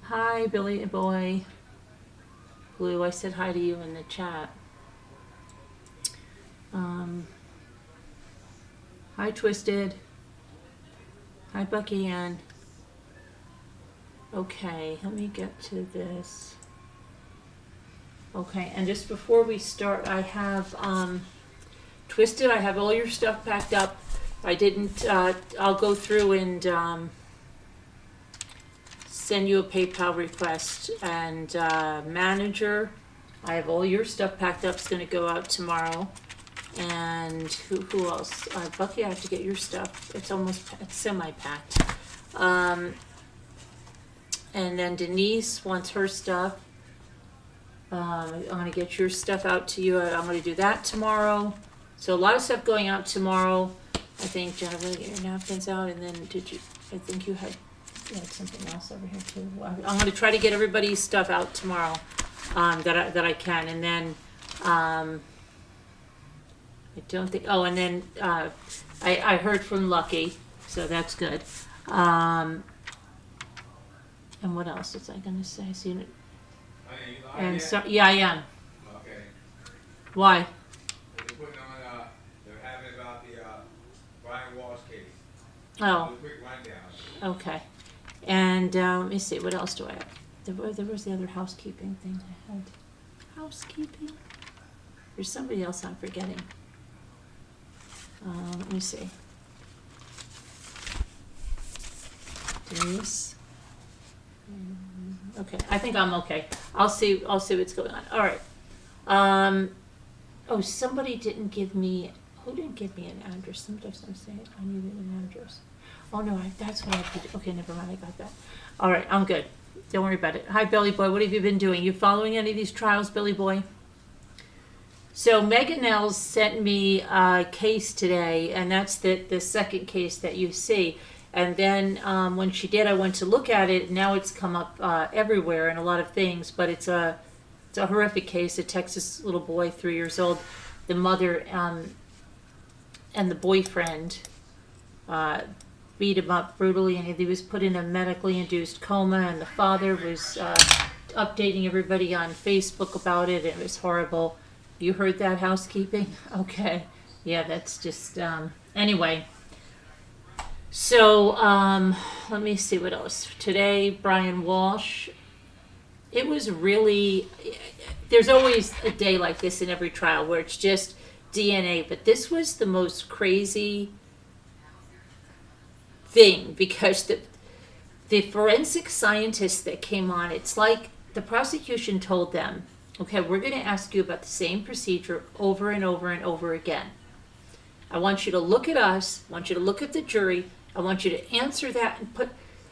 Hi, Billy Boy. Blue, I said hi to you in the chat. Hi, Twisted. Hi, Bucky Ann. Okay, let me get to this. Okay, and just before we start, I have Twisted. I have all your stuff packed up. I didn't. I'll go through and send you a PayPal request. And Manager, I have all your stuff packed up. It's going to go out tomorrow. And who else? Bucky, I have to get your stuff. It's semi-packed. And then Denise wants her stuff. I'm going to get your stuff out to you. I'm going to do that tomorrow. So a lot of stuff going out tomorrow. I think, Jennifer, get your napkins out. And then I think you had something else over here too. I'm going to try to get everybody's stuff out tomorrow that I can. And then I don't think, and then I heard from Lucky, so that's good. And what else was I going to say? And so, yeah, I am. Okay. Why? They're putting on, they're having about the Brian Walshe case. Oh. A quick rundown. Okay. And let me see, what else do I have? There was the other housekeeping thing I had. Housekeeping? There's somebody else I'm forgetting. Let me see. Denise. Okay, I think I'm okay. I'll see what's going on. All right. Somebody didn't give me. Who didn't give me an address? Sometimes I'm saying I needed an address. Oh no, that's what I have to do. Okay, never mind. I got that. All right, I'm good. Don't worry about it. Hi, Billy Boy. What have you been doing? You following any of these trials, Billy Boy? So Megan Nels sent me a case today, and that's the second case that you see. And then when she did, I went to look at it. Now it's come up everywhere in a lot of things, but it's a horrific case. A Texas little boy, 3 years old. The mother and the boyfriend beat him up brutally, and he was put in a medically induced coma. And the father was updating everybody on Facebook about it. It was horrible. You heard that, housekeeping? Okay. Yeah, that's just, anyway. So, let me see what else. Today, Brian Walshe. It was really, there's always a day like this in every trial where it's just DNA, but this was the most crazy thing because the forensic scientists that came on, it's like the prosecution told them, okay, we're going to ask you about the same procedure over and over and over again. I want you to look at us. I want you to look at the jury. I want you to answer that and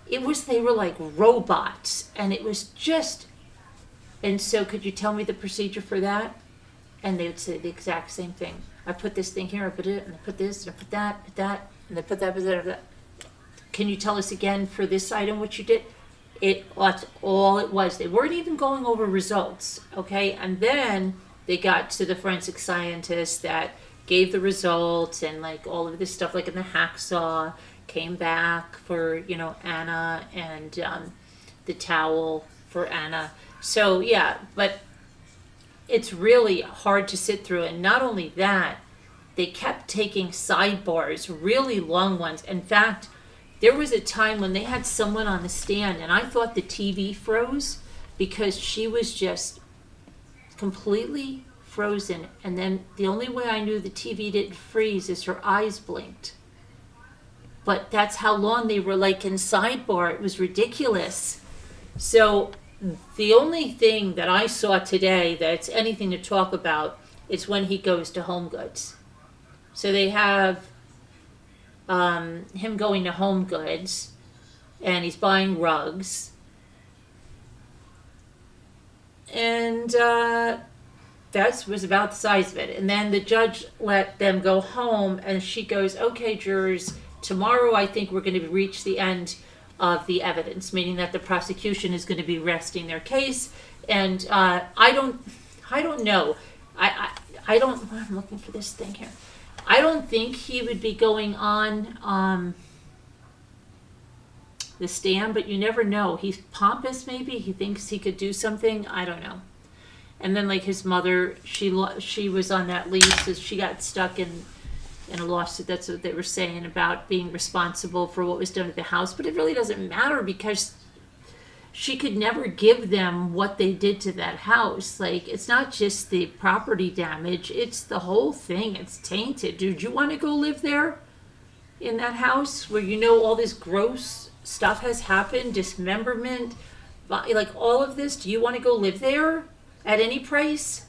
they were like robots. And it was just, and so could you tell me the procedure for that? And they would say the exact same thing. I put this thing here, I put it, and I put this, and I put that, and I put that. Can you tell us again for this item what you did? That's all it was. They weren't even going over results, okay? And then they got to the forensic scientists that gave the results and like all of this stuff, like in the hacksaw, came back for, Anna and the towel for Anna. So, yeah, but it's really hard to sit through. And not only that, they kept taking sidebars, really long ones. In fact, there was a time when they had someone on the stand and I thought the TV froze because she was just completely frozen. And then the only way I knew the TV didn't freeze is her eyes blinked. But that's how long they were like in sidebar. It was ridiculous. So the only thing that I saw today that's anything to talk about is when he goes to Home Goods. So they have him going to Home Goods, and he's buying rugs. And that was about the size of it. And then the judge let them go home, and she goes, okay, jurors, tomorrow I think we're going to reach the end of the evidence, meaning that the prosecution is going to be resting their case. And I don't know. I'm looking for this thing here. I don't think he would be going on the stand, but you never know. He's pompous, maybe. He thinks he could do something. I don't know. And then, like, his mother, she was on that lease, so she got stuck in a lawsuit. That's what they were saying about being responsible for what was done at the house. But it really doesn't matter because she could never give them what they did to that house. Like, it's not just the property damage, it's the whole thing. It's tainted. Dude, you want to go live there in that house where you know all this gross stuff has happened, dismemberment, like all of this? Do you want to go live there at any price?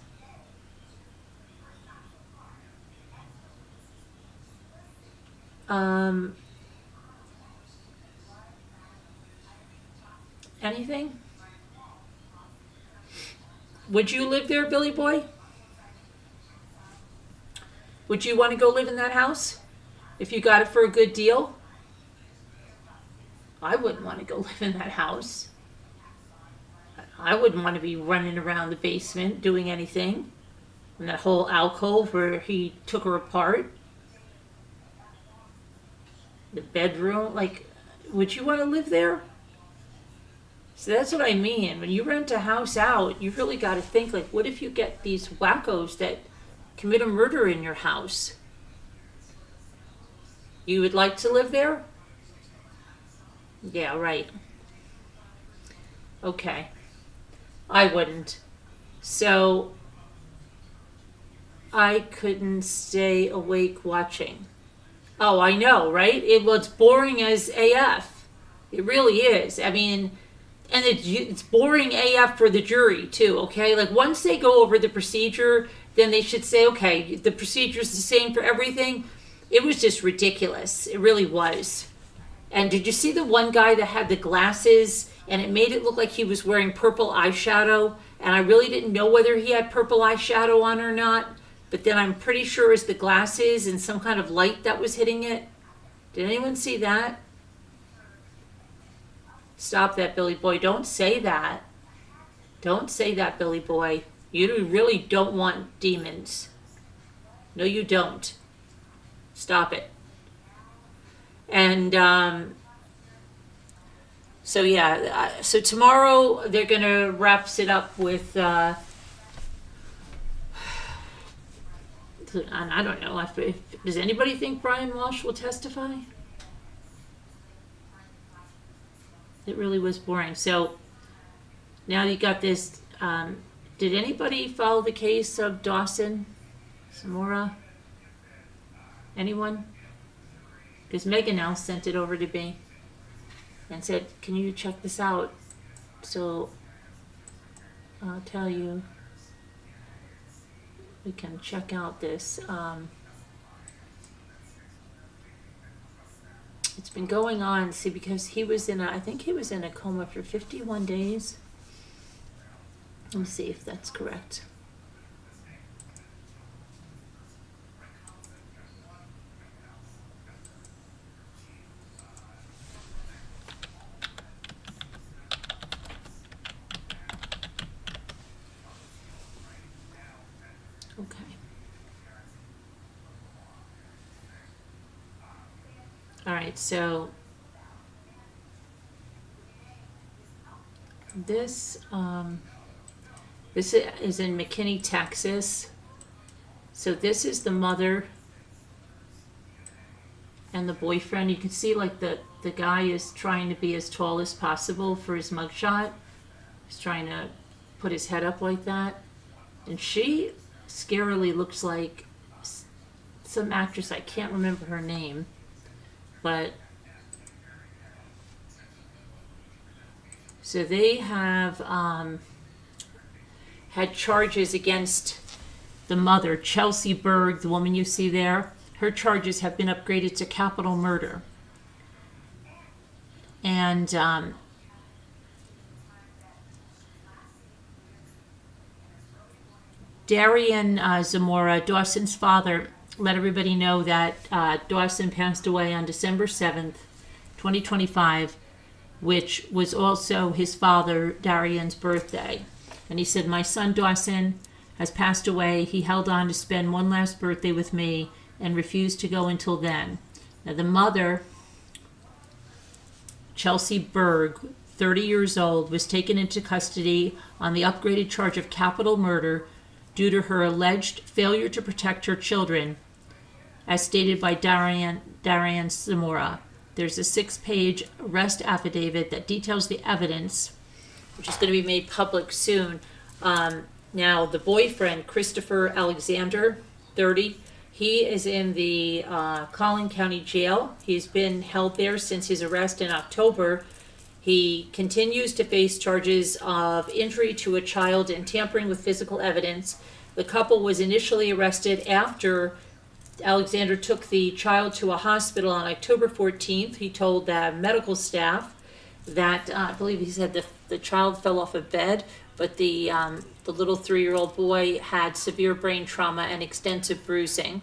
Anything? Would you live there, Billy Boy? Would you want to go live in that house if you got it for a good deal? I wouldn't want to go live in that house. I wouldn't want to be running around the basement doing anything. In that whole alcove where he took her apart. The bedroom, like, would you want to live there? So that's what I mean. When you rent a house out, you really got to think, like, what if you get these wackos that commit a murder in your house? You would like to live there? Yeah, right. Okay. I wouldn't. So I couldn't stay awake watching. Oh, I know, right? It's boring as AF. It really is. I mean, and it's boring AF for the jury too, okay? Like, once they go over the procedure, then they should say, okay, the procedure's the same for everything. It was just ridiculous. It really was. And did you see the one guy that had the glasses and it made it look like he was wearing purple eyeshadow? And I really didn't know whether he had purple eyeshadow on or not. But then I'm pretty sure it's the glasses and some kind of light that was hitting it. Did anyone see that? Stop that, Billy Boy. Don't say that. Don't say that, Billy Boy. You really don't want demons. No, you don't. Stop it. And so yeah, so tomorrow they're gonna wrap it up with and I don't know if does anybody think Brian Walshe will testify? It really was boring. So now you got this. Did anybody follow the case of Dawson Zamora? Anyone? Because Megan now sent it over to me and said, can you check this out? So I'll tell you, we can check out this. It's been going on, see, because he was I think he was in a coma for 51 days. Let me see if that's correct. Okay. All right, so this is in McKinney, Texas. So this is the mother and the boyfriend. You can see like the guy is trying to be as tall as possible for his mugshot. He's trying to put his head up like that. And she scarily looks like some actress, I can't remember her name, but so they have had charges against the mother, Chelsea Berg, the woman you see there. Her charges have been upgraded to capital murder. And Darian Zamora, Dawson's father, let everybody know that Dawson passed away on December 7th, 2025, which was also his father, Darian's birthday. And he said, my son Dawson has passed away. He held on to spend one last birthday with me and refused to go until then. Now the mother Chelsea Berg, 30 years old, was taken into custody on the upgraded charge of capital murder due to her alleged failure to protect her children, as stated by Dawson Zamora. There's a 6-page arrest affidavit that details the evidence, which is going to be made public soon. Now, the boyfriend, Christopher Alexander, 30, he is in the Collin County Jail. He's been held there since his arrest in October. He continues to face charges of injury to a child and tampering with physical evidence. The couple was initially arrested after Alexander took the child to a hospital on October 14th. He told the medical staff that, I believe he said the child fell off a bed, but the little 3-year-old boy had severe brain trauma and extensive bruising.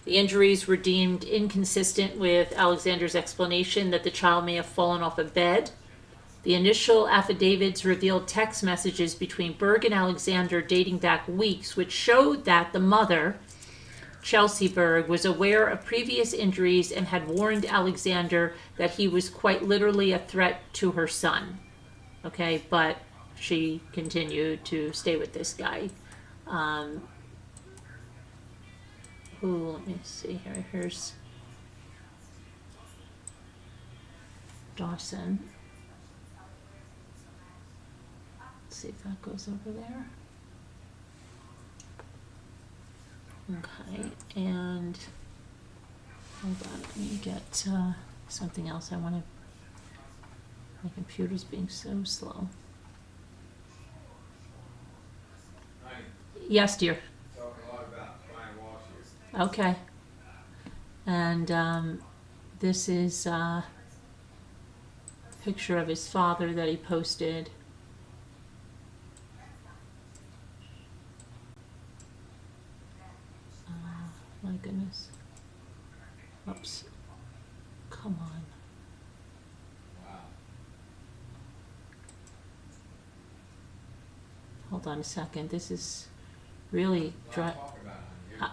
The injuries were deemed inconsistent with Alexander's explanation that the child may have fallen off a bed. The initial affidavits revealed text messages between Berg and Alexander dating back weeks, which showed that the mother, Chelsea Berg, was aware of previous injuries and had warned Alexander that he was quite literally a threat to her son. Okay, but she continued to stay with this guy. Let me see here. Here's Dawson. Let's see if that goes over there. Okay, and hold on, let me get something else. My computer's being so slow. Honey, Yes, dear. talking a lot about Brian Walshe. Okay. And this is a picture of his father that he posted. My goodness. Oops. Come on. Wow. Hold on a second. This is really dry. Talk about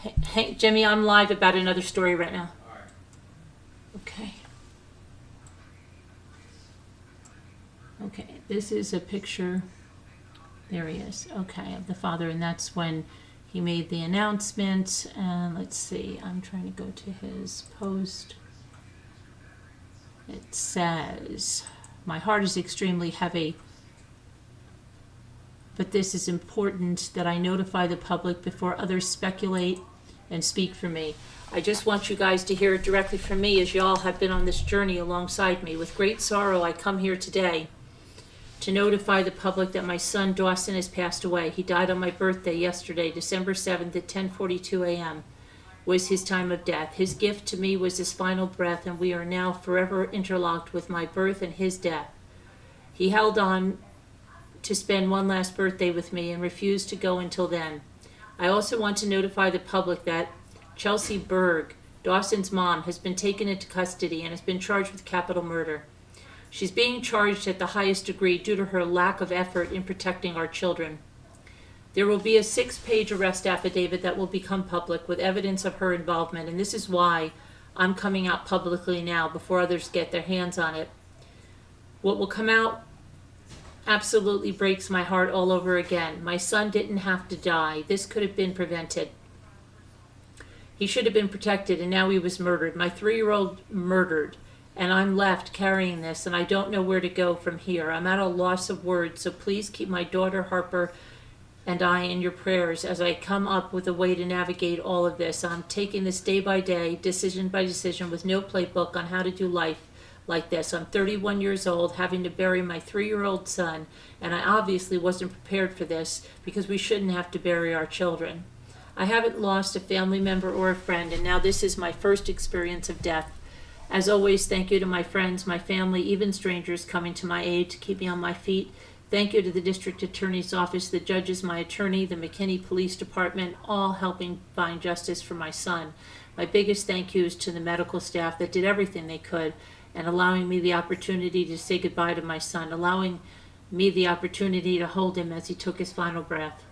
it. Hey, Jimmy, I'm live about another story right now. All right. Okay. Okay, this is a picture. There he is. Okay, of the father, and that's when he made the announcement. And let's see, I'm trying to go to his post. It says, "My heart is extremely heavy, but this is important that I notify the public before others speculate and speak for me. I just want you guys to hear it directly from me, as y'all have been on this journey alongside me. With great sorrow, I come here today to notify the public that my son Dawson has passed away. He died on my birthday yesterday, December 7th at 10:42 a.m. was his time of death. His gift to me was his final breath, and we are now forever interlocked with my birth and his death. He held on to spend one last birthday with me and refused to go until then. I also want to notify the public that Chelsea Berg, Dawson's mom, has been taken into custody and has been charged with capital murder. She's being charged at the highest degree due to her lack of effort in protecting our children. There will be a 6-page arrest affidavit that will become public with evidence of her involvement, and this is why I'm coming out publicly now before others get their hands on it. What will come out absolutely breaks my heart all over again. My son didn't have to die. This could have been prevented. He should have been protected, and now he was murdered. My 3-year-old murdered. And I'm left carrying this, and I don't know where to go from here. I'm at a loss of words, so please keep my daughter Harper and I in your prayers as I come up with a way to navigate all of this. I'm taking this day by day, decision by decision, with no playbook on how to do life like this. I'm 31 years old, having to bury my 3-year-old son, and I obviously wasn't prepared for this because we shouldn't have to bury our children. I haven't lost a family member or a friend, and now this is my first experience of death. As always, thank you to my friends, my family, even strangers coming to my aid to keep me on my feet. Thank you to the District Attorney's Office, the judges, my attorney, the McKinney Police Department, all helping find justice for my son. My biggest thank you is to the medical staff that did everything they could and allowing me the opportunity to say goodbye to my son, allowing me the opportunity to hold him as he took his final breath.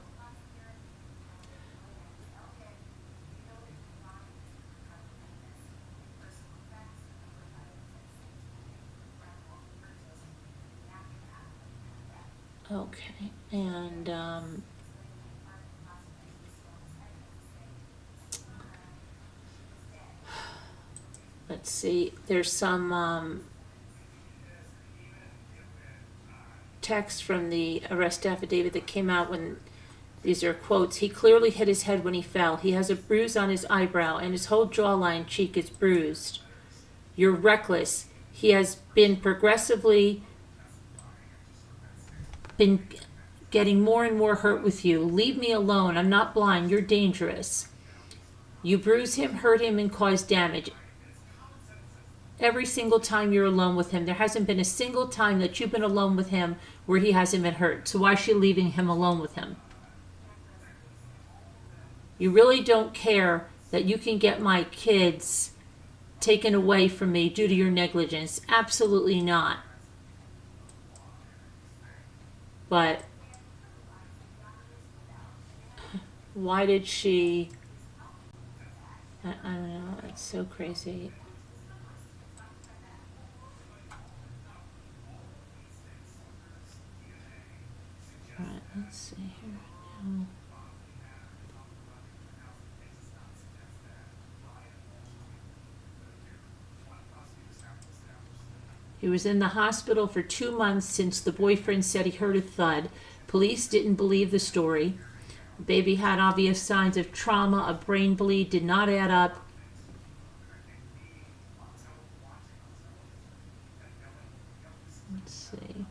Okay, and let's see, there's some text from the arrest affidavit that came out when, these are quotes, "He clearly hit his head when he fell. He has a bruise on his eyebrow and his whole jawline cheek is bruised. You're reckless. He has been progressively been getting more and more hurt with you. Leave me alone. I'm not blind. You're dangerous. You bruise him, hurt him, and cause damage. Every single time you're alone with him. There hasn't been a single time that you've been alone with him where he hasn't been hurt. So why is she leaving him alone with him? You really don't care that you can get my kids taken away from me due to your negligence. Absolutely not. But why did she? I don't know. It's so crazy. All right, let's see here now. He was in the hospital for 2 months since the boyfriend said he heard a thud. Police didn't believe the story. The baby had obvious signs of trauma. A brain bleed did not add up. Let's see.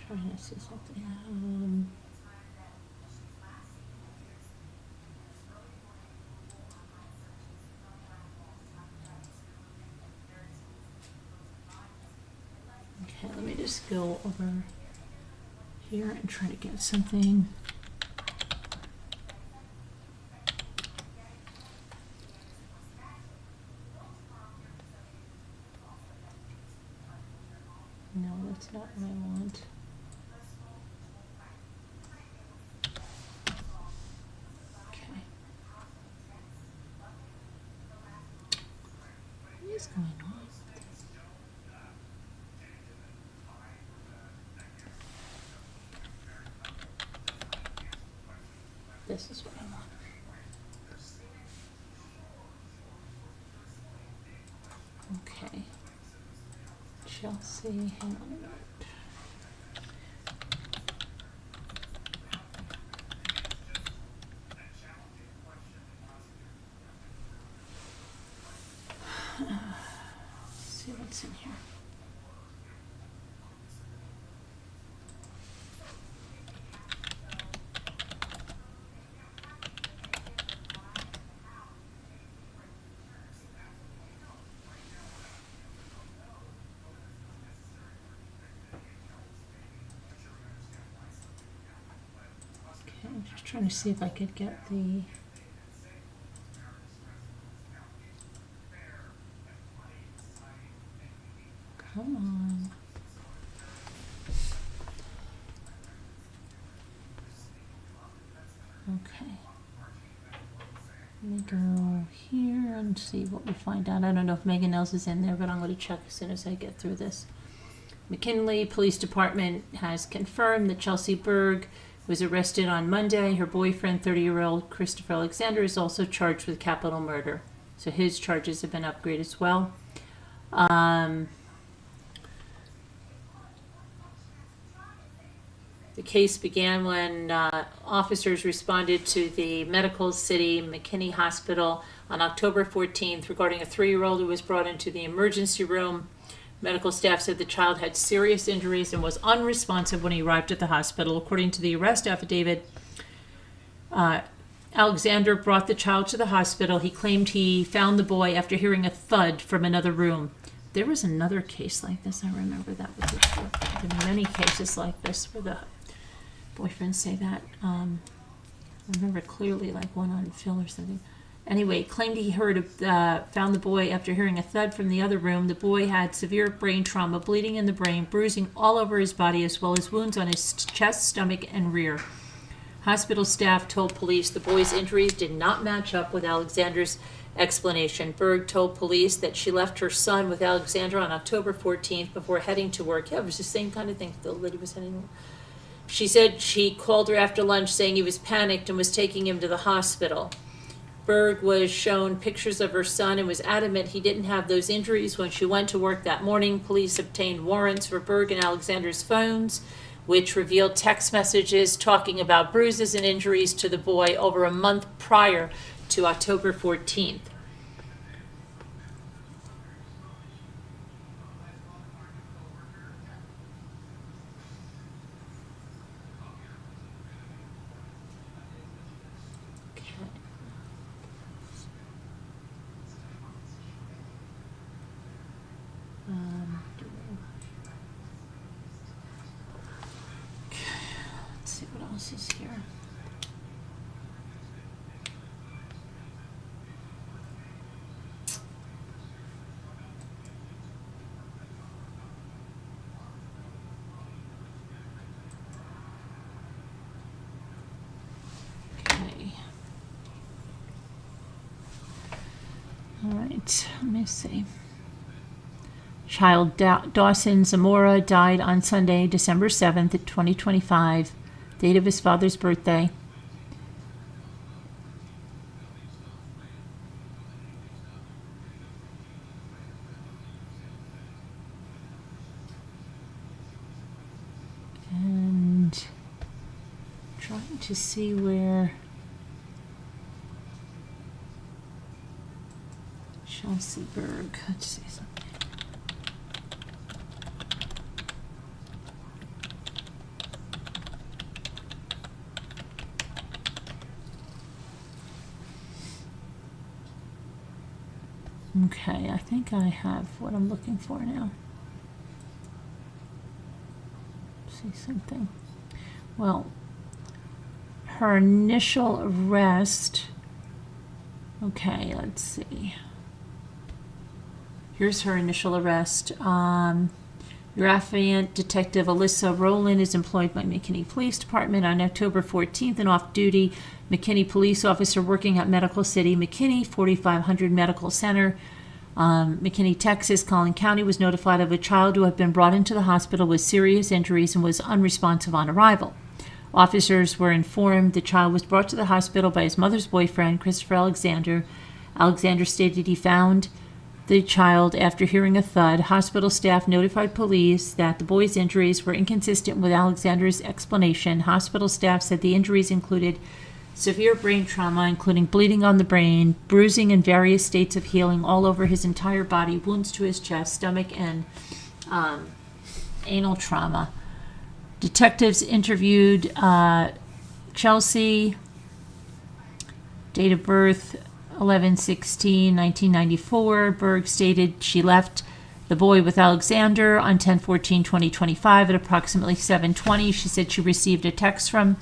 Trying to see something. Okay, let me just go over here and try to get something. No, that's not what I want. Okay. What is going on? This is what I want. Okay. Chelsea, hang on a minute. Let's see what's in here. I'm just trying to see if I could get the. Come on. Okay. Let me go here and see what we find out. I don't know if Megan Nels is in there, but I'm going to check as soon as I get through this. McKinley Police Department has confirmed that Chelsea Berg was arrested on Monday. Her boyfriend, 30-year-old Christopher Alexander, is also charged with capital murder. So his charges have been upgraded as well. The case began when officers responded to the Medical City McKinney Hospital on October 14th regarding a 3-year-old who was brought into the emergency room. Medical staff said the child had serious injuries and was unresponsive when he arrived at the hospital. According to the arrest affidavit, Alexander brought the child to the hospital. He claimed he found the boy after hearing a thud from another room. There was another case like this. I remember that. There were many cases like this where the boyfriends say that. I remember clearly like one on film or something. Anyway, claimed he found the boy after hearing a thud from the other room. The boy had severe brain trauma, bleeding in the brain, bruising all over his body, as well as wounds on his chest, stomach, and rear. Hospital staff told police the boy's injuries did not match up with Alexander's explanation. Berg told police that she left her son with Alexandra on October 14th before heading to work. Yeah, it was the same kind of thing. The lady was heading to work. She said she called her after lunch saying he was panicked and was taking him to the hospital. Berg was shown pictures of her son and was adamant he didn't have those injuries when she went to work that morning. Police obtained warrants for Berg and Alexander's phones, which revealed text messages talking about bruises and injuries to the boy over a month prior to October 14th. Let's see what else is here. Okay. All right, let me see. Child Dawson Zamora died on Sunday, December 7th, 2025, date of his father's birthday. And trying to see where Chelsea Berg, let's see something. Okay, I think I have what I'm looking for now. See something. Well, her initial arrest. Okay, let's see. Here's her initial arrest. Your affiant, Detective Alyssa Rowland, is employed by McKinney Police Department on October 14th, an off-duty McKinney police officer working at Medical City, McKinney, 4500 Medical Center, McKinney, Texas. Collin County was notified of a child who had been brought into the hospital with serious injuries and was unresponsive on arrival. Officers were informed the child was brought to the hospital by his mother's boyfriend, Christopher Alexander. Alexander stated he found the child after hearing a thud. Hospital staff notified police that the boy's injuries were inconsistent with Alexander's explanation. Hospital staff said the injuries included severe brain trauma, including bleeding on the brain, bruising in various states of healing all over his entire body, wounds to his chest, stomach, and anal trauma. Detectives interviewed Chelsea, date of birth 11/16/1994. Berg stated she left the boy with Alexander on 10/14/2025 at approximately 7:20. She said she received a text from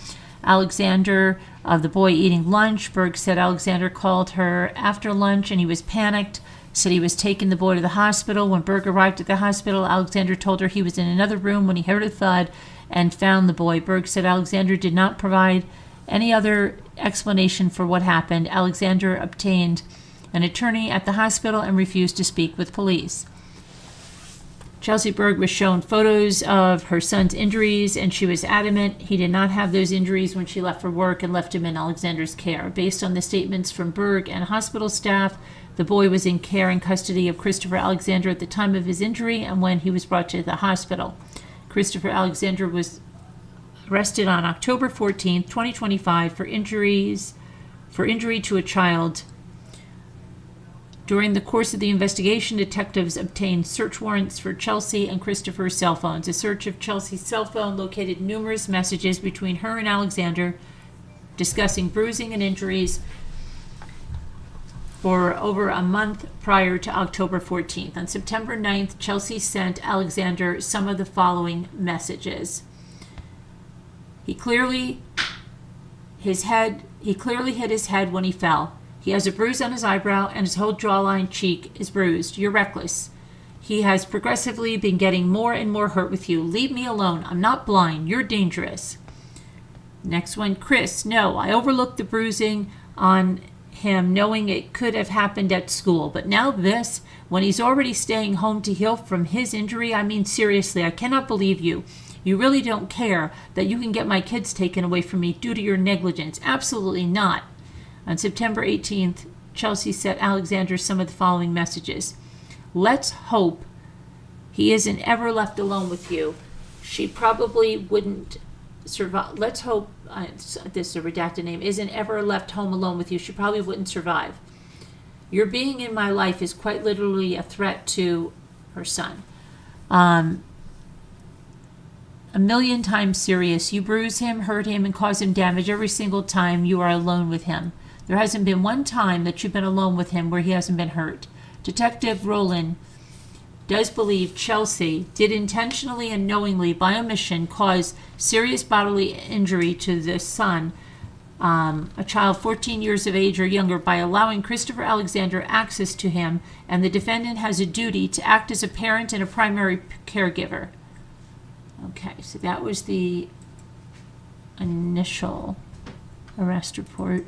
Alexander of the boy eating lunch. Berg said Alexander called her after lunch and he was panicked, said he was taking the boy to the hospital. When Berg arrived at the hospital, Alexander told her he was in another room when he heard a thud and found the boy. Berg said Alexander did not provide any other explanation for what happened. Alexander obtained an attorney at the hospital and refused to speak with police. Chelsea Berg was shown photos of her son's injuries, and she was adamant he did not have those injuries when she left for work and left him in Alexander's care. Based on the statements from Berg and hospital staff, the boy was in care and custody of Christopher Alexander at the time of his injury and when he was brought to the hospital. Christopher Alexander was arrested on October 14th, 2025 for injury to a child. During the course of the investigation, detectives obtained search warrants for Chelsea and Christopher's cell phones. A search of Chelsea's cell phone located numerous messages between her and Alexander discussing bruising and injuries for over a month prior to October 14th. On September 9th, Chelsea sent Alexander some of the following messages. He clearly hit his head when he fell. He has a bruise on his eyebrow and his whole jawline cheek is bruised. You're reckless. He has progressively been getting more and more hurt with you. Leave me alone. I'm not blind. You're dangerous. Next one, Chris. No, I overlooked the bruising on him knowing it could have happened at school. But now this, when he's already staying home to heal from his injury, I mean, seriously, I cannot believe you. You really don't care that you can get my kids taken away from me due to your negligence. Absolutely not. On September 18th, Chelsea sent Alexander some of the following messages. Let's hope he isn't ever left alone with you. She probably wouldn't survive. Let's hope this is a redacted name, isn't ever left home alone with you. She probably wouldn't survive. Your being in my life is quite literally a threat to her son. A million times serious. You bruise him, hurt him, and cause him damage every single time you are alone with him. There hasn't been one time that you've been alone with him where he hasn't been hurt. Detective Rowland does believe Chelsea did intentionally and knowingly, by omission, cause serious bodily injury to the son, a child 14 years of age or younger, by allowing Christopher Alexander access to him, and the defendant has a duty to act as a parent and a primary caregiver. Okay, so that was the initial arrest report.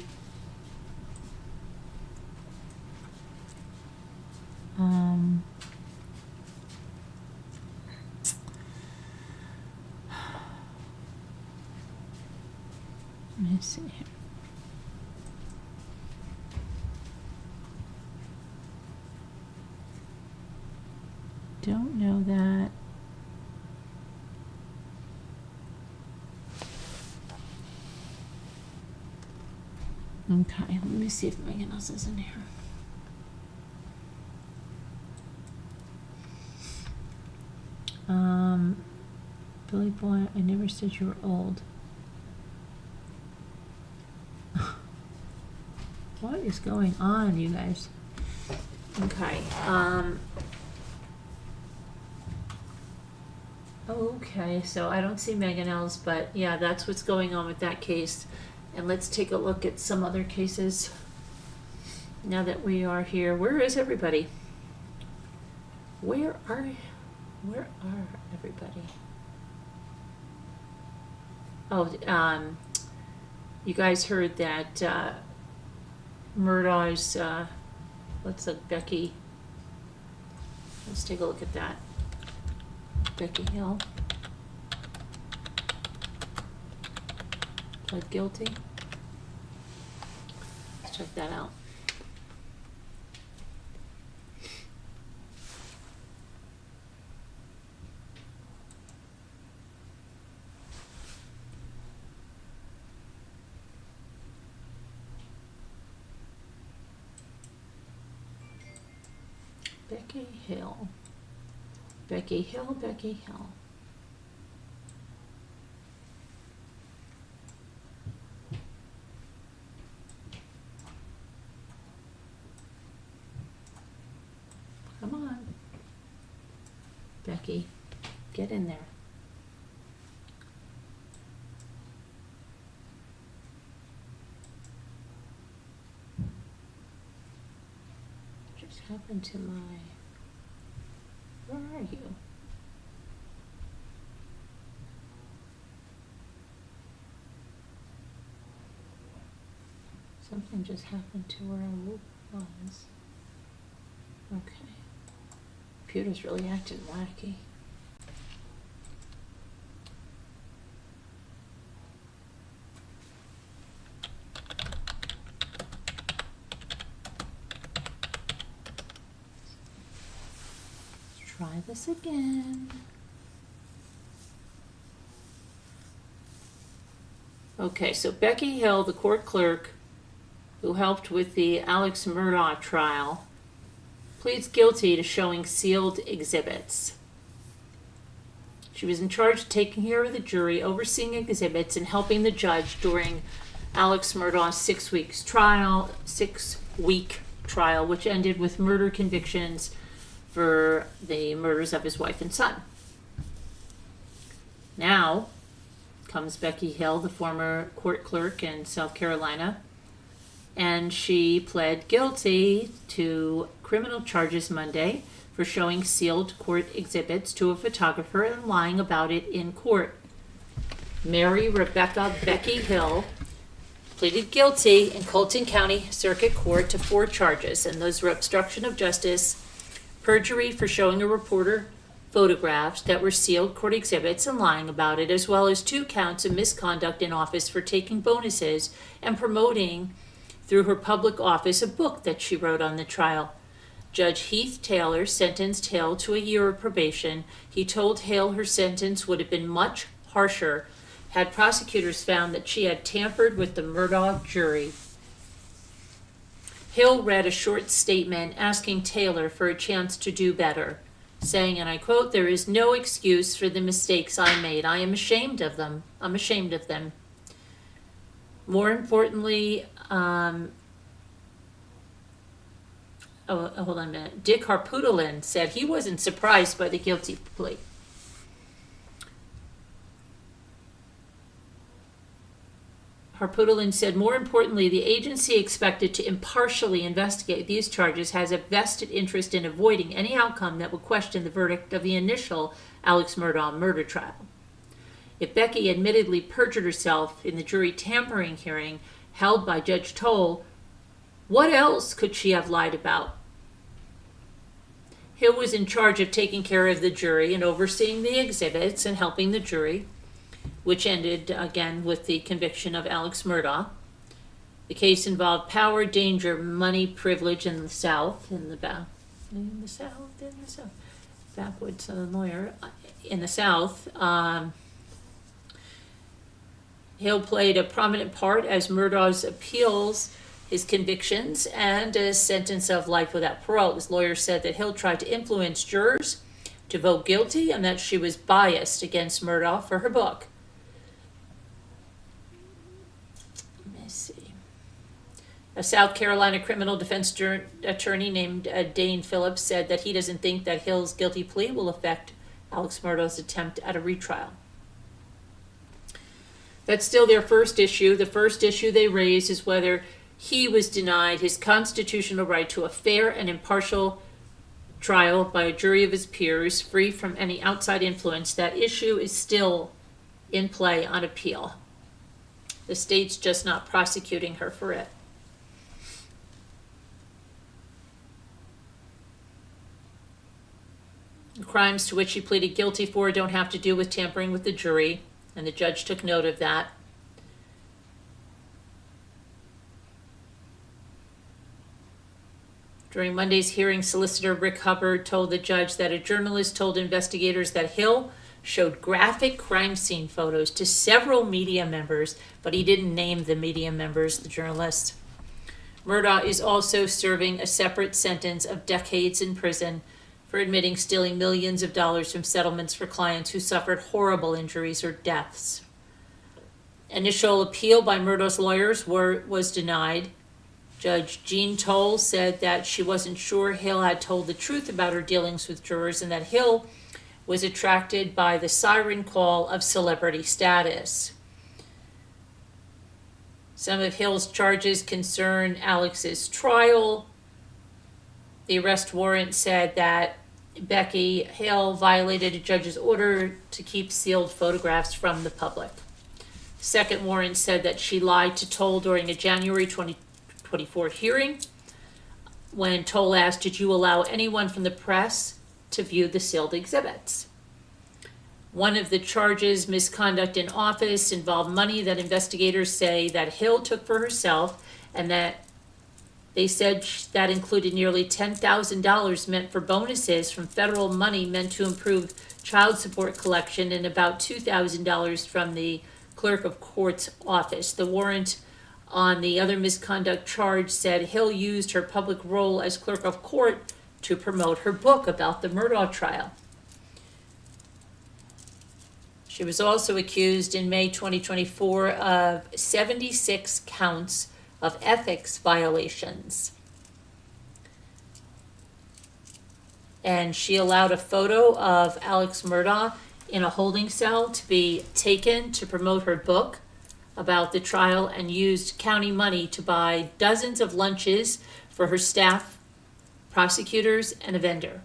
Let me see here. Don't know that. Okay, let me see if Megan else is in here. Billy Boy, I never said you were old. What is going on, you guys? Okay. Okay, so I don't see Megan Ells, but yeah, that's what's going on with that case. And let's take a look at some other cases now that we are here. Where is everybody? Where are everybody? Oh, you guys heard that Murdaugh's, let's look, Becky. Let's take a look at that. Becky Hill pled guilty. Let's check that out. Becky Hill. Becky Hill, Becky Hill. Come on. Becky, get in there. Just happened to my... Where are you? Something just happened to where I was. Okay. Computer's really acting wacky. Try this again. Okay, so Becky Hill, the court clerk who helped with the Alex Murdaugh trial, pleads guilty to showing sealed exhibits. She was in charge of taking care of the jury, overseeing exhibits, and helping the judge during Alex Murdaugh's 6-week trial, which ended with murder convictions for the murders of his wife and son. Now comes Becky Hill, the former court clerk in South Carolina, and she pled guilty to criminal charges Monday for showing sealed court exhibits to a photographer and lying about it in court. Mary Rebecca Becky Hill pleaded guilty in Colton County Circuit Court to 4 charges, and those were obstruction of justice, perjury for showing a reporter photographs that were sealed court exhibits and lying about it, as well as 2 counts of misconduct in office for taking bonuses and promoting through her public office a book that she wrote on the trial. Judge Heath Taylor sentenced Hill to a year of probation. He told Hill her sentence would have been much harsher had prosecutors found that she had tampered with the Murdaugh jury. Hill read a short statement asking Taylor for a chance to do better, saying, and I quote, "There is no excuse for the mistakes I made. I am ashamed of them. I'm ashamed of them." More importantly, hold on a minute. Dick Harputolin said he wasn't surprised by the guilty plea. Harputolin said, more importantly, the agency expected to impartially investigate these charges has a vested interest in avoiding any outcome that would question the verdict of the initial Alex Murdaugh murder trial. If Becky admittedly perjured herself in the jury tampering hearing held by Judge Toll, what else could she have lied about? Hill was in charge of taking care of the jury and overseeing the exhibits and helping the jury, which ended again with the conviction of Alex Murdaugh. The case involved power, danger, money, privilege in the South, backwoods lawyer in the South. Hill played a prominent part as Murdaugh's appeals his convictions and a sentence of life without parole. His lawyer said that Hill tried to influence jurors to vote guilty and that she was biased against Murdaugh for her book. Let me see. A South Carolina criminal defense attorney named Dane Phillips said that he doesn't think that Hill's guilty plea will affect Alex Murdaugh's attempt at a retrial. That's still their first issue. The first issue they raise is whether he was denied his constitutional right to a fair and impartial trial by a jury of his peers, free from any outside influence. That issue is still in play on appeal. The state's just not prosecuting her for it. The crimes to which she pleaded guilty for don't have to do with tampering with the jury, and the judge took note of that. During Monday's hearing, Solicitor Rick Hubbard told the judge that a journalist told investigators that Hill showed graphic crime scene photos to several media members, but he didn't name the media members, the journalists. Murdaugh is also serving a separate sentence of decades in prison for admitting stealing millions of dollars from settlements for clients who suffered horrible injuries or deaths. Initial appeal by Murdaugh's lawyers was denied. Judge Jean Toll said that she wasn't sure Hill had told the truth about her dealings with jurors and that Hill was attracted by the siren call of celebrity status. Some of Hill's charges concern Alex's trial. The arrest warrant said that Becky Hill violated a judge's order to keep sealed photographs from the public. The second warrant said that she lied to Toll during a January 2024 hearing when Toll asked, "Did you allow anyone from the press to view the sealed exhibits?" One of the charges, misconduct in office, involved money that investigators say that Hill took for herself, and that they said that included nearly $10,000 meant for bonuses from federal money meant to improve child support collection and about $2,000 from the clerk of court's office. The warrant on the other misconduct charge said Hill used her public role as clerk of court to promote her book about the Murdaugh trial. She was also accused in May 2024 of 76 counts of ethics violations. And she allowed a photo of Alex Murdaugh in a holding cell to be taken to promote her book about the trial and used county money to buy dozens of lunches for her staff, prosecutors, and a vendor.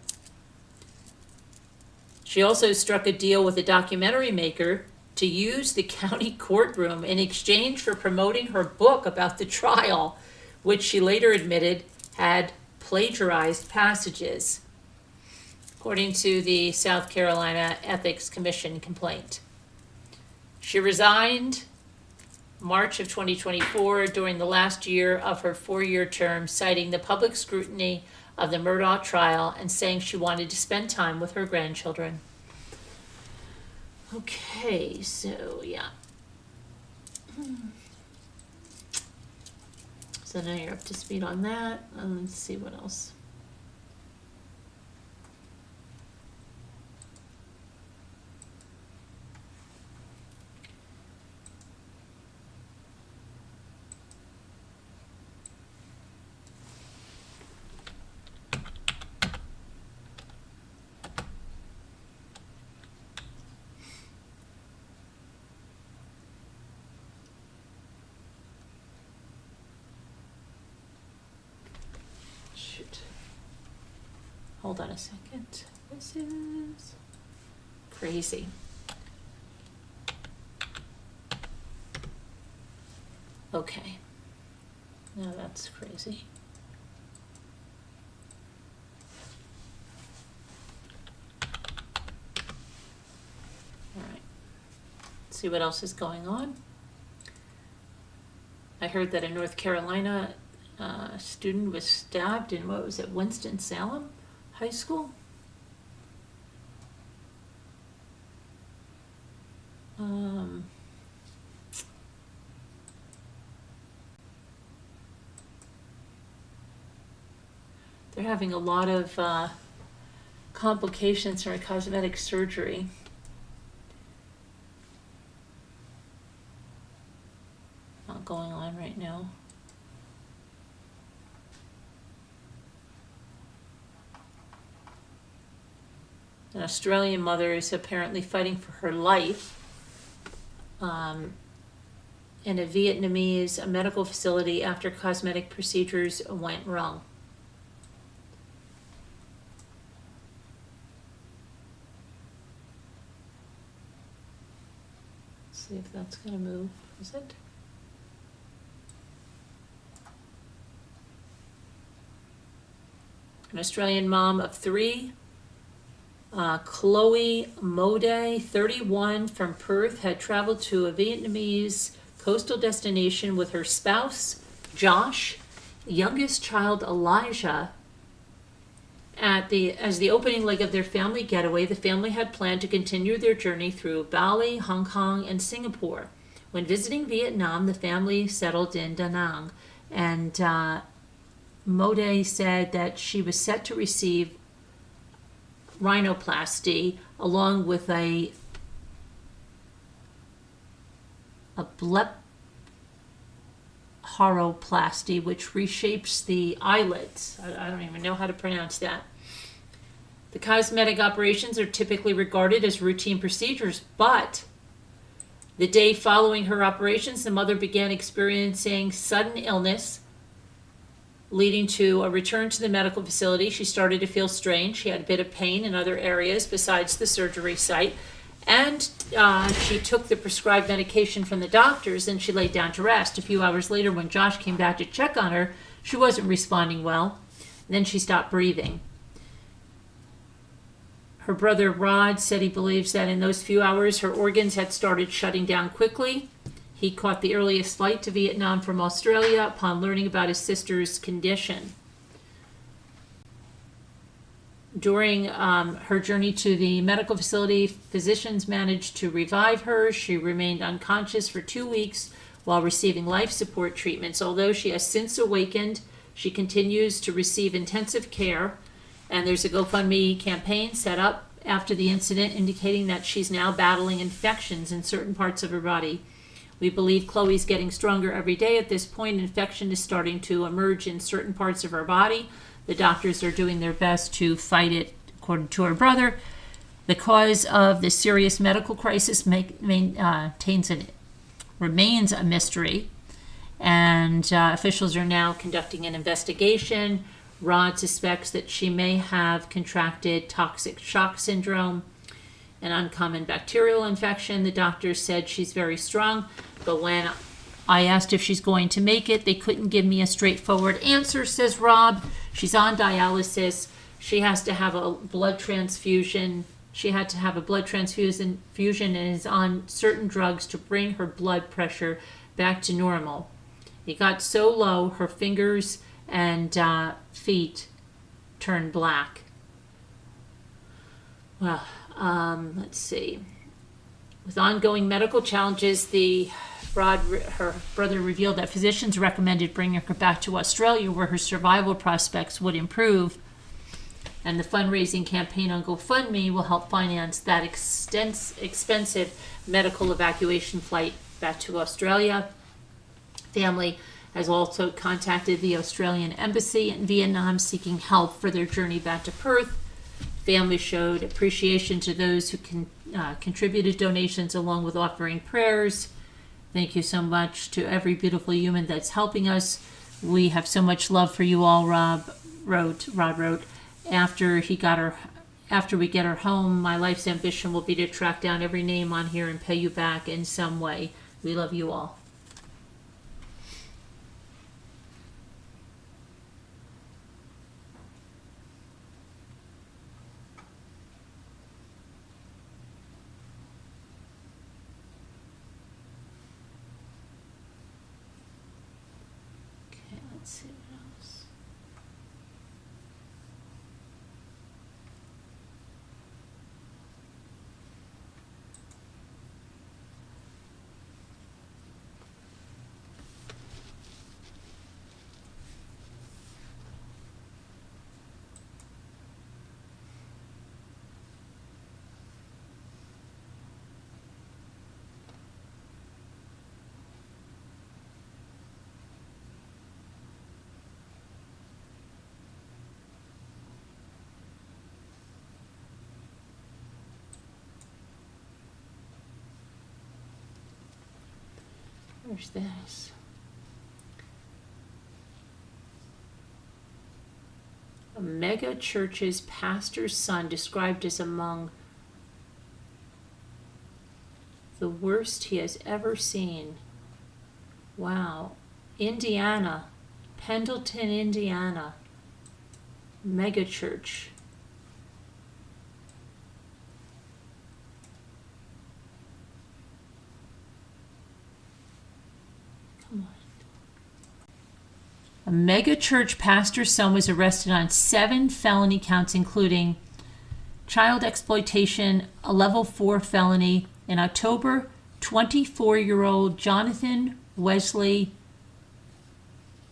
She also struck a deal with a documentary maker to use the county courtroom in exchange for promoting her book about the trial, which she later admitted had plagiarized passages, according to the South Carolina Ethics Commission complaint. She resigned March of 2024 during the last year of her 4-year term, citing the public scrutiny of the Murdaugh trial and saying she wanted to spend time with her grandchildren. Okay, so yeah. So now you're up to speed on that. Let's see what else. Shoot. Hold on a second. This is crazy. Okay. Now that's crazy. All right. Let's see what else is going on. I heard that in North Carolina, a student was stabbed in, what was it, Winston-Salem High School? They're having a lot of complications from cosmetic surgery. Not going on right now. An Australian mother is apparently fighting for her life in a Vietnamese medical facility after cosmetic procedures went wrong. Let's see if that's going to move. Is it? An Australian mom of 3, Chloe Mode, 31, from Perth, had traveled to a Vietnamese coastal destination with her spouse, Josh, youngest child, Elijah. As the opening leg of their family getaway, the family had planned to continue their journey through Bali, Hong Kong, and Singapore. When visiting Vietnam, the family settled in Da Nang, and Mode said that she was set to receive rhinoplasty along with a blepharoplasty, which reshapes the eyelids. I don't even know how to pronounce that. The cosmetic operations are typically regarded as routine procedures, but the day following her operations, the mother began experiencing sudden illness, leading to a return to the medical facility. She started to feel strange. She had a bit of pain in other areas besides the surgery site. And she took the prescribed medication from the doctors, and she laid down to rest. A few hours later, when Josh came back to check on her, she wasn't responding well. And then she stopped breathing. Her brother Rod said he believes that in those few hours, her organs had started shutting down quickly. He caught the earliest flight to Vietnam from Australia upon learning about his sister's condition. During her journey to the medical facility, physicians managed to revive her. She remained unconscious for 2 weeks while receiving life support treatments. Although she has since awakened, she continues to receive intensive care, and there's a GoFundMe campaign set up after the incident indicating that she's now battling infections in certain parts of her body. We believe Chloe's getting stronger every day. At this point, infection is starting to emerge in certain parts of her body. The doctors are doing their best to fight it, according to her brother. The cause of the serious medical crisis remains a mystery, and officials are now conducting an investigation. Rod suspects that she may have contracted toxic shock syndrome, an uncommon bacterial infection. The doctors said she's very strong, but when I asked if she's going to make it, they couldn't give me a straightforward answer, says Rob. She's on dialysis. She has to have a blood transfusion. She had to have a blood transfusion and is on certain drugs to bring her blood pressure back to normal. It got so low, her fingers and feet turned black. Well, let's see. With ongoing medical challenges, her brother revealed that physicians recommended bringing her back to Australia where her survival prospects would improve. And the fundraising campaign on GoFundMe will help finance that expensive medical evacuation flight back to Australia. Family has also contacted the Australian Embassy in Vietnam seeking help for their journey back to Perth. Family showed appreciation to those who contributed donations along with offering prayers. Thank you so much to every beautiful human that's helping us. We have so much love for you all, Rod wrote. After we get her home, my life's ambition will be to track down every name on here and pay you back in some way. We love you all. Okay, let's see what else. Where's this? A mega church's pastor's son described as among the worst he has ever seen. Wow. Indiana. Pendleton, Indiana. Mega church. A mega church pastor's son was arrested on 7 felony counts, including child exploitation, a level 4 felony. In October, 24-year-old Jonathan Wesley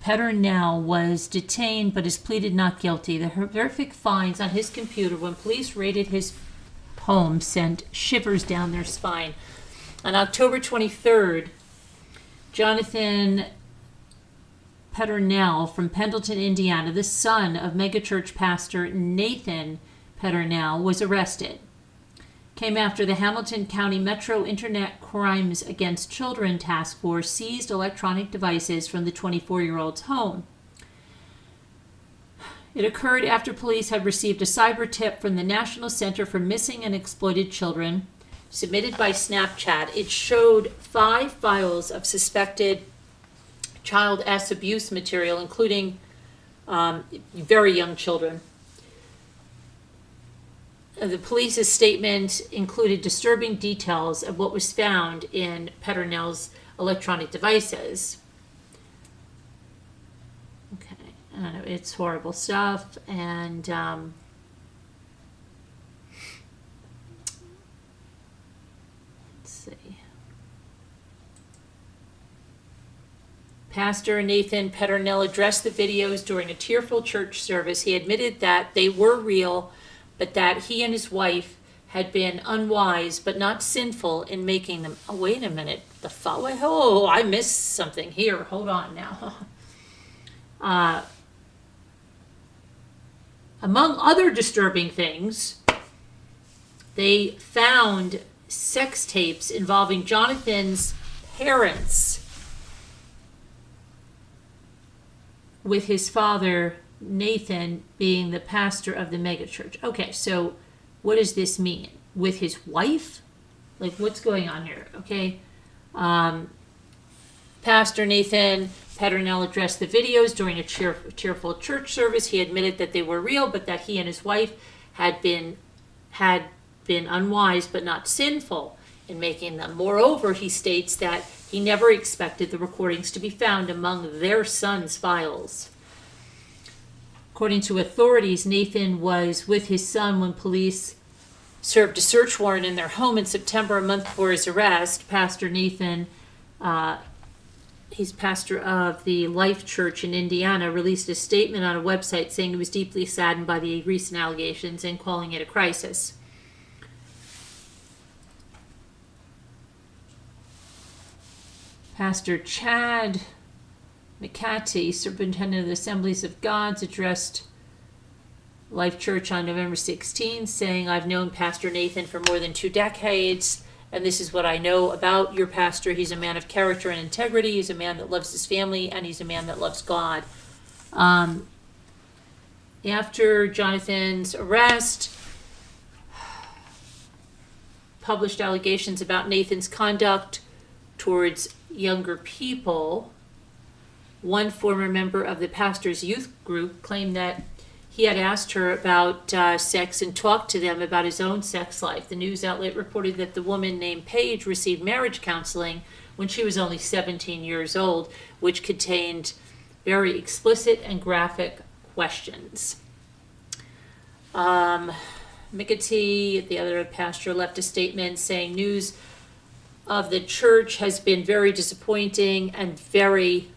Peternell was detained but has pleaded not guilty. The horrific finds on his computer when police raided his home sent shivers down their spine. On October 23rd, Jonathan Peternell from Pendleton, Indiana, the son of megachurch pastor Nathan Peternell, was arrested. Came after the Hamilton County Metro Internet Crimes Against Children Task Force seized electronic devices from the 24-year-old's home. It occurred after police had received a cyber tip from the National Center for Missing and Exploited Children, submitted by Snapchat. It showed 5 files of suspected child abuse material, including very young children. The police's statement included disturbing details of what was found in Peternell's electronic devices. Okay, it's horrible stuff, and let's see. Pastor Nathan Peternell addressed the videos during a tearful church service. He admitted that they were real, but that he and his wife had been unwise but not sinful in making them. Oh, wait a minute. Oh, I missed something here. Hold on now. Among other disturbing things, they found sex tapes involving Jonathan's parents with his father, Nathan, being the pastor of the megachurch. Okay, so what does this mean? with his wife? Like, what's going on here? Okay. Pastor Nathan Petronell addressed the videos during a cheerful church service. He admitted that they were real, but that he and his wife had been unwise but not sinful in making them. Moreover, he states that he never expected the recordings to be found among their son's files. According to authorities, Nathan was with his son when police served a search warrant in their home in September, a month before his arrest. Pastor Nathan, he's pastor of the Life Church in Indiana, released a statement on a website saying he was deeply saddened by the recent allegations and calling it a crisis. Pastor Chad McCarthy, superintendent of the Assemblies of God, addressed Life Church on November 16, saying, "I've known Pastor Nathan for more than 2 decades, and this is what I know about your pastor. He's a man of character and integrity. He's a man that loves his family, and he's a man that loves God." After Jonathan's arrest, published allegations about Nathan's conduct towards younger people. One former member of the pastor's youth group claimed that he had asked her about sex and talked to them about his own sex life. The news outlet reported that the woman named Paige received marriage counseling when she was only 17 years old, which contained very explicit and graphic questions. McAtee, the other pastor, left a statement saying news of the church has been very disappointing and very,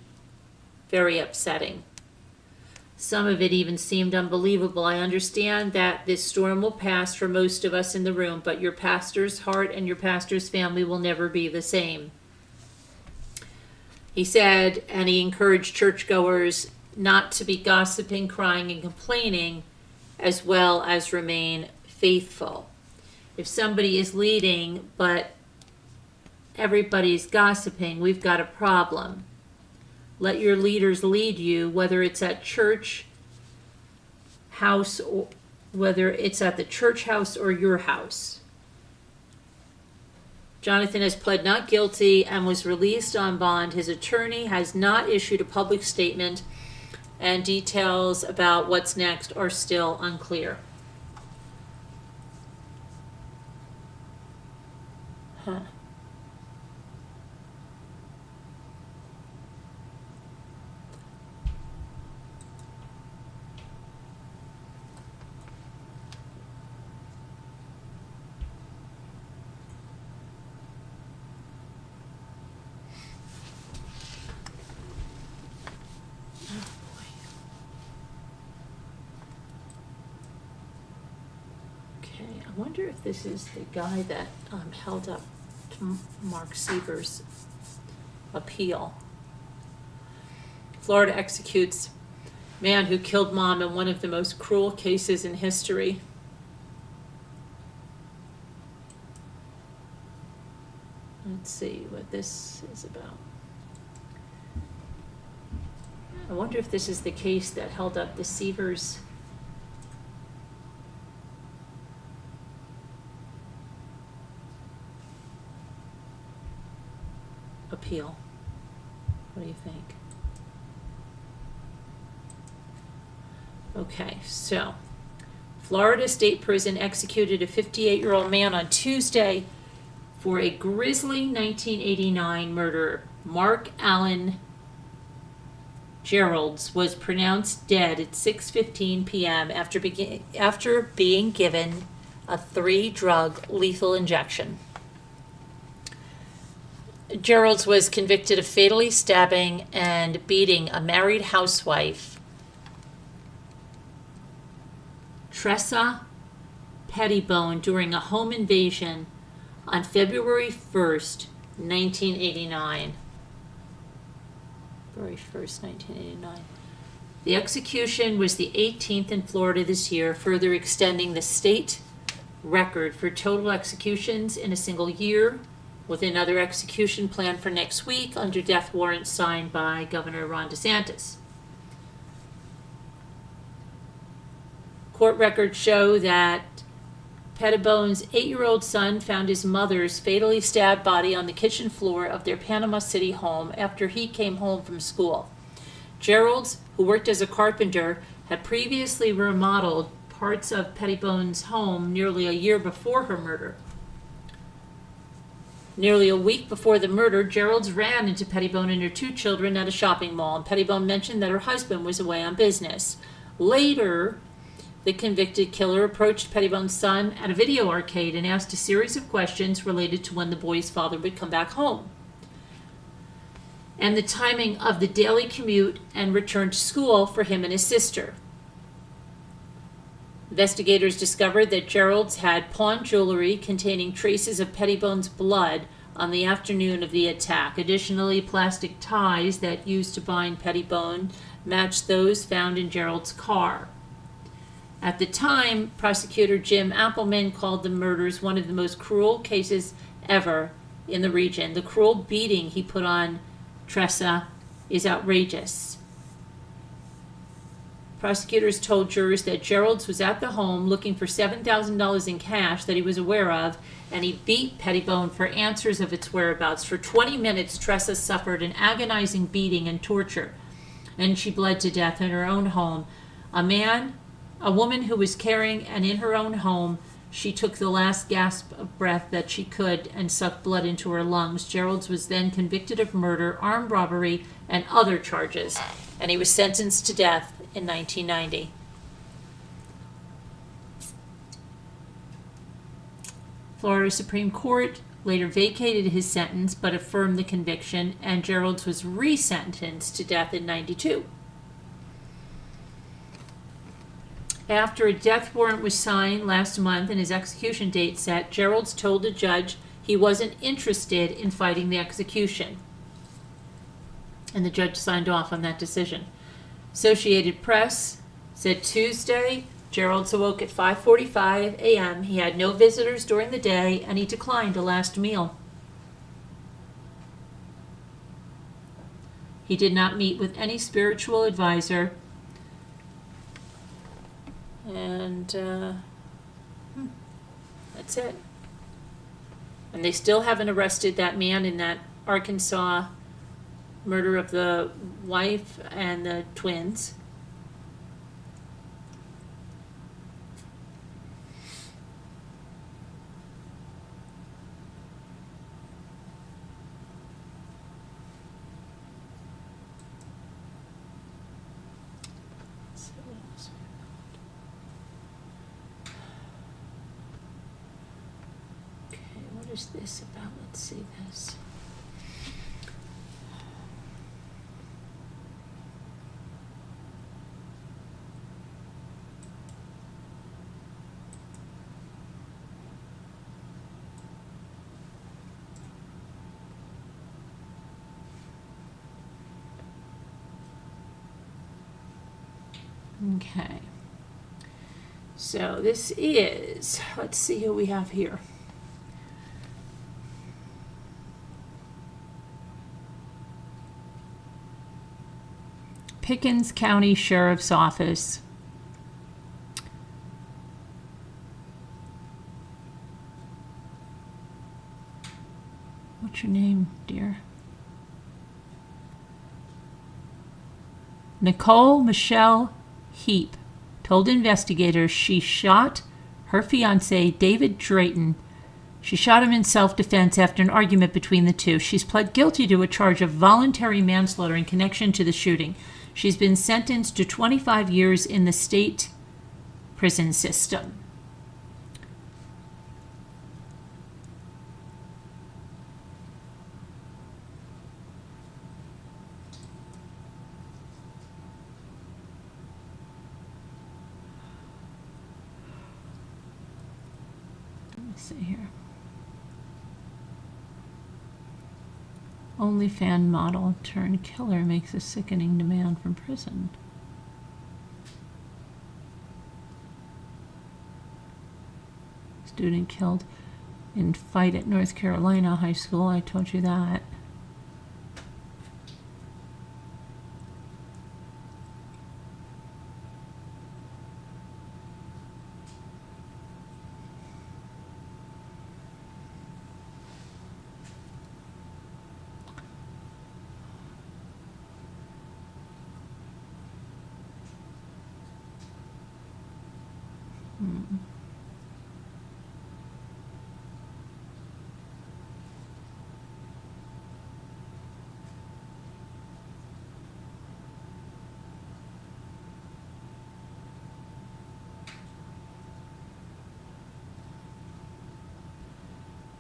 very upsetting. Some of it even seemed unbelievable. I understand that this storm will pass for most of us in the room, but your pastor's heart and your pastor's family will never be the same. He said, and he encouraged churchgoers not to be gossiping, crying, and complaining, as well as remain faithful. If somebody is leading, but everybody's gossiping, we've got a problem. Let your leaders lead you, whether it's at church house or whether it's at the church house or your house. Jonathan has pled not guilty and was released on bond. His attorney has not issued a public statement, and details about what's next are still unclear. I wonder if this is the guy that held up Mark Siever's appeal. Florida executes man who killed mom in one of the most cruel cases in history. Let's see what this is about. I wonder if this is the case that held up the Siever's appeal. What do you think? Okay, so Florida State Prison executed a 58-year-old man on Tuesday for a grisly 1989 murder. Mark Allen Geralds was pronounced dead at 6:15 p.m. after being given a 3-drug lethal injection. Geralds was convicted of fatally stabbing and beating a married housewife, Tressa Pettibone, during a home invasion on February 1st, 1989. February 1st, 1989. The execution was the 18th in Florida this year, further extending the state record for total executions in a single year, with another execution planned for next week under death warrant signed by Governor Ron DeSantis. Court records show that Pettibone's 8-year-old son found his mother's fatally stabbed body on the kitchen floor of their Panama City home after he came home from school. Gerald's, who worked as a carpenter, had previously remodeled parts of Pettibone's home nearly a year before her murder. Nearly a week before the murder, Gerald's ran into Pettibone and her 2 children at a shopping mall, and Pettibone mentioned that her husband was away on business. Later, the convicted killer approached Pettibone's son at a video arcade and asked a series of questions related to when the boy's father would come back home, and the timing of the daily commute and return to school for him and his sister. Investigators discovered that Gerald's had pawned jewelry containing traces of Pettibone's blood on the afternoon of the attack. Additionally, plastic ties that used to bind Pettibone matched those found in Gerald's car. At the time, prosecutor Jim Appleman called the murders one of the most cruel cases ever in the region. The cruel beating he put on Tressa is outrageous. Prosecutors told jurors that Gerald's was at the home looking for $7,000 in cash that he was aware of, and he beat Pettibone for answers of its whereabouts. For 20 minutes, Tressa suffered an agonizing beating and torture, and she bled to death in her own home. A woman who was caring, and in her own home, she took the last gasp of breath that she could and sucked blood into her lungs. Gerald's was then convicted of murder, armed robbery, and other charges, and he was sentenced to death in 1990. Florida Supreme Court later vacated his sentence but affirmed the conviction, and Gerald's was resentenced to death in 92. After a death warrant was signed last month and his execution date set, Gerald's told the judge he wasn't interested in fighting the execution, and the judge signed off on that decision. Associated Press said Tuesday, Gerald's awoke at 5:45 a.m. He had no visitors during the day, and he declined a last meal. He did not meet with any spiritual advisor, and that's it. And they still haven't arrested that man in that Arkansas murder of the wife and the twins. Okay, what is this about? Let's see this. Okay, so this is, let's see who we have here. Pickens County Sheriff's Office. What's your name, dear? Nicole Michelle Heap told investigators she shot her fiance, David Drayton. She shot him in self-defense after an argument between the two. She's pled guilty to a charge of voluntary manslaughter in connection to the shooting. She's been sentenced to 25 years in the state prison system. See here. OnlyFans model turned killer makes a sickening demand from prison. Student killed in fight at North Carolina high school. I told you that.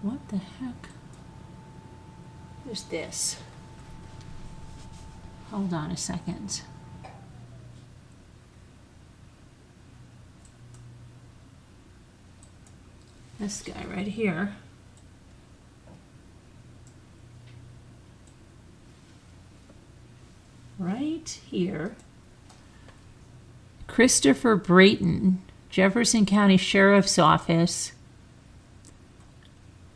What the heck? Who's this? Hold on a second. This guy right here. Right here. Christopher Brayton, Jefferson County Sheriff's Office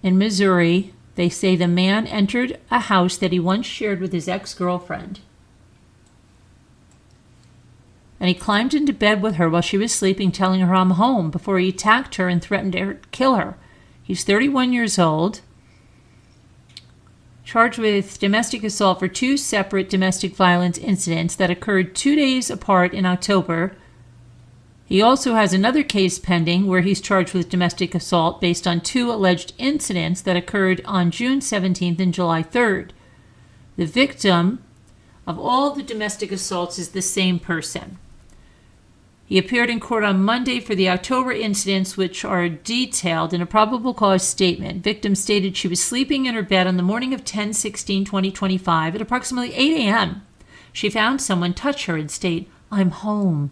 in Missouri. They say the man entered a house that he once shared with his ex-girlfriend. And he climbed into bed with her while she was sleeping, telling her I'm home, before he attacked her and threatened to kill her. He's 31 years old, charged with domestic assault for 2 separate domestic violence incidents that occurred 2 days apart in October. He also has another case pending where he's charged with domestic assault based on 2 alleged incidents that occurred on June 17th and July 3rd. The victim of all the domestic assaults is the same person. He appeared in court on Monday for the October incidents, which are detailed in a probable cause statement. Victim stated she was sleeping in her bed on the morning of 10/16/2025 at approximately 8 a.m. She found someone touch her and state, "I'm home."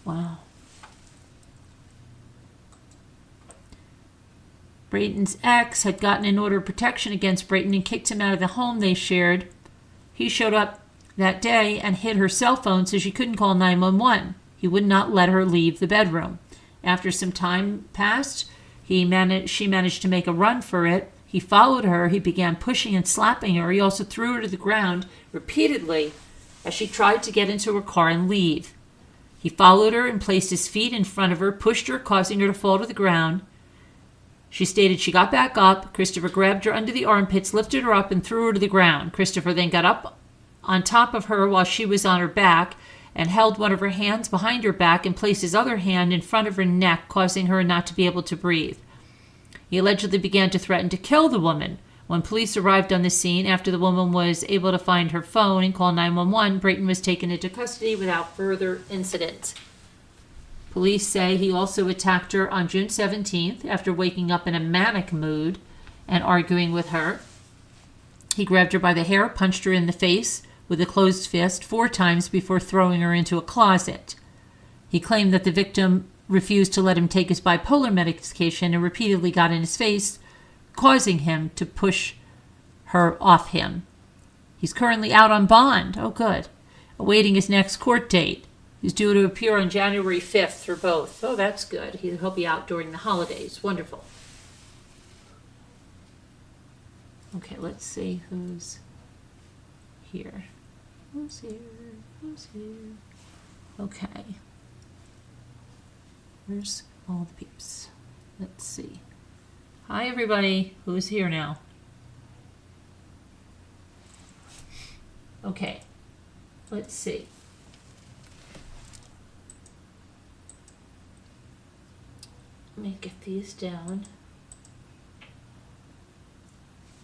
Wow. Brayton's ex had gotten an order of protection against Brayton and kicked him out of the home they shared. He showed up that day and hid her cell phone so she couldn't call 911. He would not let her leave the bedroom. After some time passed, she managed to make a run for it. He followed her. He began pushing and slapping her. He also threw her to the ground repeatedly as she tried to get into her car and leave. He followed her and placed his feet in front of her, pushed her, causing her to fall to the ground. She stated she got back up. Christopher grabbed her under the armpits, lifted her up, and threw her to the ground. Christopher then got up on top of her while she was on her back and held one of her hands behind her back and placed his other hand in front of her neck, causing her not to be able to breathe. He allegedly began to threaten to kill the woman. When police arrived on the scene after the woman was able to find her phone and call 911, Brayton was taken into custody without further incident. Police say he also attacked her on June 17th after waking up in a manic mood and arguing with her. He grabbed her by the hair, punched her in the face with a closed fist 4 times before throwing her into a closet. He claimed that the victim refused to let him take his bipolar medication and repeatedly got in his face, causing him to push her off him. He's currently out on bond. Oh, good. Awaiting his next court date. He's due to appear on January 5th for both. Oh, that's good. He'll be out during the holidays. Wonderful. Okay, let's see who's here. Who's here? Who's here? Okay. Where's all the peeps? Let's see. Hi, everybody. Who's here now? Okay. Let's see. Let me get these down.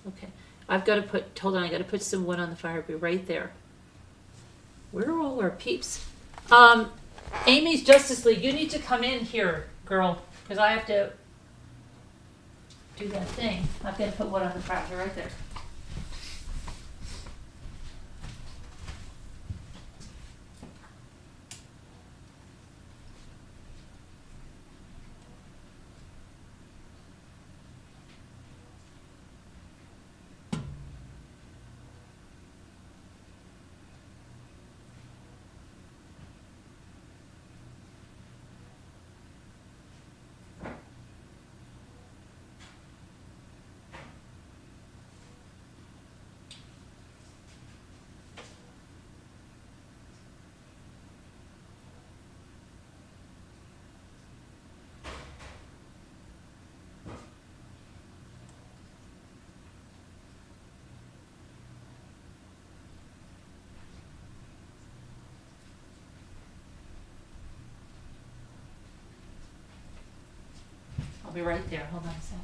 Okay. I've got to put, hold on, I got to put some wood on the fire. Be right there. Where are all our peeps? Amy's Justice League, you need to come in here, girl, because I have to do that thing. I've got to put wood on the fire. You're right there. I'll be right there. Hold on a sec.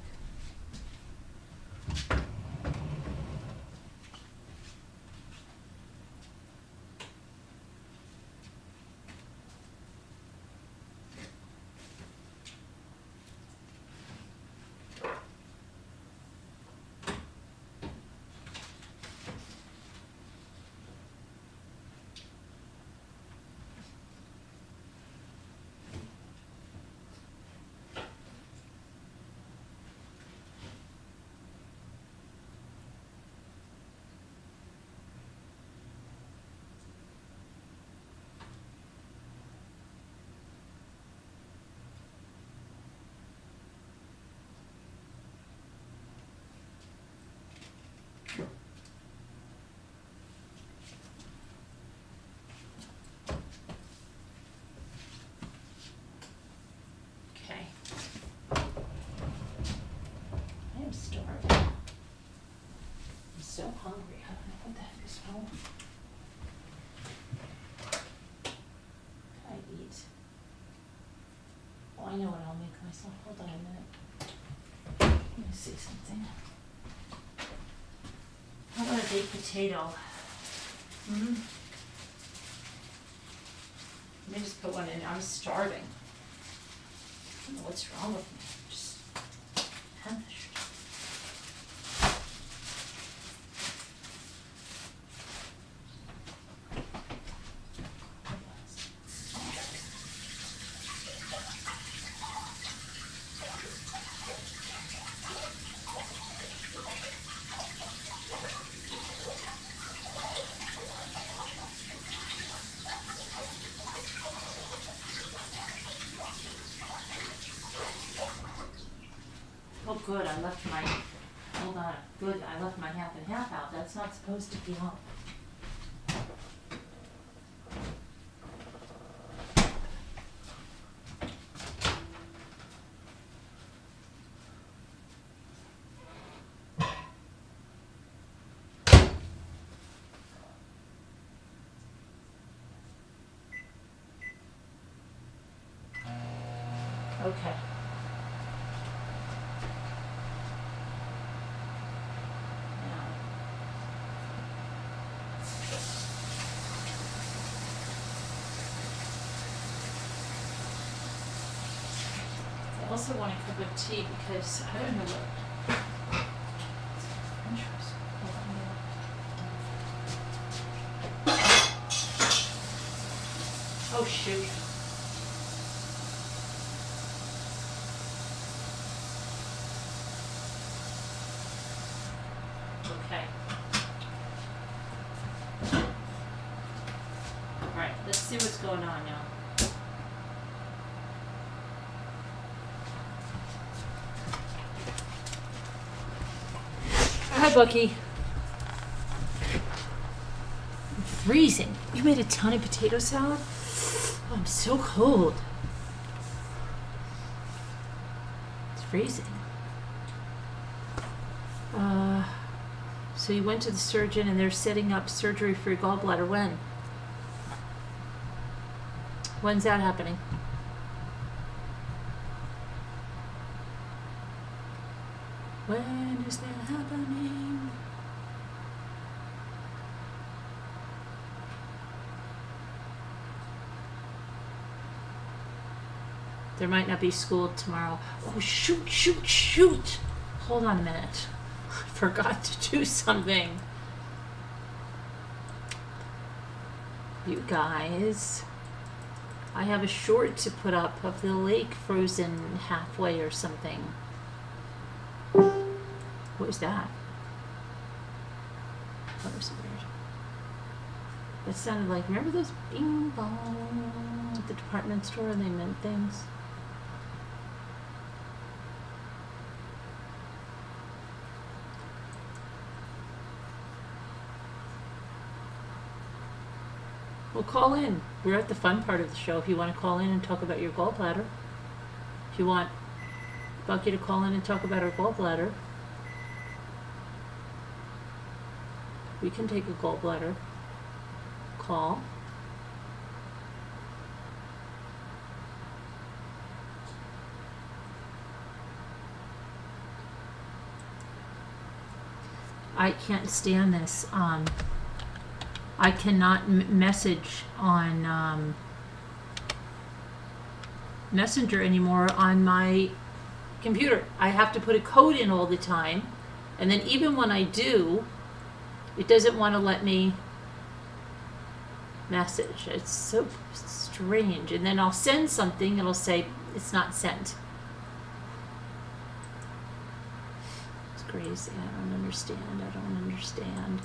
hungry. I don't know what the heck is wrong. Can I eat? Oh, I know what I'll make myself. Hold on a minute. Let me see something. How about a baked potato? Hmm. Let me just put one in. I'm starving. I don't know what's wrong with me. Just famished. Oh, good, I left my, hold on, good, I left my half and half out. That's not supposed to be on. Okay. I also want a cup of tea because I don't know what. Interesting. Oh shoot. Okay. Alright, let's see what's going on now. Hi, Bucky. I'm freezing. You made a ton of potato salad? Oh, I'm so cold. It's freezing. So you went to the surgeon and they're setting up surgery for your gallbladder. When? When's that happening? When is that happening? There might not be school tomorrow. Oh, shoot. Hold on a minute. I forgot to do something. You guys, I have a short to put up of the lake frozen halfway or something. What was that? That was weird. That sounded like, remember those bing bong at the department store and they meant things? Well, call in. We're at the fun part of the show if you want to call in and talk about your gallbladder. If you want Bucky to call in and talk about her gallbladder, we can take a gallbladder call. I can't stand this. I cannot message on Messenger anymore on my computer. I have to put a code in all the time, and then even when I do, it doesn't want to let me message. It's so strange. And then I'll send something, it'll say it's not sent. It's crazy. I don't understand.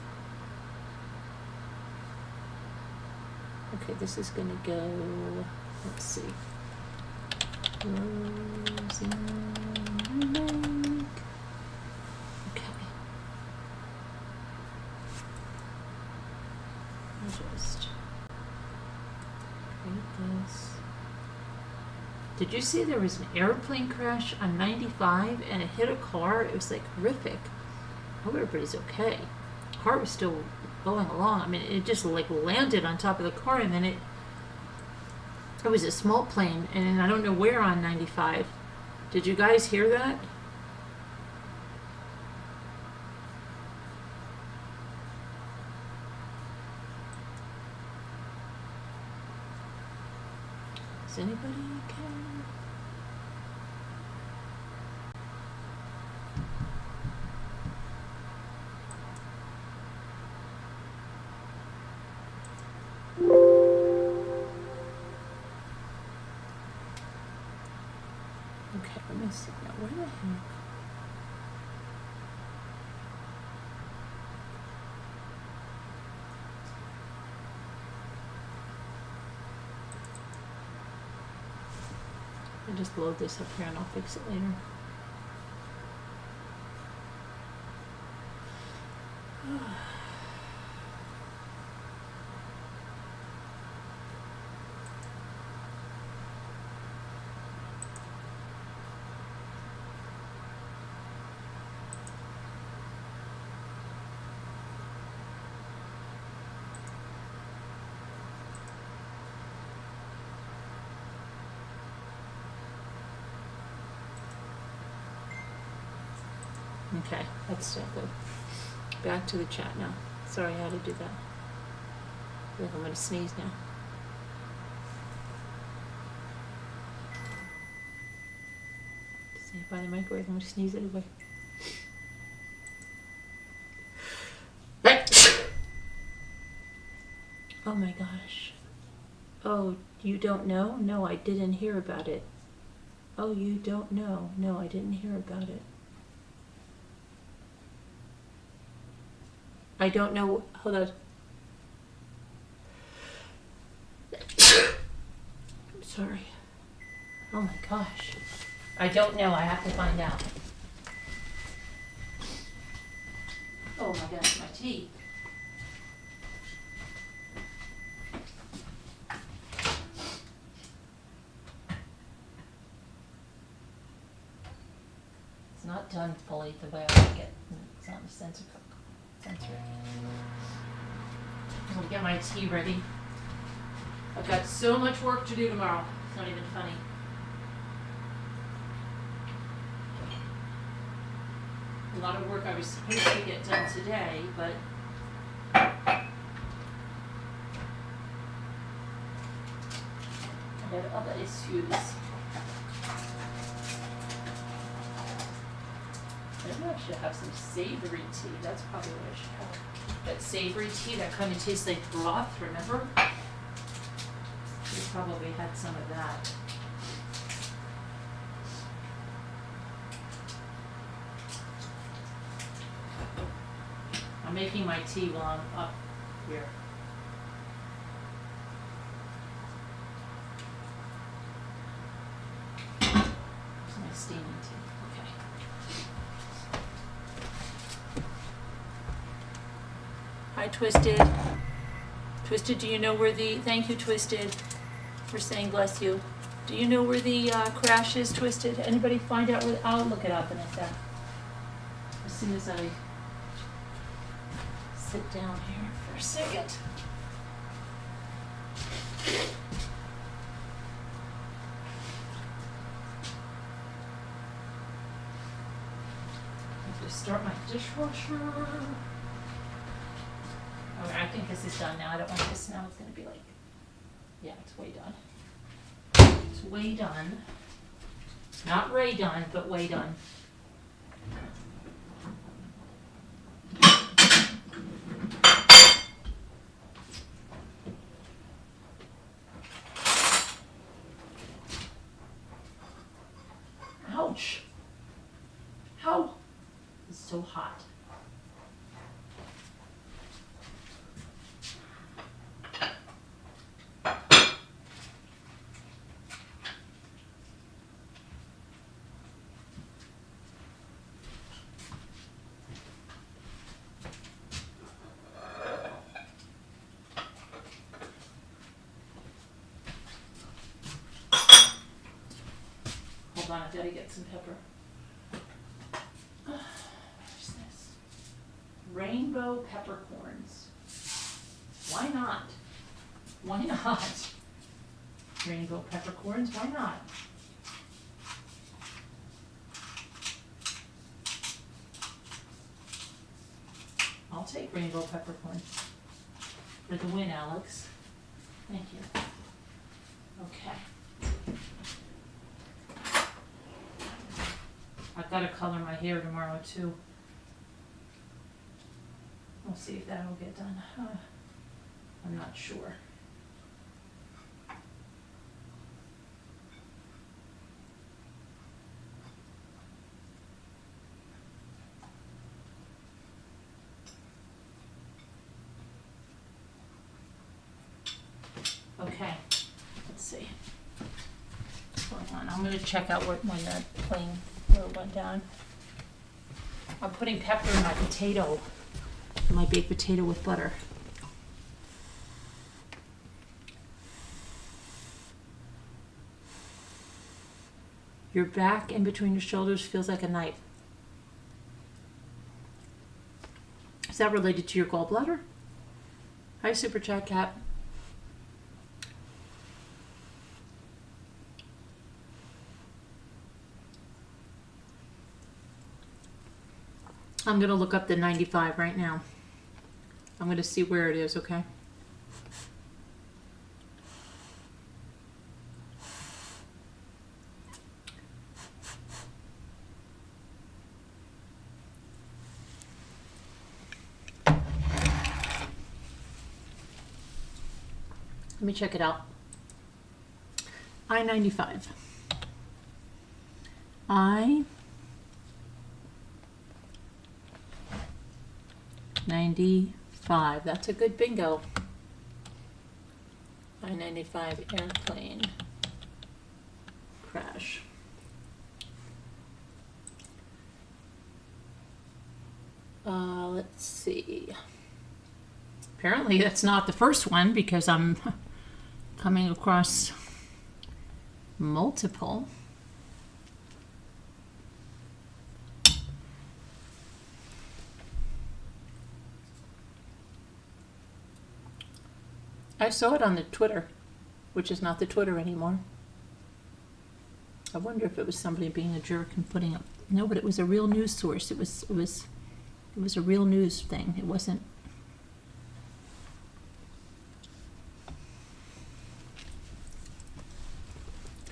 Okay, this is gonna go, let's see. Okay. I'll just create this. Did you see there was an airplane crash on 95 and it hit a car? It was like horrific. I hope everybody's okay. car was still going along. I mean, it just like landed on top of the car, and then it was a small plane, and I don't know where on 95. Did you guys hear that? Is anybody okay? Okay, let me see now. Where the heck? I'll just load this up here and I'll fix it later. Okay, that's still good. Back to the chat now. Sorry, I had to do that. I think I'm gonna sneeze now. Stay by the microwave. I'm gonna sneeze anyway. Oh my gosh. Oh, you don't know? No, I didn't hear about it. Oh, you don't know? No, I didn't hear about it. I don't know. Hold on. I'm sorry. Oh my gosh. I don't know. I have to find out. Oh my gosh, my teeth. It's not done fully the way I like it. It's not the sensor. I'm gonna get my tea ready. I've got so much work to do tomorrow. It's not even funny. A lot of work I was supposed to get done today, but I have other issues. Maybe I should have some savory tea. That's probably what I should have. That savory tea that kind of tastes like broth, remember? We probably had some of that. I'm making my tea while I'm up here. Here's my steaming tea. Okay. Hi, Twisted. Twisted, do you know where the, thank you, Twisted, for saying bless you. Do you know where the crash is, Twisted? Anybody find out where, I'll look it up in a sec. As soon as I sit down here for a second. I have to start my dishwasher. Okay, I think this is done now. I don't want this now. It's going to be like, yeah, it's way done. It's way done. Not Ray done, but way done. Ouch. How? It's so hot. Hold on, I've got to get some pepper. Where's this? rainbow peppercorns. Why not? Why not? Rainbow peppercorns, why not? I'll take rainbow peppercorns for the win, Alex. Thank you. Okay. I've got to color my hair tomorrow too. We'll see if that'll get done. I'm not sure. Okay, let's see. What's going on? I'm gonna check out when that plane went down. I'm putting pepper in my potato, my baked potato with butter. Your back in between your shoulders feels like a knife. Is that related to your gallbladder? Hi, Super Chat Cat. I'm going to look up the 95 right now. I'm going to see where it is, okay? Let me check it out. I-95. I-95. That's a good bingo. I-95 airplane crash. Let's see. Apparently that's not the first one because I'm coming across multiple. I saw it on the Twitter, which is not the Twitter anymore. I wonder if it was somebody being a jerk and putting up. No, but it was a real news source. It was a real news thing. It wasn't.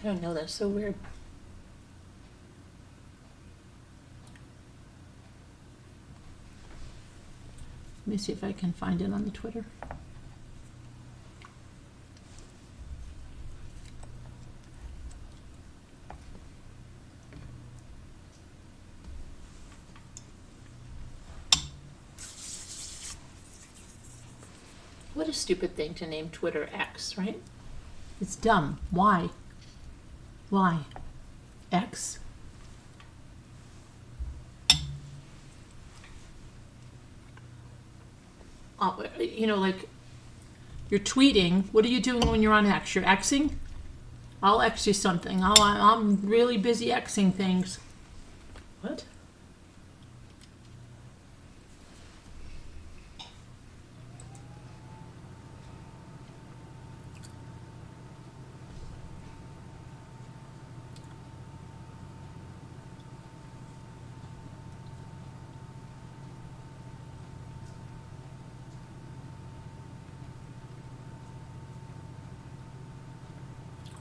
I don't know. That's so weird. Let me see if I can find it on the Twitter. What a stupid thing to name Twitter X, right? It's dumb. Why? Why? X? You know, like, you're tweeting. What are you doing when you're on X? You're Xing? I'll X you something. I'm really busy Xing things. What?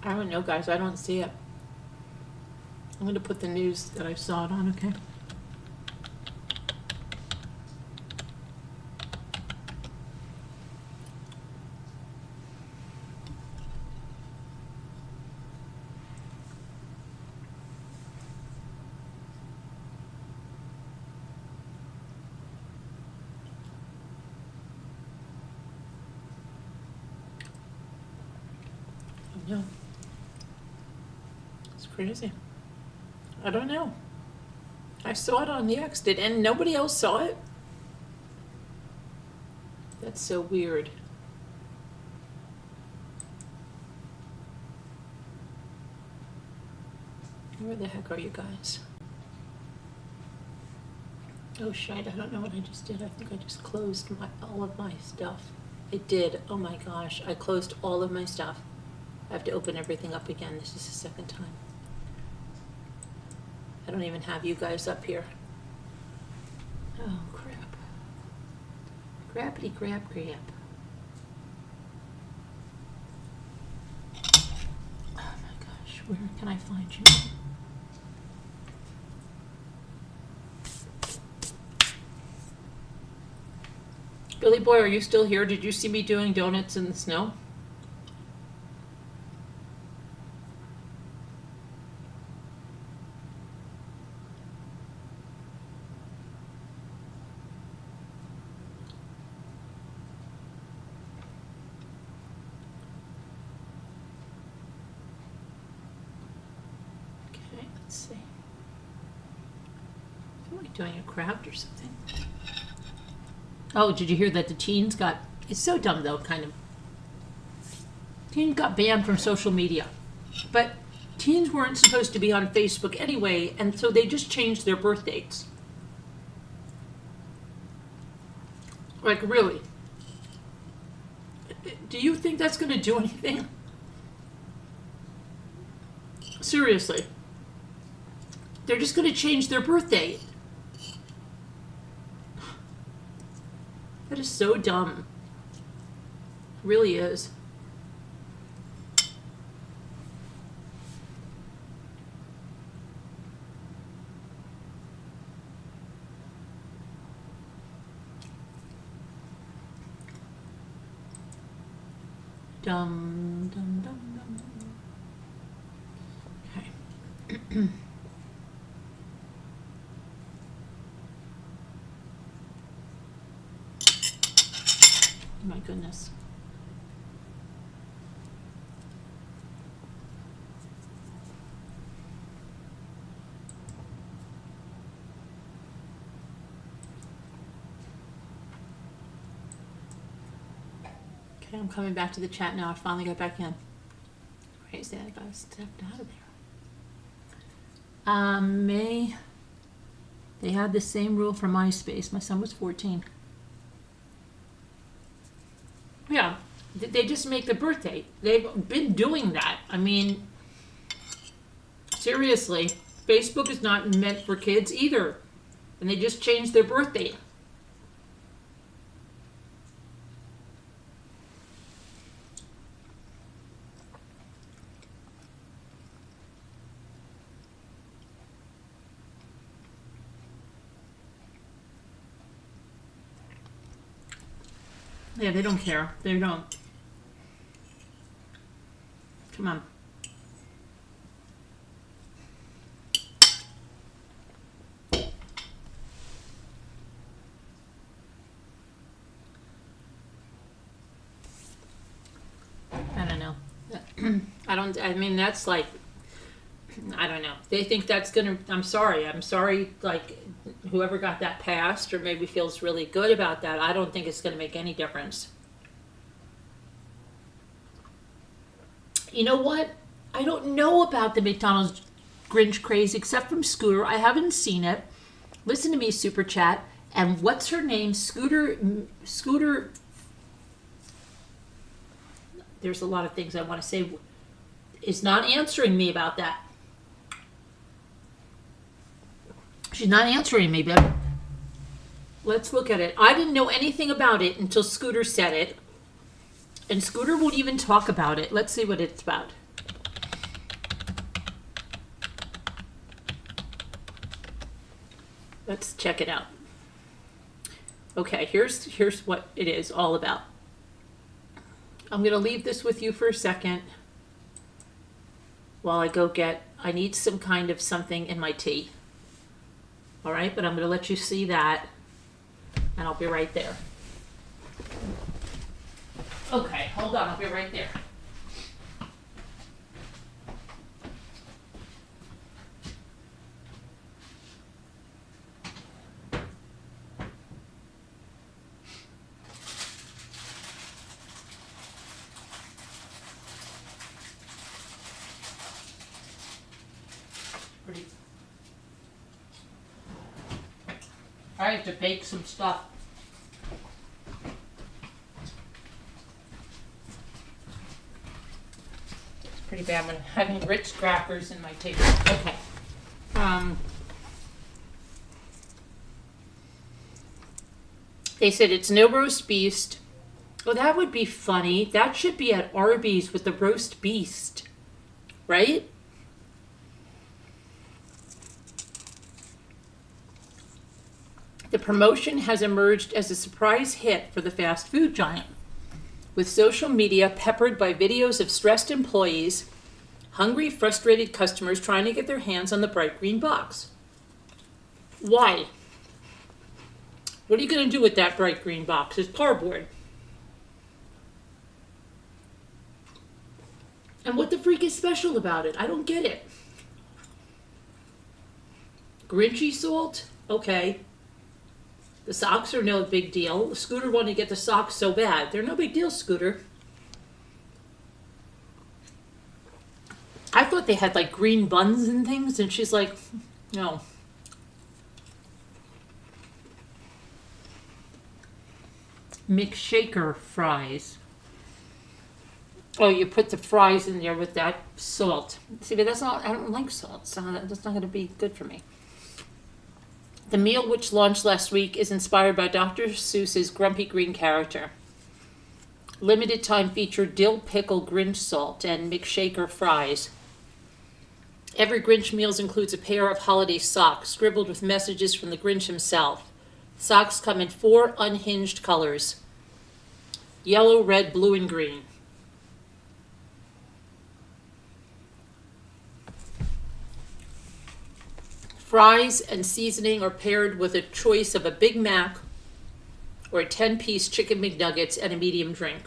I don't know, guys. I don't see it. I'm going to put the news that I saw it on, okay? No. It's crazy. I don't know. I saw it on the X, and nobody else saw it? That's so weird. Where the heck are you guys? Oh shit, I don't know what I just did. I think I just closed all of my stuff. I did. Oh my gosh, I closed all of my stuff. I have to open everything up again. This is the second time. I don't even have you guys up here. Oh crap. Grabbity grab. Oh my gosh, where can I find you? Billy boy, are you still here? Did you see me doing donuts in the snow? Okay, let's see. I feel like doing a craft or something. Oh, did you hear that the teens got, it's so dumb though, kind of. Teens got banned from social media. But teens weren't supposed to be on Facebook anyway, and so they just changed their birth dates. Like, really? Do you think that's going to do anything? Seriously. They're just going to change their birth date. That is so dumb. It really is. Dum, dum, dum, dum. Okay. My goodness. Okay, I'm coming back to the chat now. I finally got back in. Crazy, I got stepped out of there. May. They had the same rule for MySpace. My son was 14. Yeah, they just make the birth date. They've been doing that. I mean, seriously, Facebook is not meant for kids either. And they just changed their birth date. Yeah, they don't care. They don't. Come on. I don't know. I mean, that's like, I don't know. They think that's gonna, I'm sorry, like, whoever got that passed or maybe feels really good about that, I don't think it's gonna make any difference. You know what? I don't know about the McDonald's Grinch craze except from Scooter. I haven't seen it. Listen to me, Super Chat. And what's her name? Scooter. There's a lot of things I want to say. Is not answering me about that. She's not answering me, babe. Let's look at it. I didn't know anything about it until Scooter said it. And Scooter won't even talk about it. Let's see what it's about. Let's check it out. Okay, here's what it is all about. I'm going to leave this with you for a second while I go I need some kind of something in my tea. All right, but I'm going to let you see that, and I'll be right there. Okay, hold on, I'll be right there. I have to bake some stuff. It's pretty bad when having Ritz crackers in my table. Okay. They said it's no roast beast. Oh, that would be funny. That should be at Arby's with the roast beast, right? The promotion has emerged as a surprise hit for the fast food giant, with social media peppered by videos of stressed employees, hungry, frustrated customers trying to get their hands on the bright green box. Why? What are you going to do with that bright green box? It's cardboard. And what the freak is special about it? I don't get it. Grinchy salt? Okay. The socks are no big deal. Scooter wanted to get the socks so bad. They're no big deal, Scooter. I thought they had like green buns and things, and she's like, no. McShaker fries. Oh, you put the fries in there with that salt. See, but that's not, I don't like salt, so that's not going to be good for me. The meal, which launched last week, is inspired by Dr. Seuss's Grumpy Green character. Limited time feature dill pickle Grinch salt and McShaker fries. Every Grinch meals includes a pair of holiday socks scribbled with messages from the Grinch himself. Socks come in 4 unhinged colors: yellow, red, blue, and green. Fries and seasoning are paired with a choice of a Big Mac or a 10-piece chicken McNuggets and a medium drink.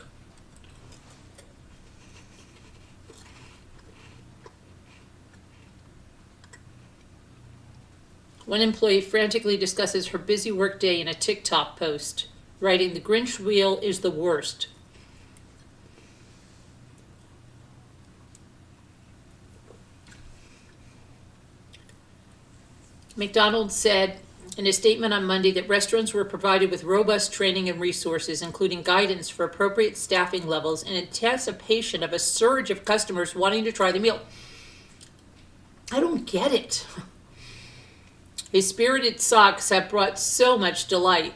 One employee frantically discusses her busy workday in a TikTok post, writing, "The Grinch wheel is the worst." McDonald's said in a statement on Monday that restaurants were provided with robust training and resources, including guidance for appropriate staffing levels in anticipation of a surge of customers wanting to try the meal. I don't get it. His spirited socks have brought so much delight.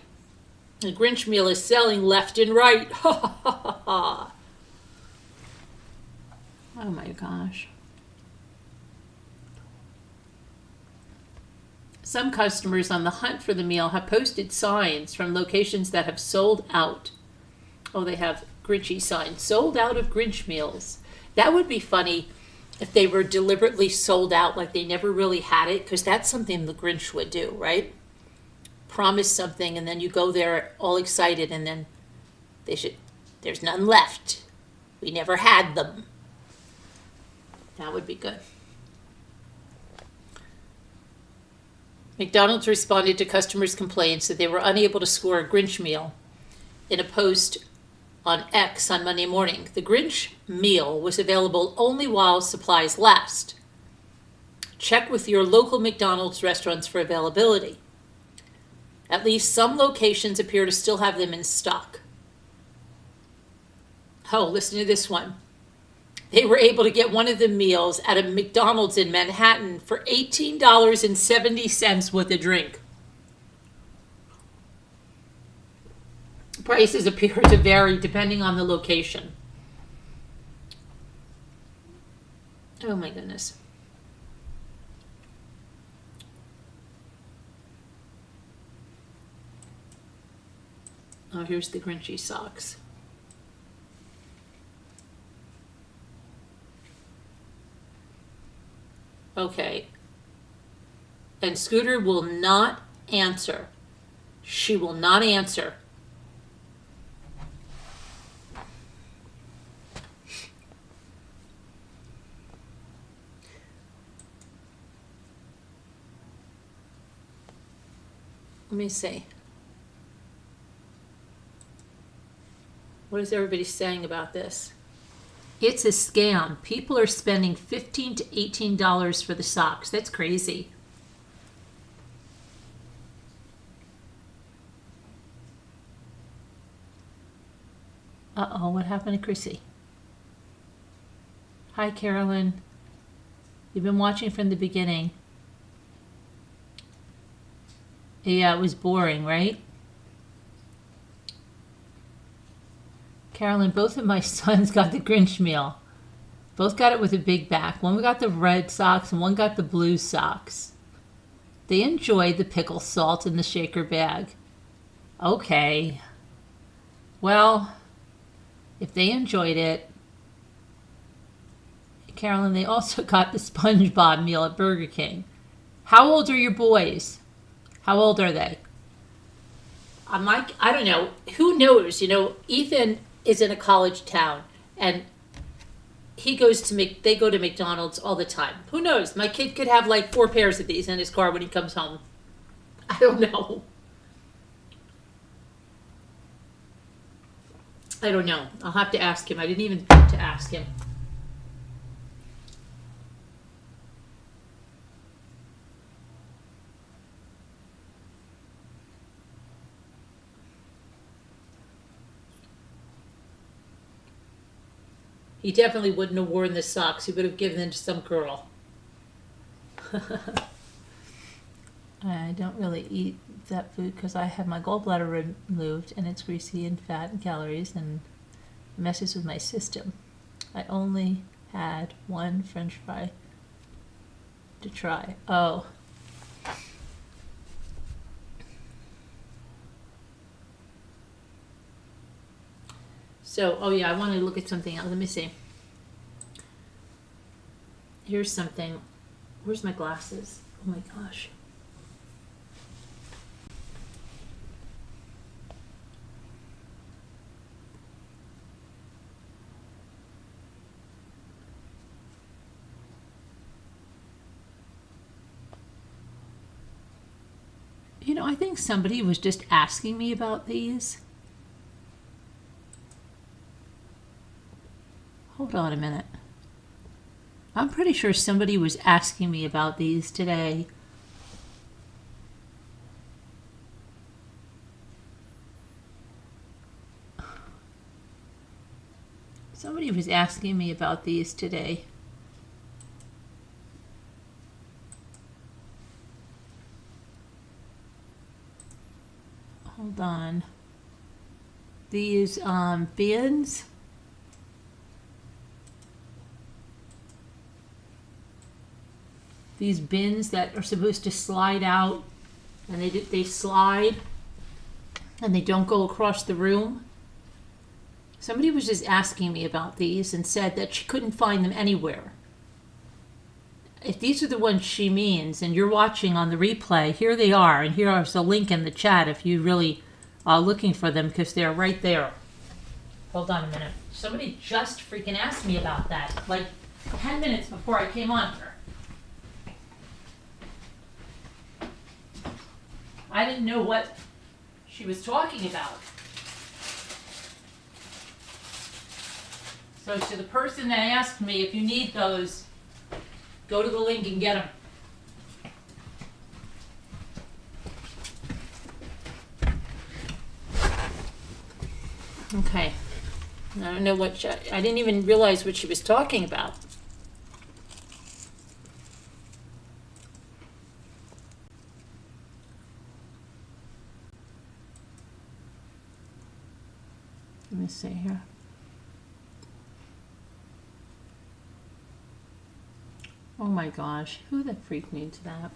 The Grinch meal is selling left and right. Ha ha ha ha. Oh my gosh. Some customers on the hunt for the meal have posted signs from locations that have sold out. Oh, they have Grinchy signs. Sold out of Grinch meals. That would be funny if they were deliberately sold out, like they never really had it, because that's something the Grinch would do, right? Promise something, and then you go there all excited, and then there's none left. We never had them. That would be good. McDonald's responded to customers' complaints that they were unable to score a Grinch meal in a post on X on Monday morning. The Grinch meal was available only while supplies last. Check with your local McDonald's restaurants for availability. At least some locations appear to still have them in stock. Oh, listen to this one. They were able to get one of the meals at a McDonald's in Manhattan for $18.70 with a drink. Prices appear to vary depending on the location. Oh my goodness. Oh, here's the Grinchy socks. Okay. And Scooter will not answer. She will not answer. Let me see. What is everybody saying about this? It's a scam. People are spending $15 to $18 for the socks. That's crazy. Uh-oh, what happened to Chrissy? Hi, Carolyn. You've been watching from the beginning. Yeah, it was boring, right? Carolyn, both of my sons got the Grinch meal. Both got it with a big back. One got the red socks and one got the blue socks. They enjoyed the pickle salt in the shaker bag. Okay. Well, if they enjoyed it, Carolyn, they also got the SpongeBob meal at Burger King. How old are your boys? How old are they? I'm like, I don't know. Who knows? You know, Ethan is in a college town, and they go to McDonald's all the time. Who knows? My kid could have like 4 pairs of these in his car when he comes home. I don't know. I don't know. I'll have to ask him. I didn't even think to ask him. He definitely wouldn't have worn the socks. He would have given them to some girl. I don't really eat that food because I have my gallbladder removed and it's greasy and fat and calories and messes with my system. I only had one French fry to try. Oh. So, oh yeah, I want to look at something else. Let me see. Here's something. Where's my glasses? Oh my gosh. You know, I think somebody was just asking me about these. Hold on a minute. I'm pretty sure somebody was asking me about these today. Somebody was asking me about these today. Hold on. These bins. These bins that are supposed to slide out, and they slide, and they don't go across the room. Somebody was just asking me about these and said that she couldn't find them anywhere. If these are the ones she means, and you're watching on the replay, here they are, and here's a link in the chat if you really are looking for them, because they're right there. Hold on a minute. Somebody just freaking asked me about that, like 10 minutes before I came on here. I didn't know what she was talking about. So to the person that asked me, if you need those, go to the link and get them. Okay. I don't know what I didn't even realize what she was talking about. Let me see here. Oh my gosh, who the freak needs that?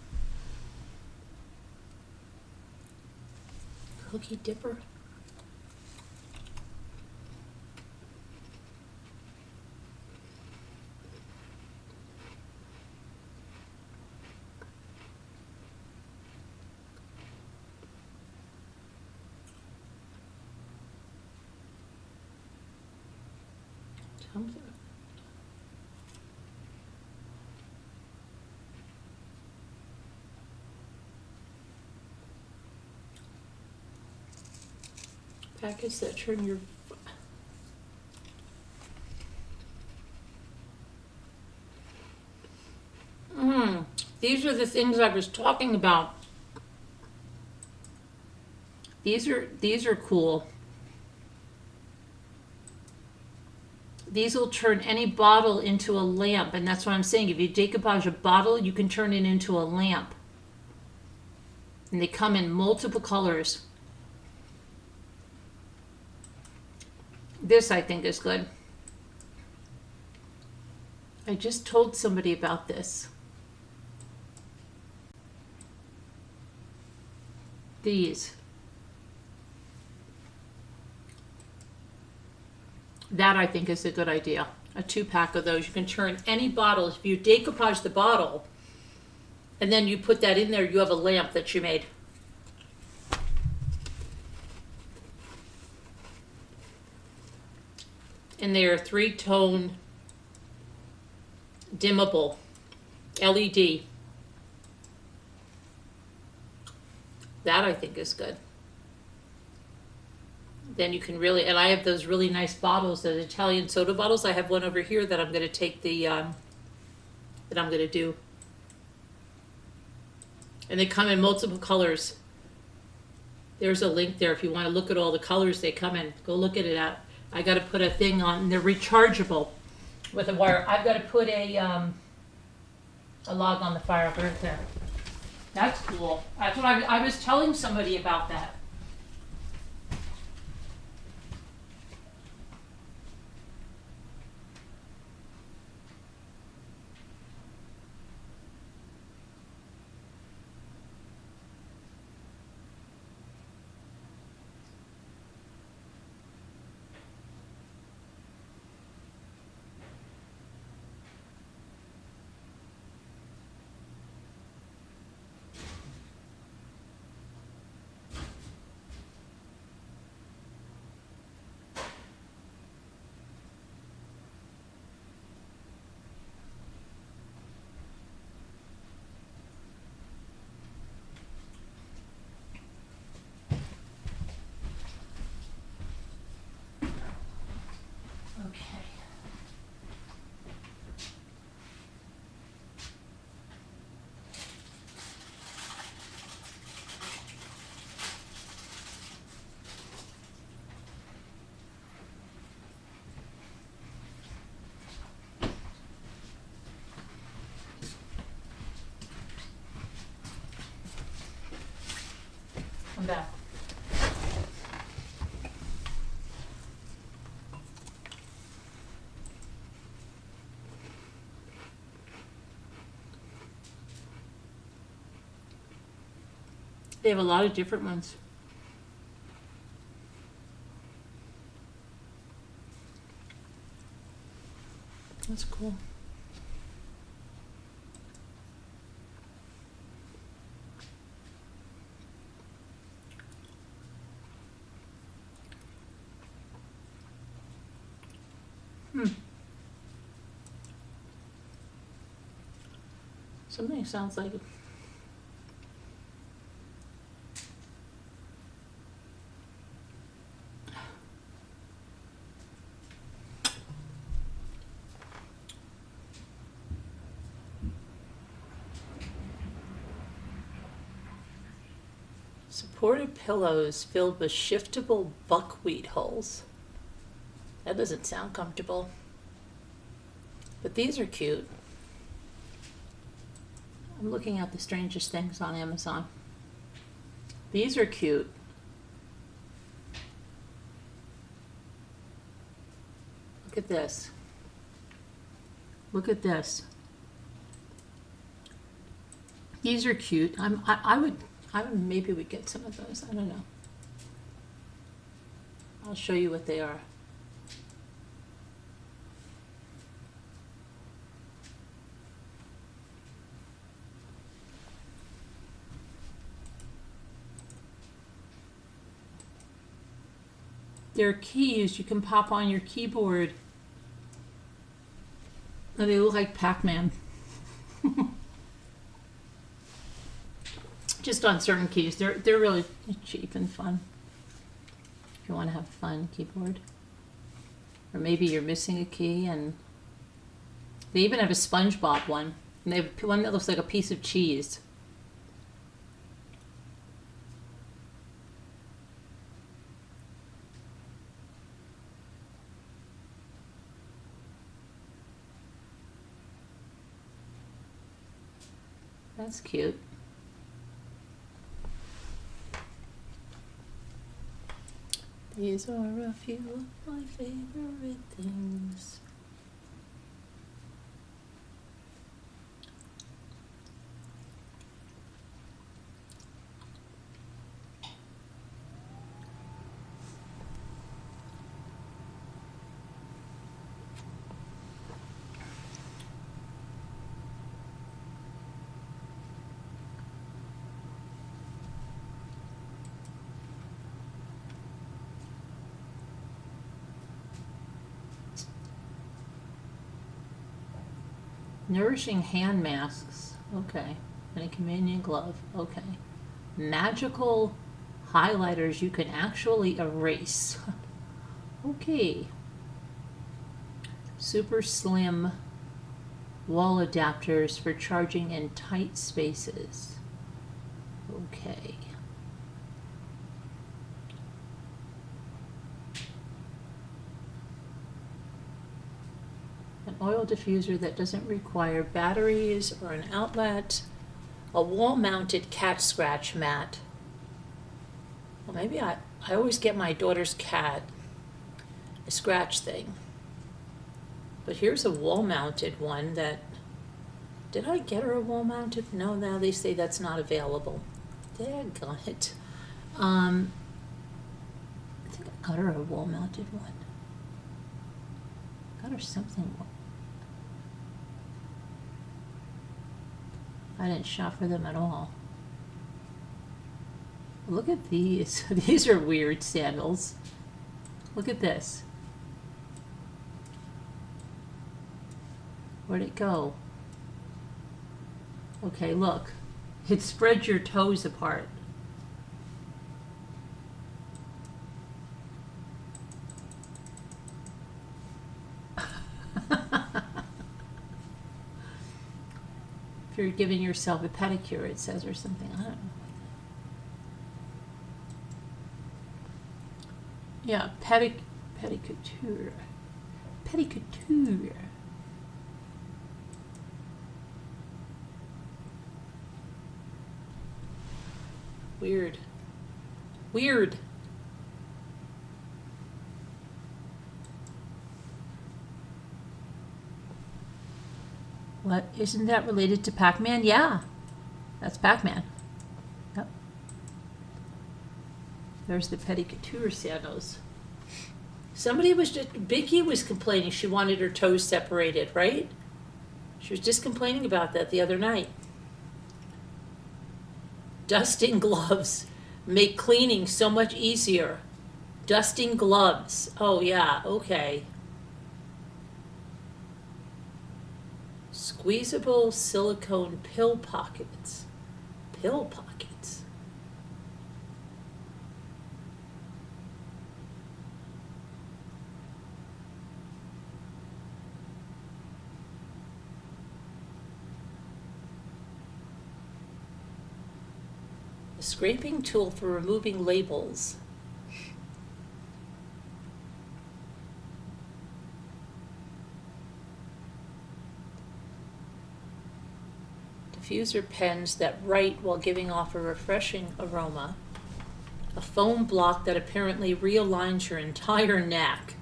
Cookie dipper? Something. Packets that turn your these are the things I was talking about. These are cool. these will turn any bottle into a lamp, and that's what I'm saying. If you decoupage a bottle, you can turn it into a lamp. And they come in multiple colors. This I think is good. I just told somebody about this. These. That I think is a good idea. A 2-pack of those. You can turn any bottle. If you decoupage the bottle and then you put that in there, you have a lamp that you made. And they are 3-tone dimmable LED. That I think is good. Then you can really, and I have those really nice bottles, those Italian soda bottles. I have one over here that I'm going to take the, that I'm going to do. And they come in multiple colors. There's a link there if you want to look at all the colors they come in. Go look at it out. I got to put a thing on. They're rechargeable with a wire. I've got to put a log on the fire right there. That's cool. That's what I was telling somebody about that. Okay. I'm back. They have a lot of different ones. That's cool. Something sounds like it. Supported pillows filled with shiftable buckwheat hulls. That doesn't sound comfortable. But these are cute. I'm looking at the strangest things on Amazon. These are cute. Look at this. Look at this. These are cute. I would maybe we get some of those. I don't know. I'll show you what they are. They're keys you can pop on your keyboard. And they look like Pac-Man. Just on certain keys. They're really cheap and fun. If you want to have a fun keyboard. Or maybe you're missing a key, and they even have a SpongeBob one. And they have one that looks like a piece of cheese. That's cute. These are a few of my favorite things. Nourishing hand masks. Okay. And a communion glove. Okay. Magical highlighters you can actually erase. Okay. Super slim wall adapters for charging in tight spaces. Okay. An oil diffuser that doesn't require batteries or an outlet. A wall-mounted cat scratch mat. Well, maybe I always get my daughter's cat a scratch thing. But here's a wall-mounted one that... Did I get her a wall-mounted? No, now they say that's not available. Daggone it. I think I got her a wall-mounted one. Got her something. I didn't shop for them at all. Look at these. These are weird sandals. Look at this. Where'd it go? Okay, look. It spreads your toes apart. If you're giving yourself a pedicure, it says, or something. I don't know. Yeah, pedicure. Pedicure. Weird. Weird. What? Isn't that related to Pac-Man? Yeah. That's Pac-Man. Yep. There's the pedicure sandals. Somebody was just... Vicky was complaining she wanted her toes separated, right? She was just complaining about that the other night. Dusting gloves make cleaning so much easier. Dusting gloves. Oh, yeah. Okay. Squeezable silicone pill pockets. Pill pockets. A scraping tool for removing labels. Diffuser pens that write while giving off a refreshing aroma. A foam block that apparently realigns your entire neck.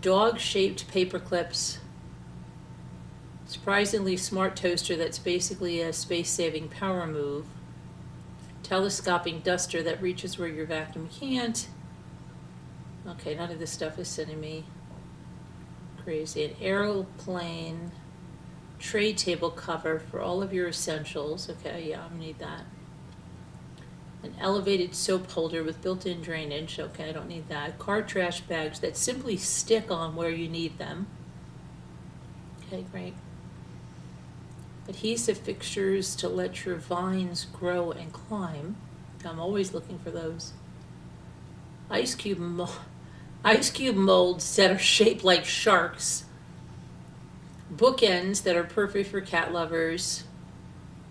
Dog-shaped paper clips. Surprisingly smart toaster that's basically a space-saving power move. Telescoping duster that reaches where your vacuum can't. Okay, none of this stuff is sending me crazy. An aeroplane tray table cover for all of your essentials. Okay, yeah, I need that. An elevated soap holder with built-in drainage. Okay, I don't need that. Car trash bags that simply stick on where you need them. Okay, great. Adhesive fixtures to let your vines grow and climb. I'm always looking for those. Ice cube molds that are shaped like sharks. Bookends that are perfect for cat lovers.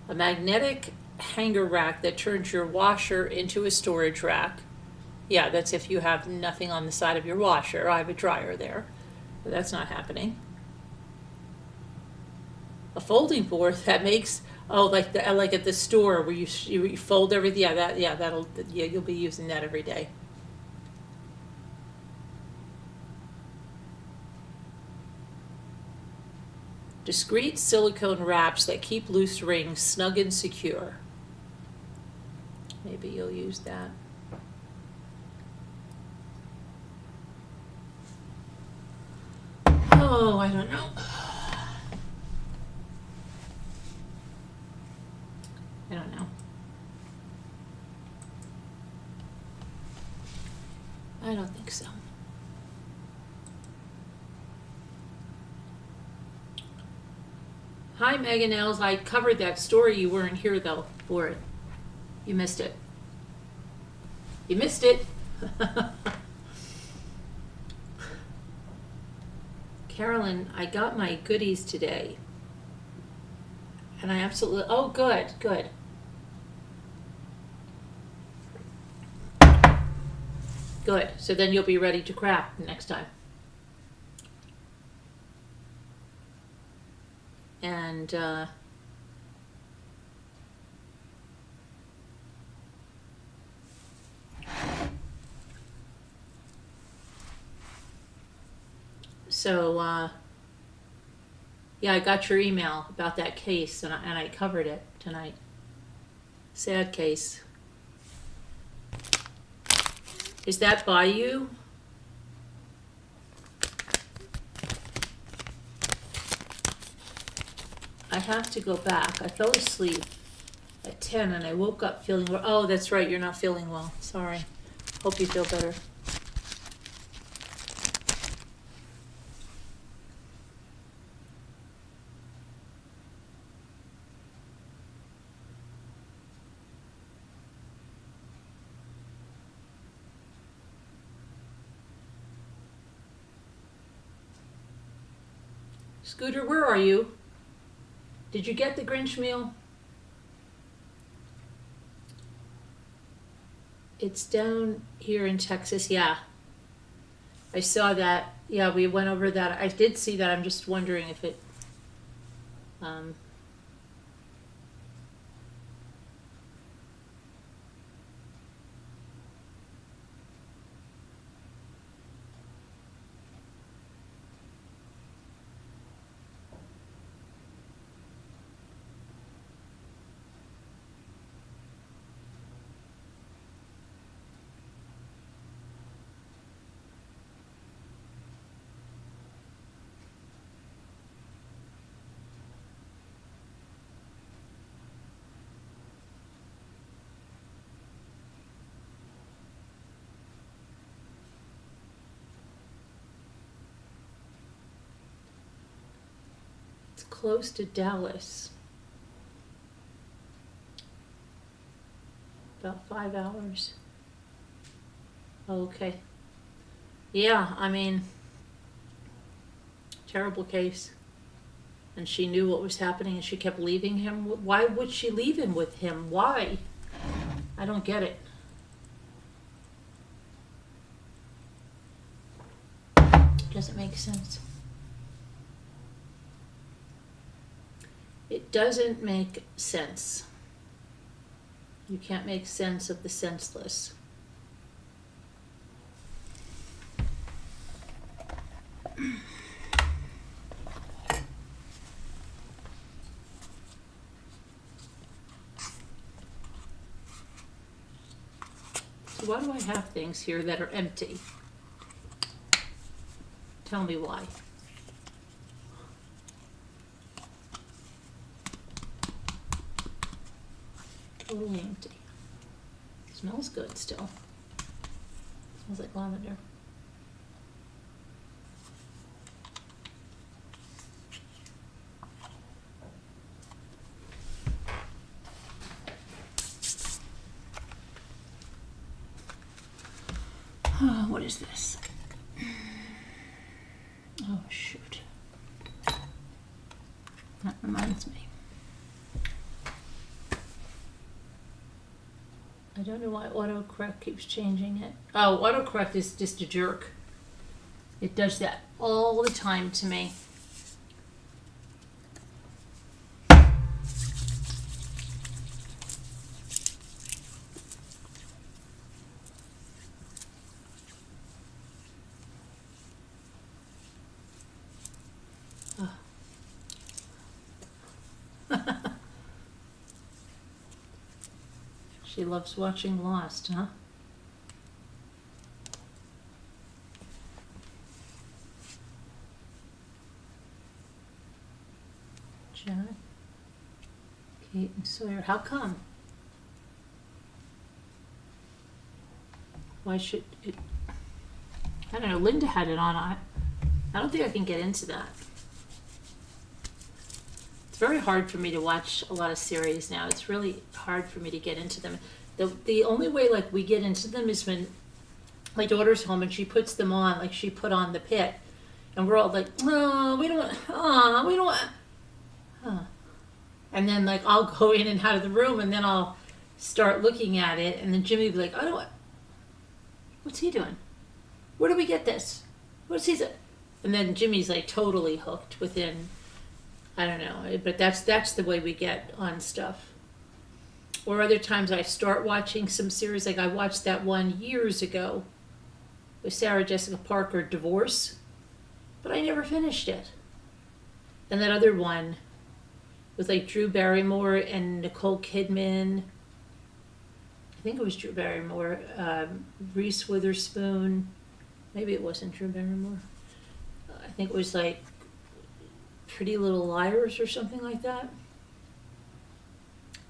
A magnetic hanger rack that turns your washer into a storage rack. Yeah, that's if you have nothing on the side of your washer. I have a dryer there, but that's not happening. A folding board that makes, oh, like at the store where you fold everything. Yeah, you'll be using that every day. Discrete silicone wraps that keep loose rings snug and secure. Maybe you'll use that. Oh, I don't know. I don't know. I don't think so. Hi, Megan Els. I covered that story. You weren't here, though, for it. You missed it. You missed it. Carolyn, I got my goodies today. And I absolutely, oh, good. Good. So then you'll be ready to craft next time. And, yeah, I got your email about that case, and I covered it tonight. Sad case. Is that by you? I have to go back. I fell asleep at 10 and I woke up feeling well. Oh, that's right, you're not feeling well. Sorry. Hope you feel better. Scooter, where are you? Did you get the Grinch meal? It's down here in Texas, yeah. I saw that. Yeah, we went over that. I did see that. I'm just wondering if it... close to Dallas. About 5 hours. Okay. Yeah, I mean, terrible case. And she knew what was happening and she kept leaving him. Why would she leave him with him? Why? I don't get it. Doesn't make sense. It doesn't make sense. You can't make sense of the senseless. So why do I have things here that are empty? Tell me why. Totally empty. Smells good still. Smells like lavender. Oh, what is this? Oh, shoot. That reminds me. I don't know why autocorrect keeps changing it. Oh, autocorrect is just a jerk. It does that all the time to me. She loves watching Lost, huh? Jack, Kate, and Sawyer. How come? Why should it? I don't know. Linda had it on. I don't think I can get into that. It's very hard for me to watch a lot of series now. It's really hard for me to get into them. The only way like we get into them is when my daughter's home and she puts them on, like she put on The Pit, and we're all like, oh, we don't, and then like I'll go in and out of the room, and then I'll start looking at it, and then Jimmy will be like, I don't. What's he doing? Where do we get this? What's he? And then Jimmy's like totally hooked within. I don't know, but that's the way we get on stuff. Or other times I start watching some series, like I watched that one years ago with Sarah Jessica Parker, Divorce, but I never finished it. And that other one with like Drew Barrymore and Nicole Kidman. I think it was Drew Barrymore, Reese Witherspoon. Maybe it wasn't Drew Barrymore. I think it was like Pretty Little Liars or something like that.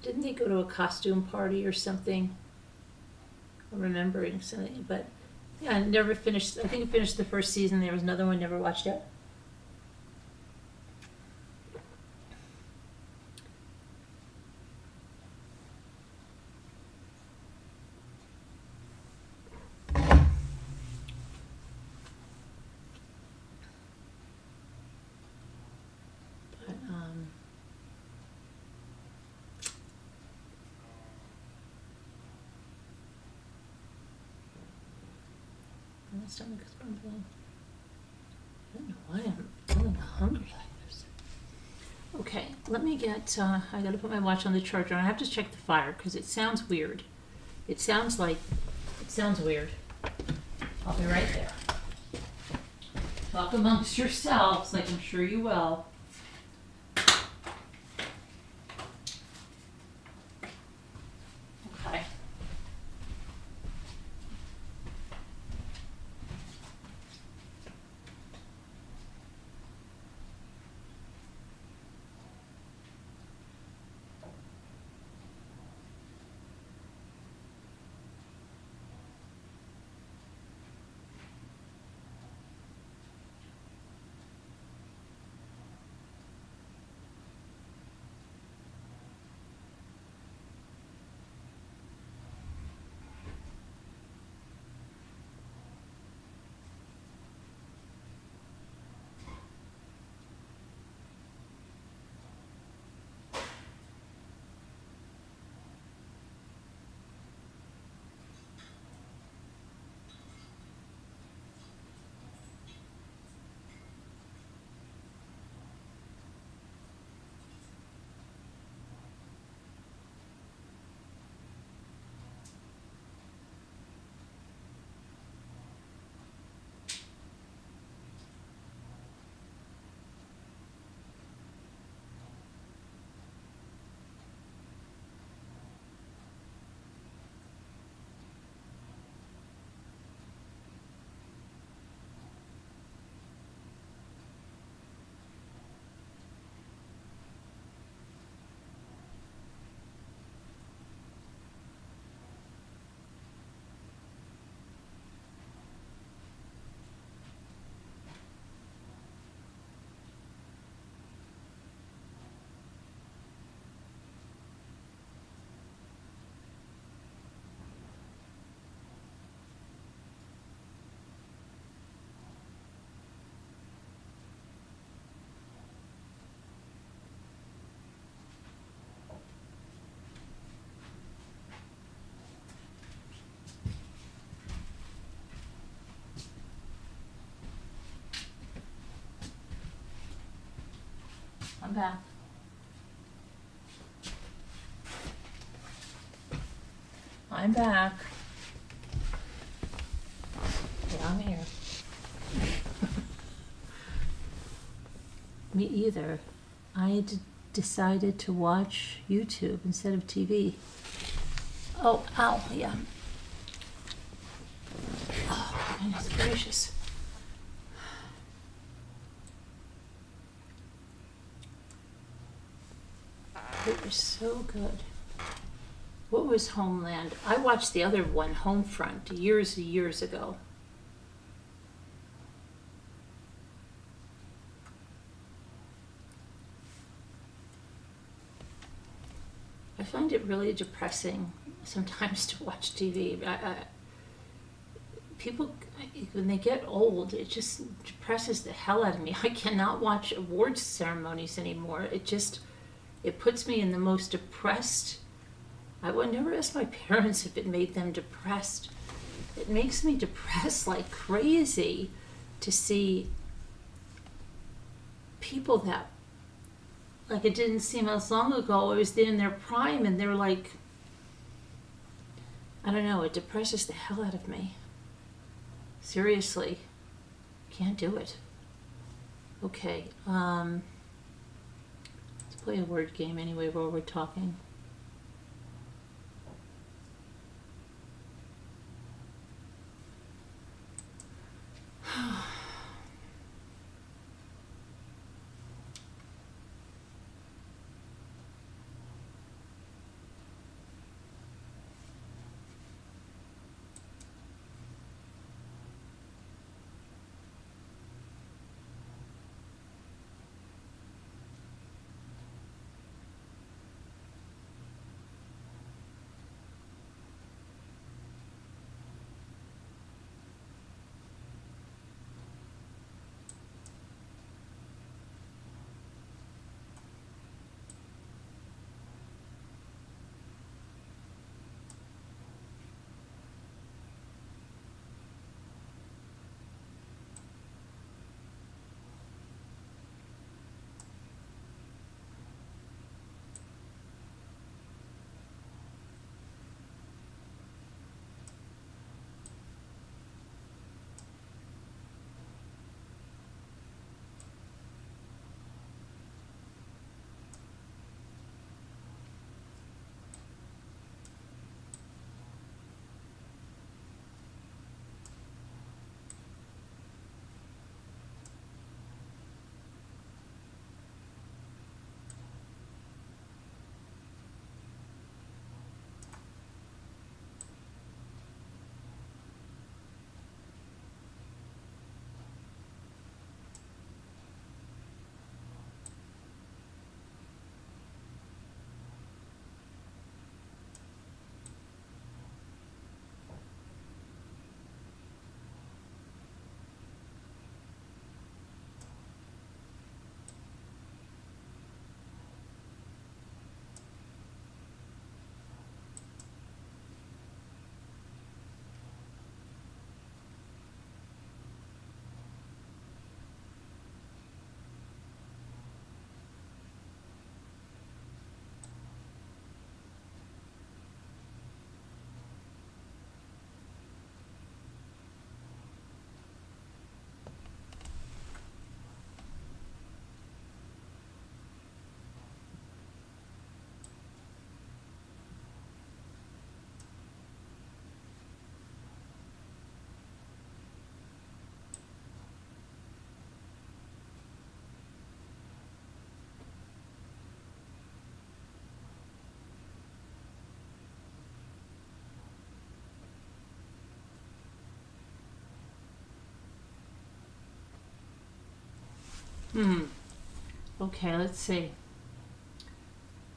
Didn't they go to a costume party or something? I'm remembering something, but yeah, I never finished. I think I finished the first season. There was another one, never watched it. My stomach is grumbling. I don't know why I'm feeling hungry like this. Okay, let me get, I gotta put my watch on the charger. I have to check the fire because it sounds weird. It sounds weird. I'll be right there. Talk amongst yourselves, like I'm sure you will. Okay. I'm back. I'm back. Yeah, I'm here. Me either. I decided to watch YouTube instead of TV. Oh, ow, yeah. Oh, goodness gracious. It was so good. What was Homeland? I watched the other one, Homefront, years and years ago. I find it really depressing sometimes to watch TV. People, when they get old, it just depresses the hell out of me. I cannot watch awards ceremonies anymore. It puts me in the most depressed. I would never ask my parents if it made them depressed. It makes me depressed like crazy to see people that, like, it didn't seem as long ago, it was in their prime and they're like, I don't know, it depresses the hell out of me. Seriously, can't do it. Okay, let's play a word game anyway while we're talking. Okay, let's see.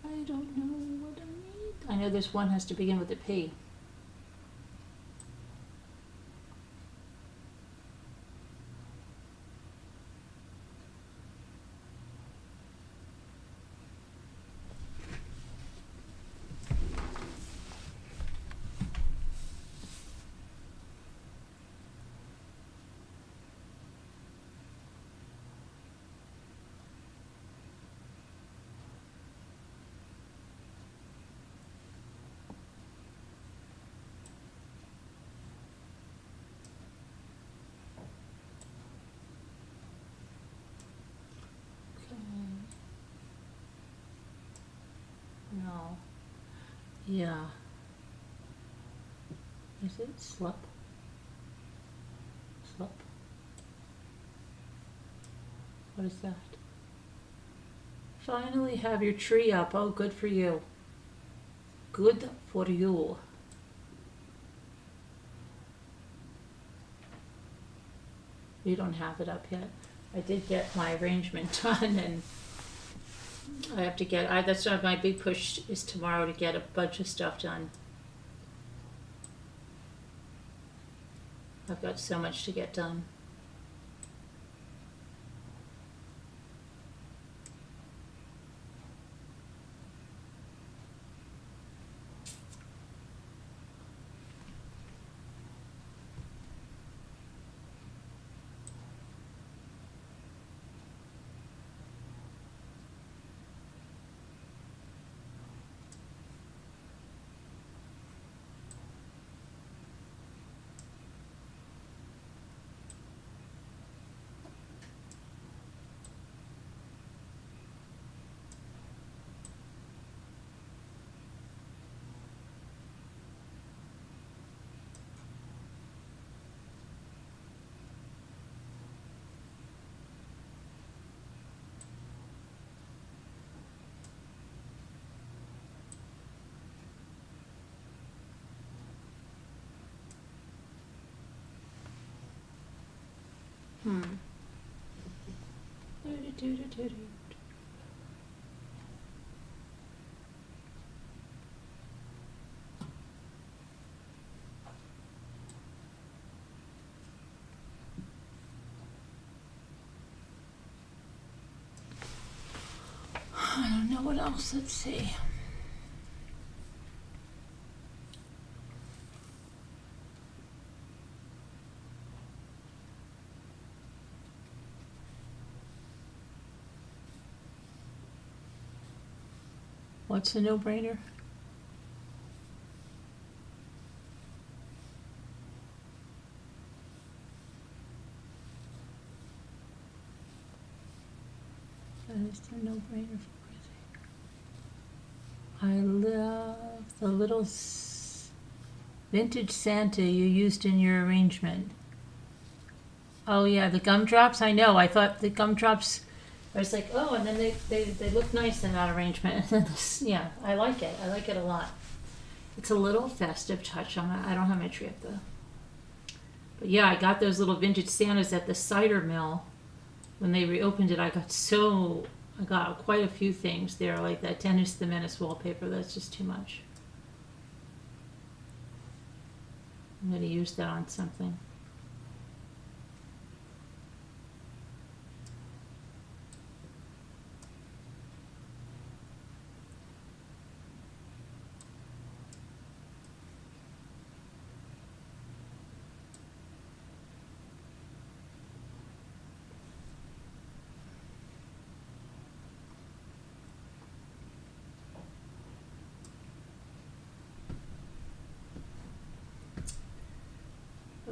I don't know what I need. I know this one has to begin with a P. No. Yeah. Is it slup? Slup. What is that? Finally have your tree up. Oh, good for you. Good for you. You don't have it up yet. I did get my arrangement done, and I have to get, that's not my big push, is tomorrow to get a bunch of stuff done. I've got so much to get done. I don't know what else. Let's see. What's a no-brainer? That is a no-brainer for everything. I love the little vintage Santa you used in your arrangement. Oh yeah, the gumdrops. I know. I thought the gumdrops. I was like, oh, and then they look nice in that arrangement. Yeah, I like it. I like it a lot. It's a little festive touch on it. I don't have my tree up though. But yeah, I got those little vintage Santas at the cider mill. When they reopened it, I got quite a few things there, like that Dennis the Menace wallpaper. That's just too much. I'm going to use that on something.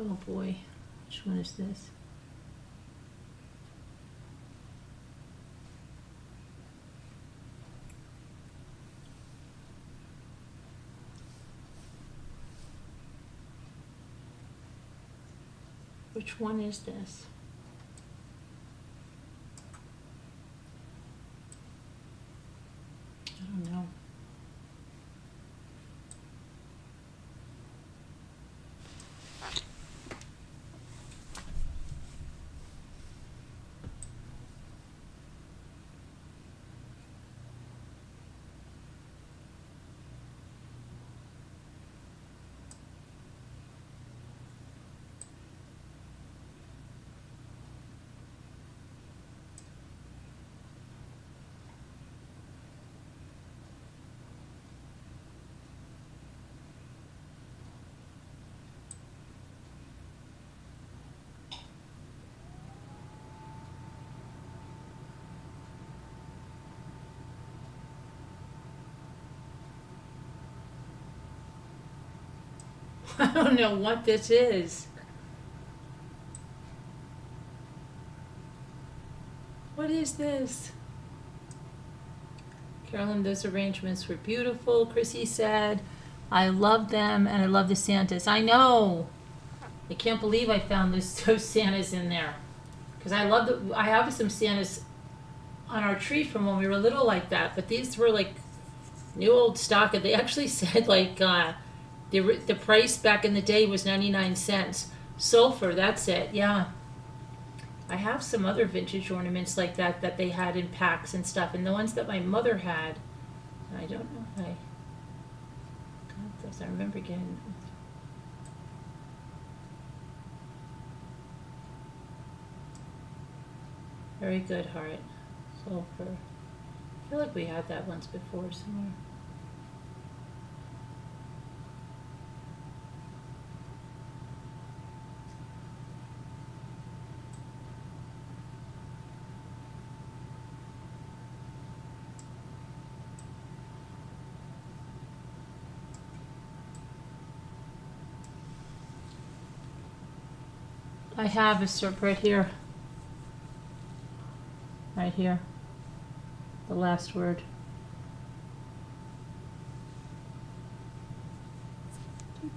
Oh boy, which one is this? Which one is this? I don't know. I don't know what this is. What is this? Carolyn, those arrangements were beautiful, Chrissy said. I love them, and I love the Santas. I know. I can't believe I found those Santas in there. Because I have some Santas on our tree from when we were little like that. But these were like new old stock. And they actually said like the price back in the day was 99 cents. Sulfur, that's it, yeah. I have some other vintage ornaments like that they had in packs and stuff. And the ones that my mother had, I don't know if I got those. I remember getting. Very good, Heart. Sulfur. I feel like we had that once before somewhere. I have a strip right here. Right here. The last word.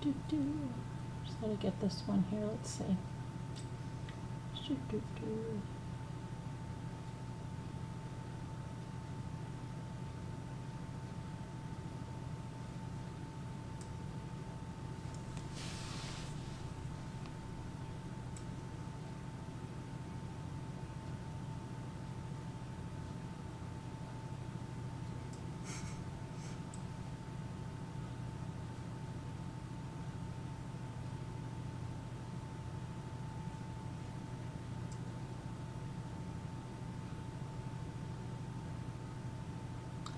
Just gotta get this one here, let's see.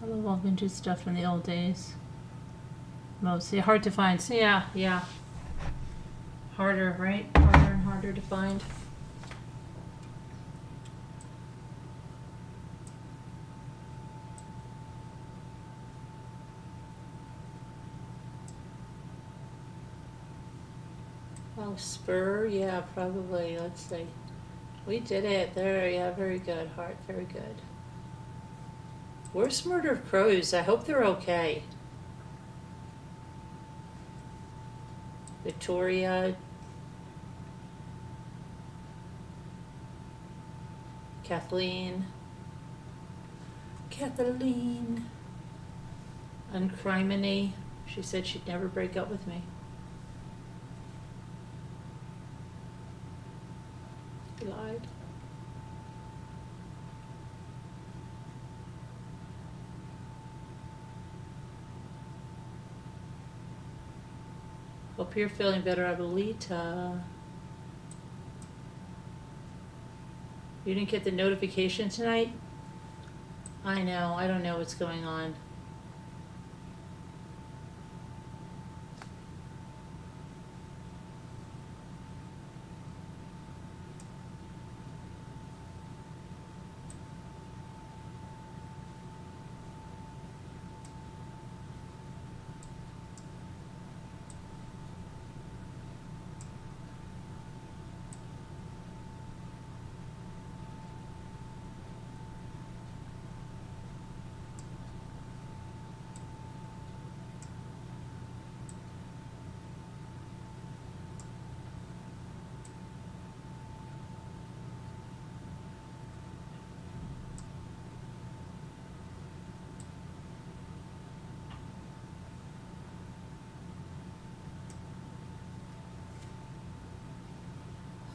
I love all vintage stuff from the old days. Mostly hard to find. So yeah. Harder, right? Harder and harder to find. Oh, spur, yeah, probably. Let's see. We did it. There, yeah, very good, Heart, very good. Where's Murder of Crows? I hope they're okay. Victoria. Kathleen. Uncrimony. She said she'd never break up with me. Lied. Hope you're feeling better, Abuelita. You didn't get the notification tonight? I know, I don't know what's going on.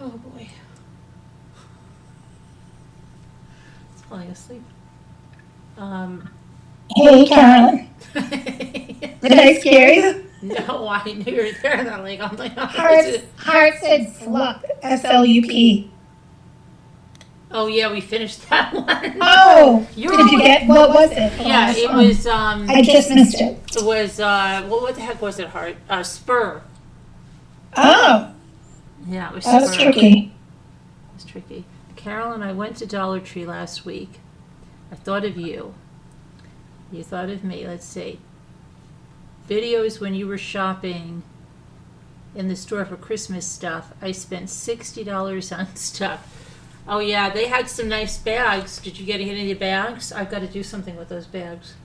Oh boy. It's falling asleep. Hey, Carolyn. Did I scare you? No, I knew you were there. And I'm like, Heart said flup, F-L-U-P. Oh yeah, we finished that one. Oh, did you get, what was it? Yeah, it was, I just missed it. It was, what the heck was it, Heart? Spur. Oh, Yeah, it was that was Spur. tricky. It was tricky. Carol and I went to Dollar Tree last week. I thought of you. You thought of me. Let's see. Videos when you were shopping in the store for Christmas stuff. I spent $60 on stuff. Oh yeah, they had some nice bags. Did you get any bags? I've got to do something with those bags.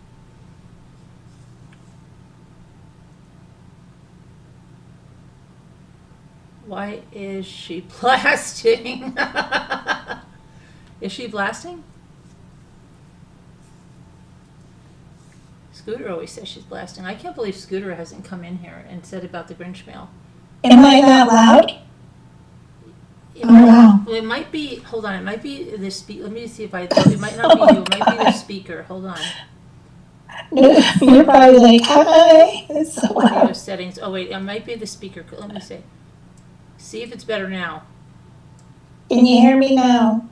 Why is she blasting? Is she blasting? Scooter always says she's blasting. I can't believe Scooter hasn't come in here and said about the Grinch mail. Am I that loud? Wow. Well, it might be, hold on, it might be the speaker. Let me see if it might not be you, it might be the speaker. Hold on. You're probably like, hi. It's so Audio loud. settings. Oh, wait, it might be the speaker. Let me see. See if it's better now. Can you hear me now?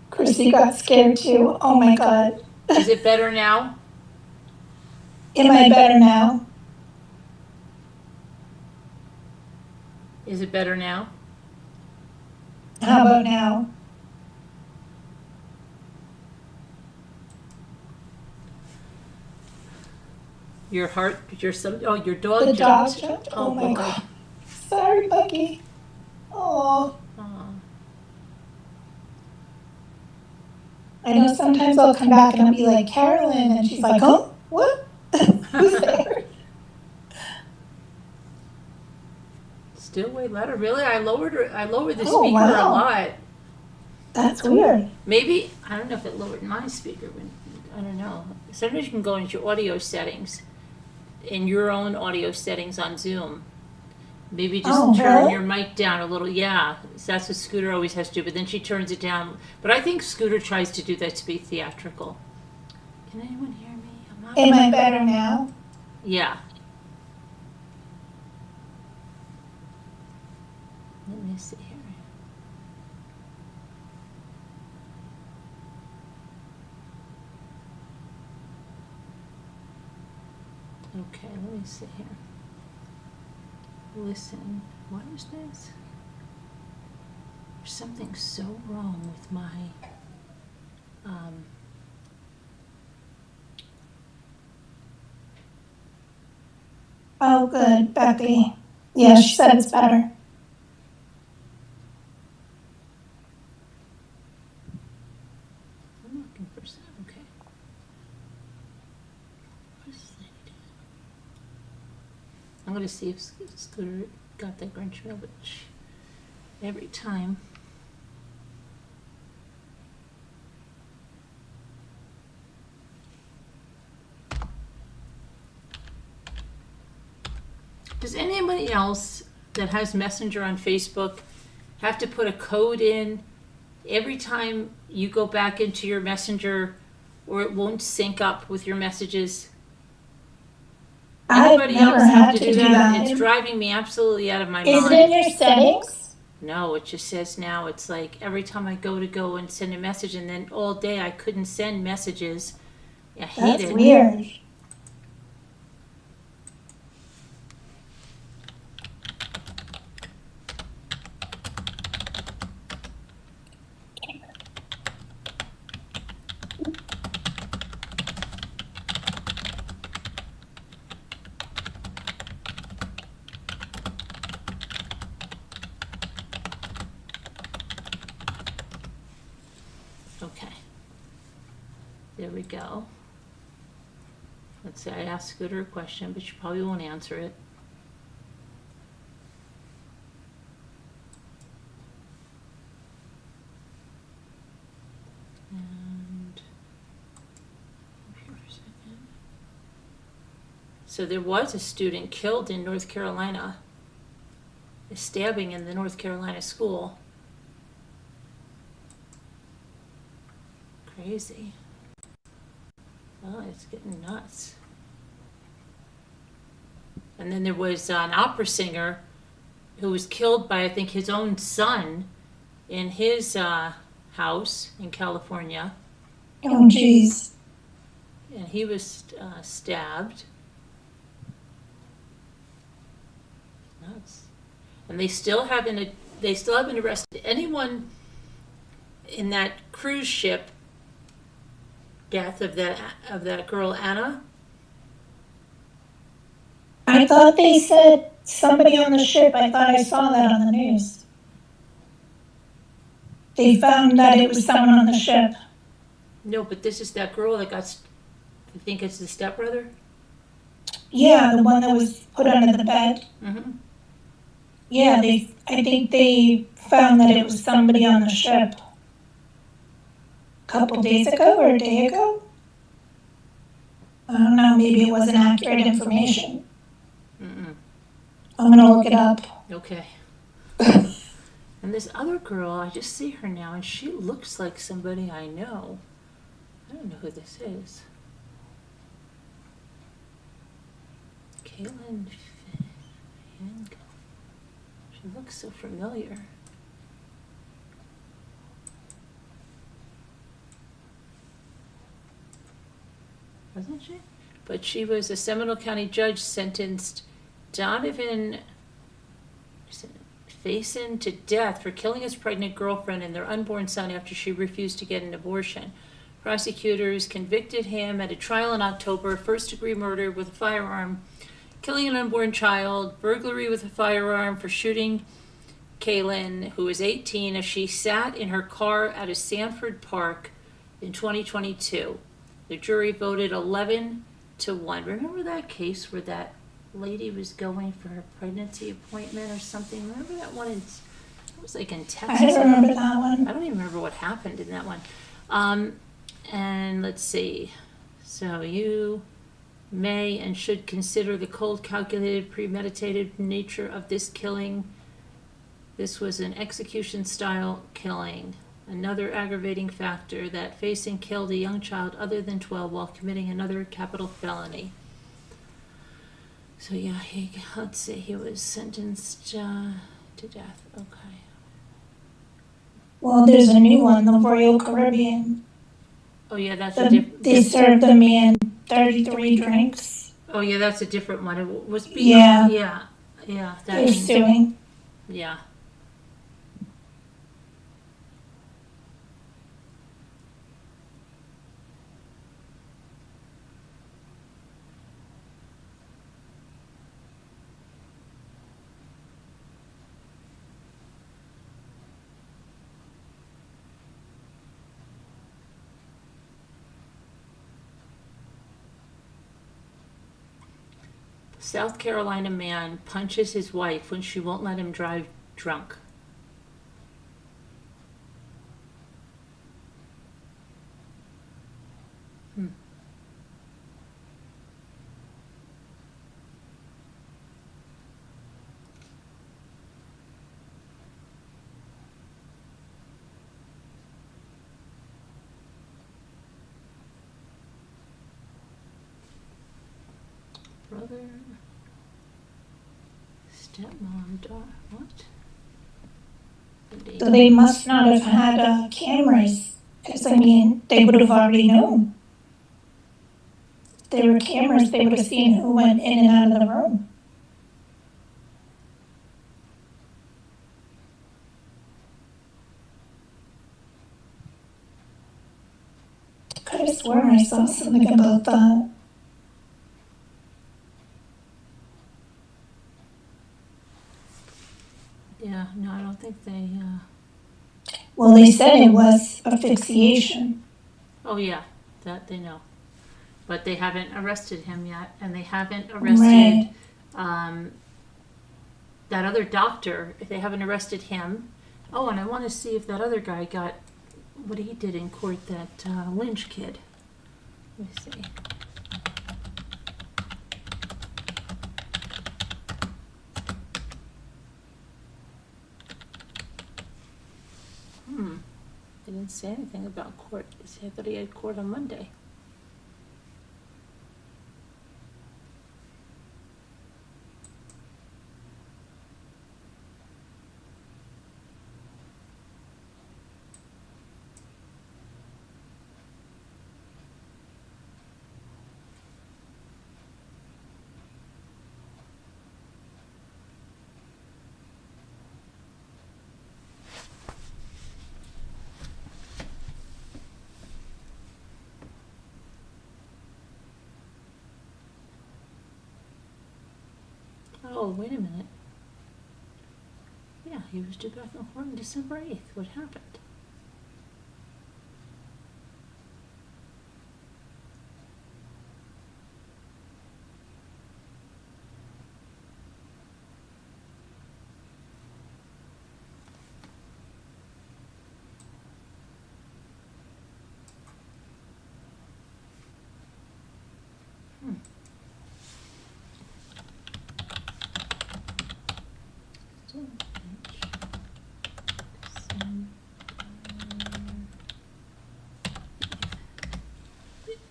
Chrissy got scared too. Oh my God. Is it better now? Am I better now? Is it better now? How about now? Your heart, your dog The dog jumped. jumped? Oh, Oh my boy. God. Sorry, Bucky. Oh. Aw. I know sometimes I'll come back and I'll be like, Carolyn, and she's like, huh? What? Who's there? Still way louder. Really? I lowered the Oh, speaker a wow. lot. That's weird. Maybe, I don't know if it lowered my speaker. I don't know. Sometimes you can go into your audio settings, in your own audio settings on Zoom. Maybe just Oh, turn really? your mic down a little. Yeah, so that's what Scooter always has to do, but then she turns it down. But I think Scooter tries to do that to be theatrical. Can anyone hear me? I'm not. Am I better now? Yeah. Let me see here. Okay, let me see here. Listen, what is this? There's something so wrong with my, Oh, good, Becky. Yeah, she said it's better. I'm looking for some, okay. What is this lady doing? I'm gonna see if Scooter got that Grinch mail, but every time. Does anybody else that has Messenger on Facebook have to put a code in every time you go back into your Messenger, or it won't sync up with your messages? I've Anybody never else have had to do that. that? It's driving me absolutely out of my Is it mind. in your settings? No, it just says now, it's like every time I go and send a message, and then all day I couldn't send messages. I hate That's it. weird. Okay. There we go. Let's see, I asked Scooter a question, but she probably won't answer it. And here for a second. So there was a student killed in North Carolina, a stabbing in the North Carolina school. Crazy. Oh, it's getting nuts. And then there was an opera singer who was killed by, I think, his own son in his house in California. Oh, jeez. And he was stabbed. Nuts. And they still haven't arrested anyone in that cruise ship death of that girl Anna. I thought they said somebody on the ship. I thought I saw that on the news. They found that it was someone on the ship. No, but this is that girl that got. I think it's the stepbrother. Yeah, the one that was put under the bed. Mm-hmm. Yeah, I think they found that it was somebody on the ship a couple days ago or a day ago. I don't know, maybe it wasn't accurate information. Mm-mm. I'm gonna look it up. Okay. And this other girl, I just see her now, and she looks like somebody I know. I don't know who this is. Caitlin Fango. She looks so familiar. Wasn't she? But she was a Seminole County judge sentenced Donovan Faison to death for killing his pregnant girlfriend and their unborn son after she refused to get an abortion. Prosecutors convicted him at a trial in October, first-degree murder with a firearm, killing an unborn child, burglary with a firearm for shooting Kaylin, who was 18, as she sat in her car at a Sanford park in 2022. The jury voted 11-1. Remember that case where that lady was going for her pregnancy appointment or something? Remember that one? It was like in Texas. I don't remember that one. I don't even remember what happened in that one. And let's see. So you may and should consider the cold, calculated, premeditated nature of this killing. This was an execution-style killing. Another aggravating factor that Faison killed a young child other than 12 while committing another capital felony. So yeah, let's see, he was sentenced to death. Okay. Well, there's a new one, the Royal Caribbean. Oh yeah, that's a different. They served the man 33 drinks. Oh yeah, that's a different one. It was Yeah. Yeah. They're suing. Yeah. South Carolina man punches his wife when she won't let him drive drunk. Brother, stepmom, daughter, what? So they must not have had cameras, because I mean, they would have already known. If there were cameras, they would have seen who went in and out of the room. I could have sworn I saw something about that. Yeah, no, I don't think they. Well, they said it was asphyxiation. Oh yeah, that they know, but they haven't arrested him yet, and they haven't arrested that other doctor. They haven't arrested him. Oh, and I want to see if that other guy got what he did in court. That Lynch kid. Let me see. They didn't say anything about court. They said that he had court on Monday. Oh, wait a minute. Yeah, he was due back in court on December 8th. What happened?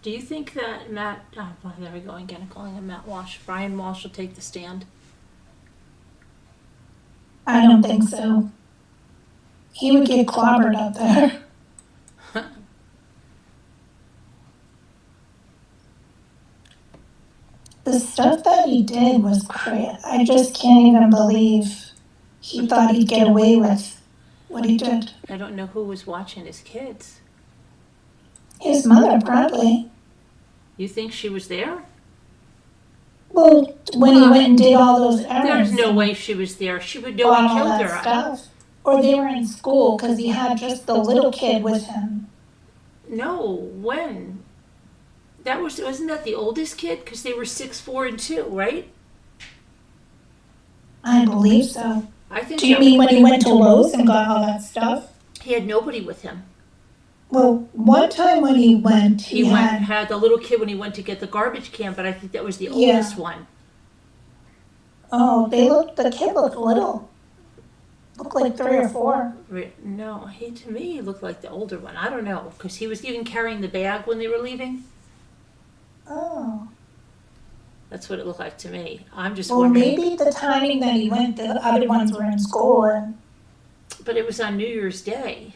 Do you think that Matt, oh, well, there we go again, calling him Matt Walsh, Brian Walsh will take the stand? I don't think so. He would get clobbered up there. The stuff that he did was crazy. I just can't even believe he thought he'd get away with what he did. I don't know who was watching his kids. His mother, probably. You think she was there? Well, when he went and did all those errands. There's no way she was there. She would know bought he all killed that her. stuff. Or they were in school because he had just the little kid with him. No, when? Wasn't that the oldest kid? Because they were 6, 4, and 2, right? I believe so. I think. Do you mean when he went to Lowe's and got all that stuff? He had nobody with him. Well, one time when he went, he had the little kid when he went to get the garbage can, but I think that was the oldest one. Oh, the kid looked little. Looked like 3 or 4. No, to me, he looked like the older one. I don't know, because he was even carrying the bag when they were leaving. Oh. That's what it looked like to me. I'm just Well, wondering. maybe the timing that he went, the other ones were in school. But it was on New Year's Day.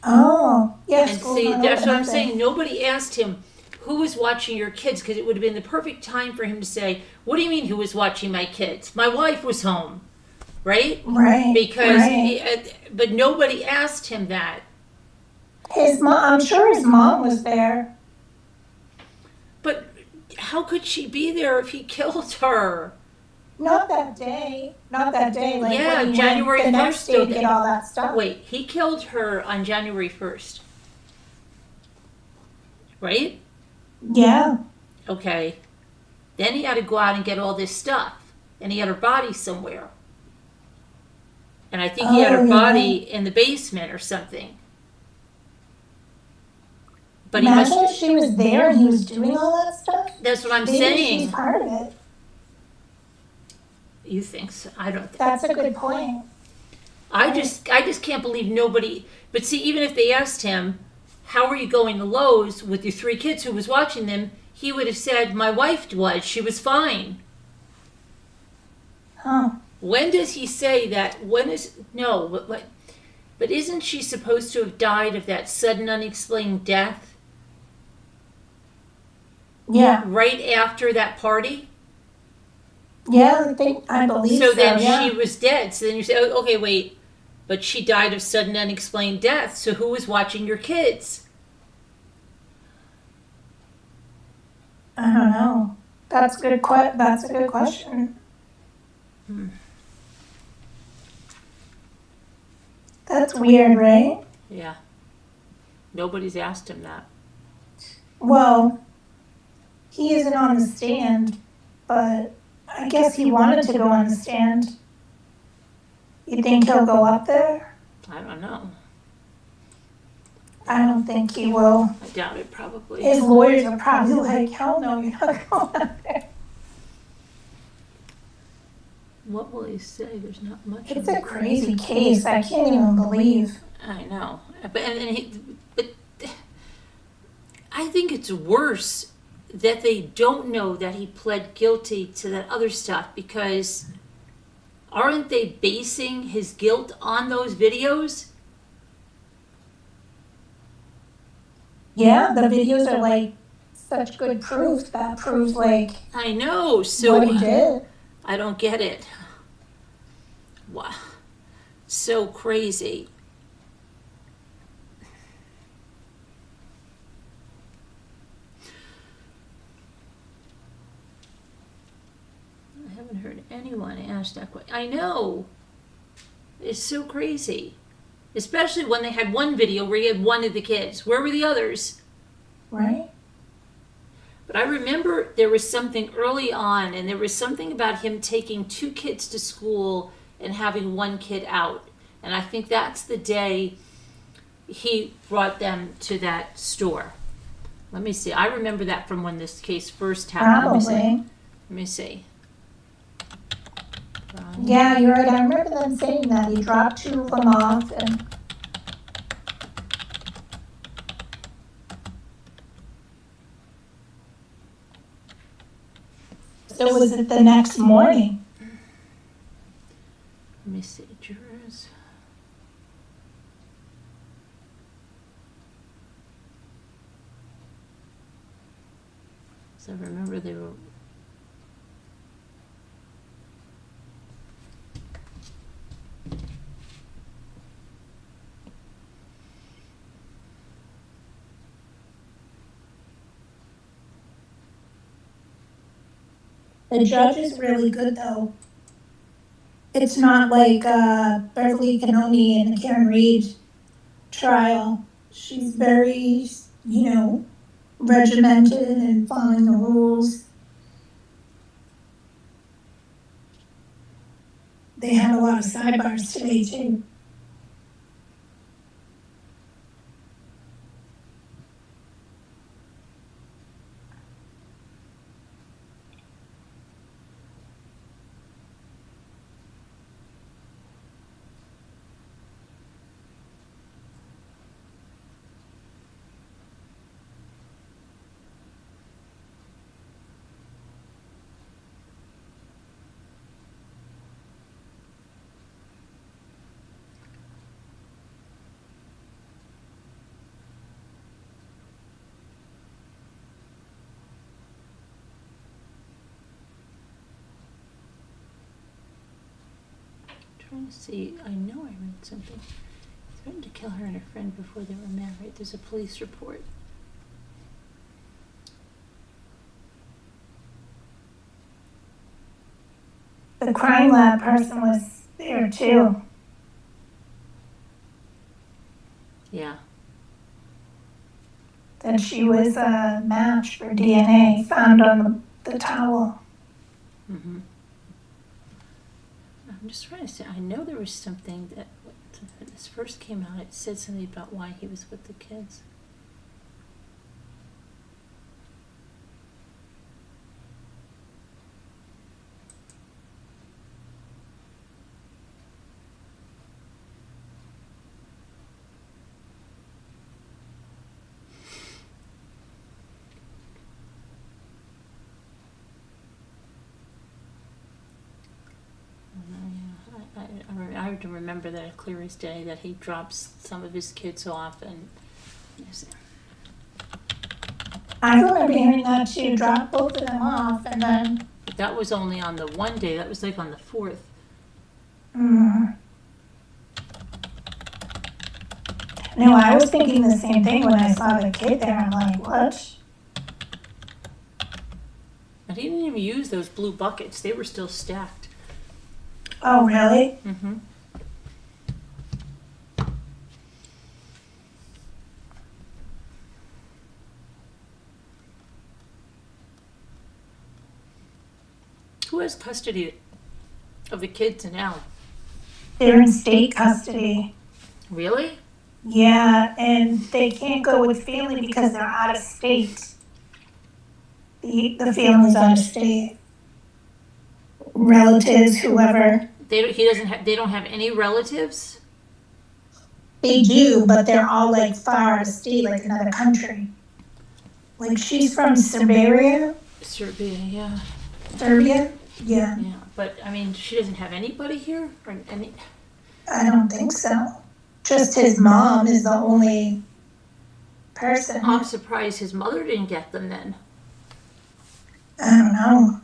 Oh, yeah. And see, that's what I'm saying. Nobody asked him, who was watching your kids? Because it would have been the perfect time for him to say, what do you mean who was watching my kids? My wife was home. Right? Right. Because, but nobody asked him that. His mom, I'm sure his mom was there. But how could she be there if he killed her? Not that day. Like yeah, when he January went the 1st. next day to get all that stuff. Wait, he killed her on January 1st. Right? Yeah. Okay. Then he had to go out and get all this stuff. And he had her body somewhere. And I think he had her body in the basement or something. But imagine if she was there and he was doing all that stuff. That's what I'm Maybe saying. She's part of it. You think so? I don't think. That's a good point. I just can't believe nobody. But see, even if they asked him, how are you going to Lowe's with your 3 kids who was watching them, he would have said, my wife was. She was fine. Huh. When does he say that? But isn't she supposed to have died of that sudden unexplained death? Yeah. Right after that party? Yeah, I believe so. So then she was dead. So then you say, oh, okay, wait. But she died of sudden unexplained death. So who was watching your kids? I don't know. That's a good question. That's weird, right? Yeah. Nobody's asked him that. Well, he isn't on the stand, but I guess he wanted to go on the stand. You think he'll go up there? I don't know. I don't think he will. I doubt it, probably. His lawyers are probably like, hell no, you're not going up there. What will he say? There's not much. It's a crazy case. I can't even believe. I know. But I think it's worse that they don't know that he pled guilty to that other stuff, because aren't they basing his guilt on those videos? Yeah, the videos are like such good proof that proves like I know. So what he did. I don't get it. Wow. So crazy. I haven't heard anyone ask that question. I know. It's so crazy. Especially when they had one video where he had one of the kids. Where were the others? Right. But I remember there was something early on, and there was something about him taking 2 kids to school and having 1 kid out. And I think that's the day he brought them to that store. Let me see. I remember that from when this case first happened. Probably. Let me see. Yeah, you're right. I remember them saying that. He dropped 2 of them off and So was it the next morning? Let me see, jurors. So I remember they were. The judge is really good though. It's not like Beverly Canoni and the Karen Reed trial. She's very, regimented and following the rules. They had a lot of sidebars today too. Trying to see, I know I read something. Threatened to kill her and her friend before they were married. There's a police report. The crime lab person was there too. Yeah. That she was a match for DNA found on the towel. Mm-hmm. I'm just trying to say, I know there was something that when this first came out, it said something about why he was with the kids. I have to remember that clear as day that he drops some of his kids off and. I remember hearing that too. Drop both of them off and then. But that was only on the one day. That was like on the 4th. No, I was thinking the same thing when I saw the kid there. I'm like, what? And he didn't even use those blue buckets. They were still stacked. Oh, really? Mm-hmm. Who has custody of the kids now? They're in state custody. Really? Yeah, and they can't go with family because they're out of state. The family's out of state. Relatives, whoever. They don't have any relatives? They do, but they're all like far out of state, like another country. Like she's from Serbia. Serbia, yeah. Serbia? Yeah. Yeah, but I mean, she doesn't have anybody here? Or any? I don't think so. Just his mom is the only person. I'm surprised his mother didn't get them then. I don't know.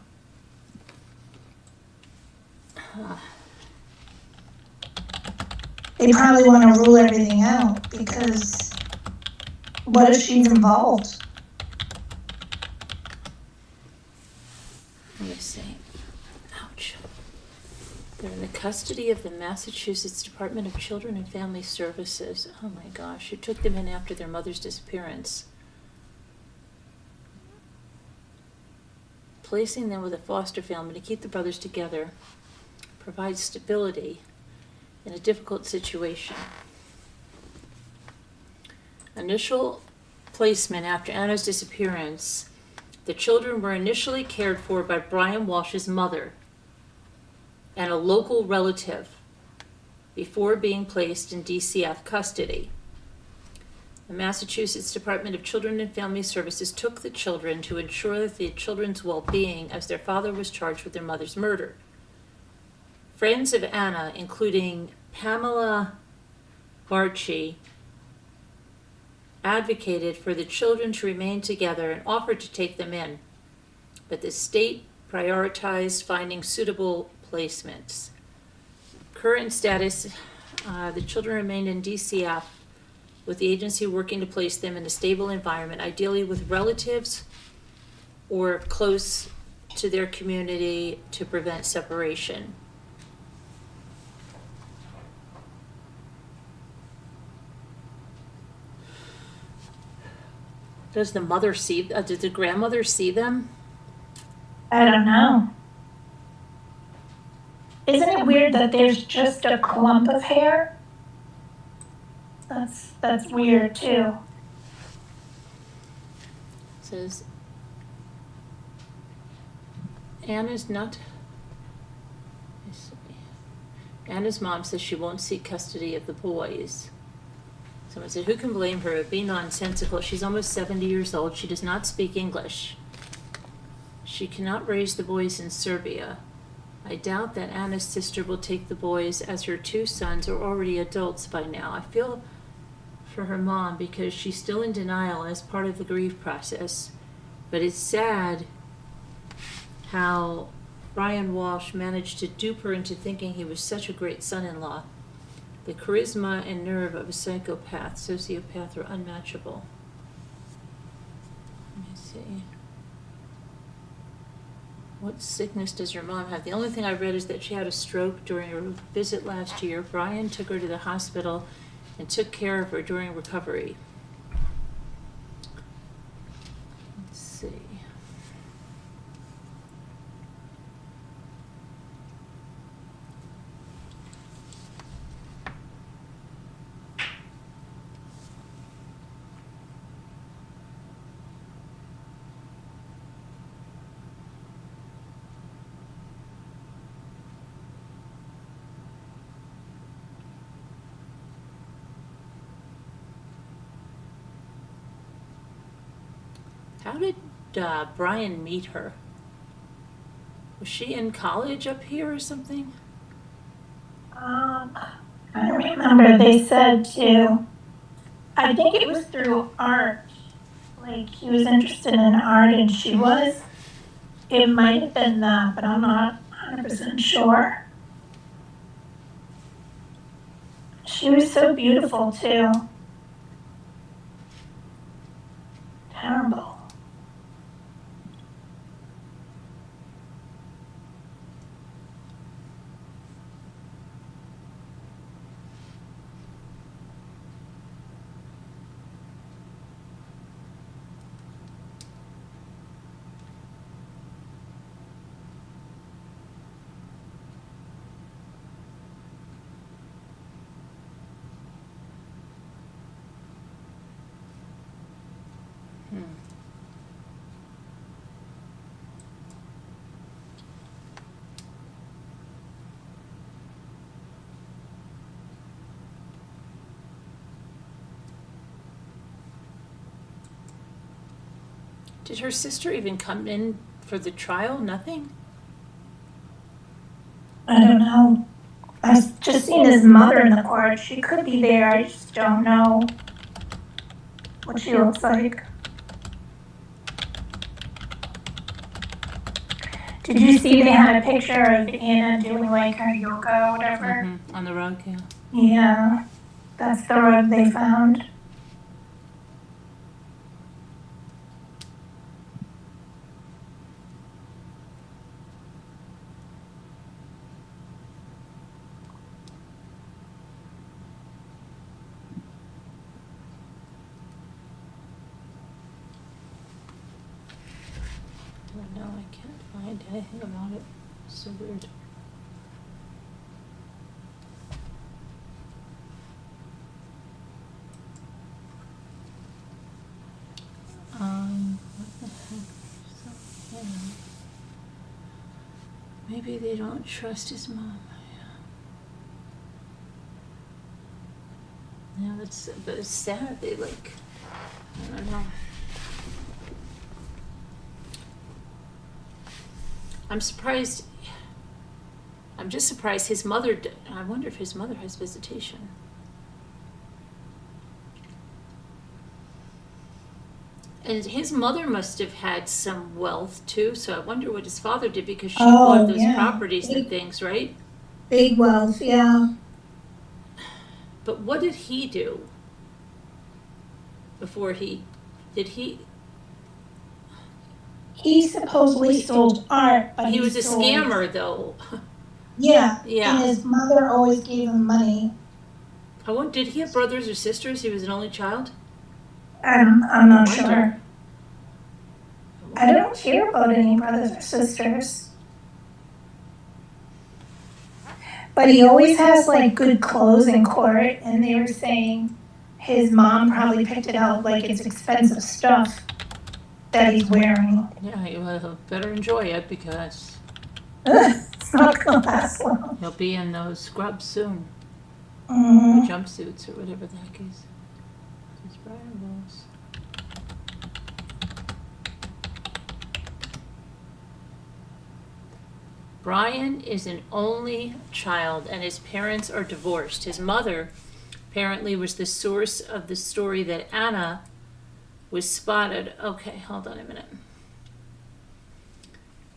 They probably want to rule everything out because what if she's involved? Let me see. Ouch. They're in the custody of the Massachusetts Department of Children and Family Services. Oh my gosh, who took them in after their mother's disappearance. Placing them with a foster family to keep the brothers together provides stability in a difficult situation. Initial placement after Anna's disappearance, the children were initially cared for by Brian Walshe's mother and a local relative before being placed in DCF custody. The Massachusetts Department of Children and Family Services took the children to ensure the children's well-being as their father was charged with their mother's murder. Friends of Anna, including Pamela Barchi, advocated for the children to remain together and offered to take them in, but the state prioritized finding suitable placements. Current status, the children remained in DCF, with the agency working to place them in a stable environment, ideally with relatives or close to their community to prevent separation. Does the mother see, did the grandmother see them? I don't know. Isn't it weird that there's just a clump of hair? That's weird too. It says, Anna's not, Anna's mom says she won't seek custody of the boys. Someone said, who can blame her? Be nonsensical. She's almost 70 years old. She does not speak English. She cannot raise the boys in Serbia. I doubt that Anna's sister will take the boys, as her two sons are already adults by now. I feel for her mom because she's still in denial as part of the grief process. But it's sad how Brian Walshe managed to dupe her into thinking he was such a great son-in-law. The charisma and nerve of a sociopath are unmatchable. Let me see. What sickness does your mom have? The only thing I read is that she had a stroke during her visit last year. Brian took her to the hospital and took care of her during recovery. Let's see. How did Brian meet her? Was she in college up here or something? I don't remember. They said to, I think it was through art. Like he was interested in art and she was. It might have been that, but I'm not 100% sure. She was so beautiful too. Terrible. Did her sister even come in for the trial? Nothing? I don't know. I've just seen his mother in the court. She could be there. I just don't know what she looks like. Did you see they had a picture of Anna doing like her yoga or whatever? Mm-hmm. On the rug, yeah. Yeah, that's the rug they found. No, I can't find anything about it. It's so weird. What the heck? So, yeah. Maybe they don't trust his mom. Yeah, but it's sad. They like I don't know. I'm surprised. I'm just surprised his mother. I wonder if his mother has visitation. And his mother must have had some wealth too, so I wonder what his father did because she bought those properties and things, right? Big wealth, yeah. But what did he do before did he? He supposedly sold art, but He was a scammer though. Yeah, Yeah. and his mother always gave him money. Did he have brothers or sisters? He was an only child? I'm not sure. I don't hear about any brothers or sisters. But he always has like good clothes in court, and they were saying his mom probably picked it out like it's expensive stuff that he's wearing. Yeah, you better enjoy it because It's not gonna last long. he'll be in those scrubs soon. Mm. Or jumpsuits or whatever the heck is. It's Brian Walshe. Brian is an only child and his parents are divorced. His mother apparently was the source of the story that Anna was spotted. Okay, hold on a minute.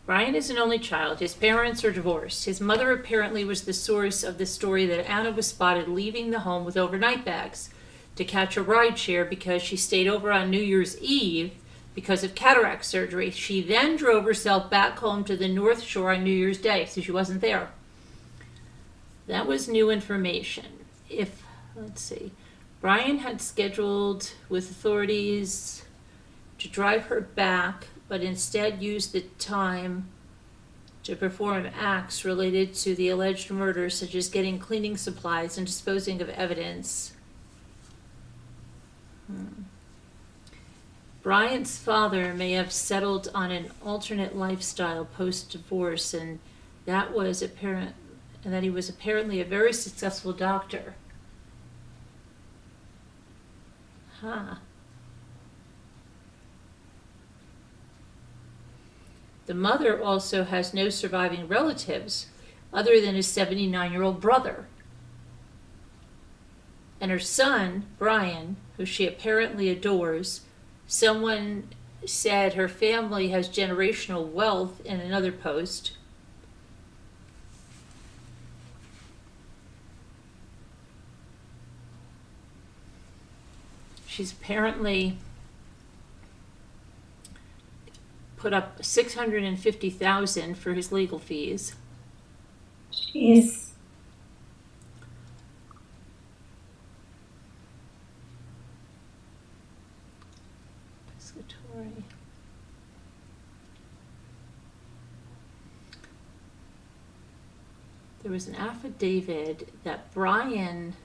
Brian is an only child. His parents are divorced. His mother apparently was the source of the story that Anna was spotted leaving the home with overnight bags to catch a ride share because she stayed over on New Year's Eve because of cataract surgery. She then drove herself back home to the North Shore on New Year's Day, so she wasn't there. That was new information. Let's see, Brian had scheduled with authorities to drive her back, but instead used the time to perform acts related to the alleged murder, such as getting cleaning supplies and disposing of evidence. Brian's father may have settled on an alternate lifestyle post-divorce, and that he was apparently a very successful doctor. The mother also has no surviving relatives other than his 79-year-old brother. And her son, Brian, who she apparently adores, someone said her family has generational wealth in another post. She's apparently put up $650,000 for his legal fees. Jeez. Piscatore. There was an affidavit that Brian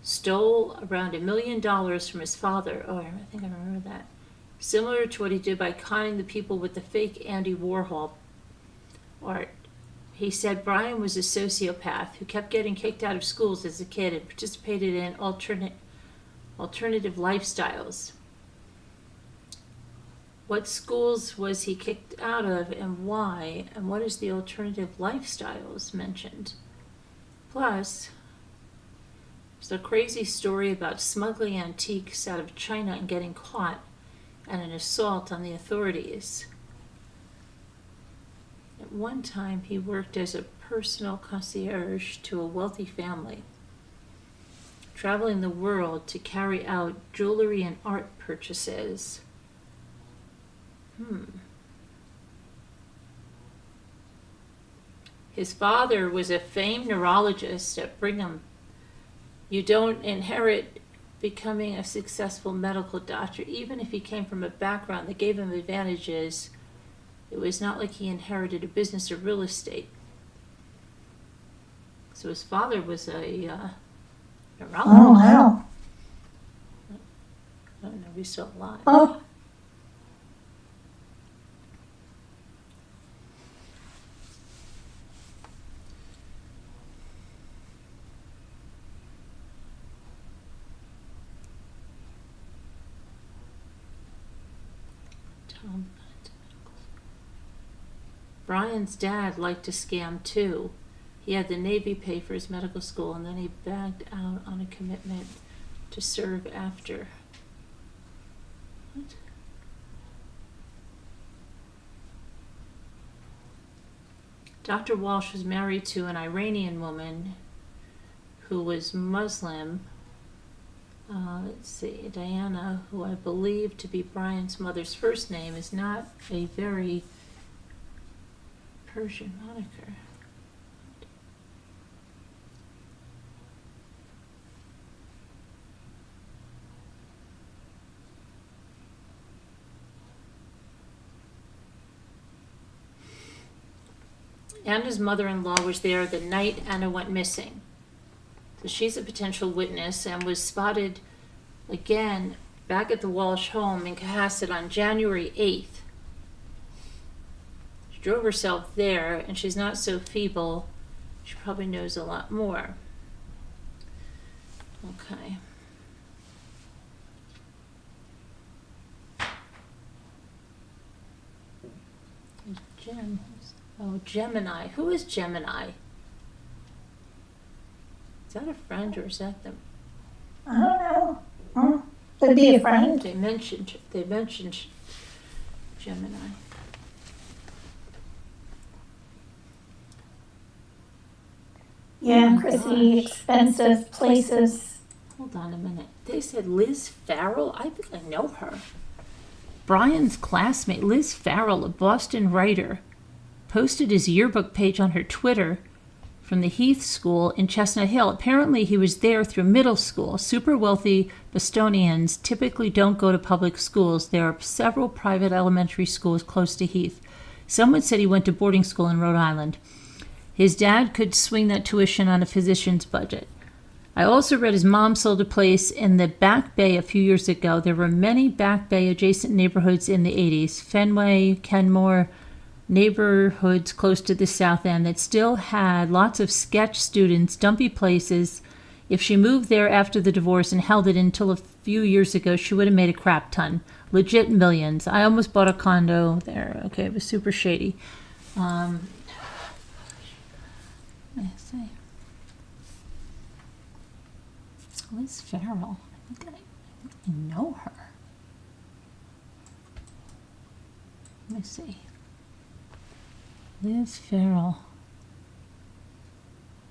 stole around $1 million from his father. Oh, I think I remember that. Similar to what he did by conning the people with the fake Andy Warhol art. He said Brian was a sociopath who kept getting kicked out of schools as a kid and participated in alternative lifestyles. What schools was he kicked out of and why? And what is the alternative lifestyles mentioned? Plus, there's a crazy story about smuggling antiques out of China and getting caught, and an assault on the authorities. At one time, he worked as a personal concierge to a wealthy family, traveling the world to carry out jewelry and art purchases. His father was a famed neurologist at Brigham. You don't inherit becoming a successful medical doctor, even if he came from a background that gave him advantages. It was not like he inherited a business or real estate. So his father was a neurologist. Oh, wow. I don't know if he's still alive. Oh. Brian's dad liked to scam too. He had the Navy pay for his medical school, and then he bagged out on a commitment to serve after. What? Dr. Walshe was married to an Iranian woman who was Muslim. Let's see, Diana, who I believe to be Brian's mother's first name, is not a very Persian moniker. Anna's mother-in-law was there the night Anna went missing. So she's a potential witness and was spotted again back at the Walshe home in Cohasset on January 8th. She drove herself there, and she's not so feeble. She probably knows a lot more. Okay. Jim. Oh, Gemini. Who is Gemini? Is that a friend or is that the? I don't know. Could be a friend. They mentioned Gemini. Yeah, Oh my Chrissy, gosh. expensive places. Hold on a minute. They said Liz Farrell. I think I know her. Brian's classmate, Liz Farrell, a Boston writer, posted his yearbook page on her Twitter from the Heath School in Chestnut Hill. Apparently, he was there through middle school. Super wealthy Bostonians typically don't go to public schools. There are several private elementary schools close to Heath. Someone said he went to boarding school in Rhode Island. His dad could swing that tuition on a physician's budget. I also read his mom sold a place in the Back Bay a few years ago. There were many Back Bay adjacent neighborhoods in the 80s. Fenway, Kenmore, neighborhoods close to the South End that still had lots of sketch students, dumpy places. If she moved there after the divorce and held it until a few years ago, she would have made a crap ton. Legit millions. I almost bought a condo there. Okay, it was super shady. Let's see. Liz Farrell. I think I know her. Let me see. Liz Farrell.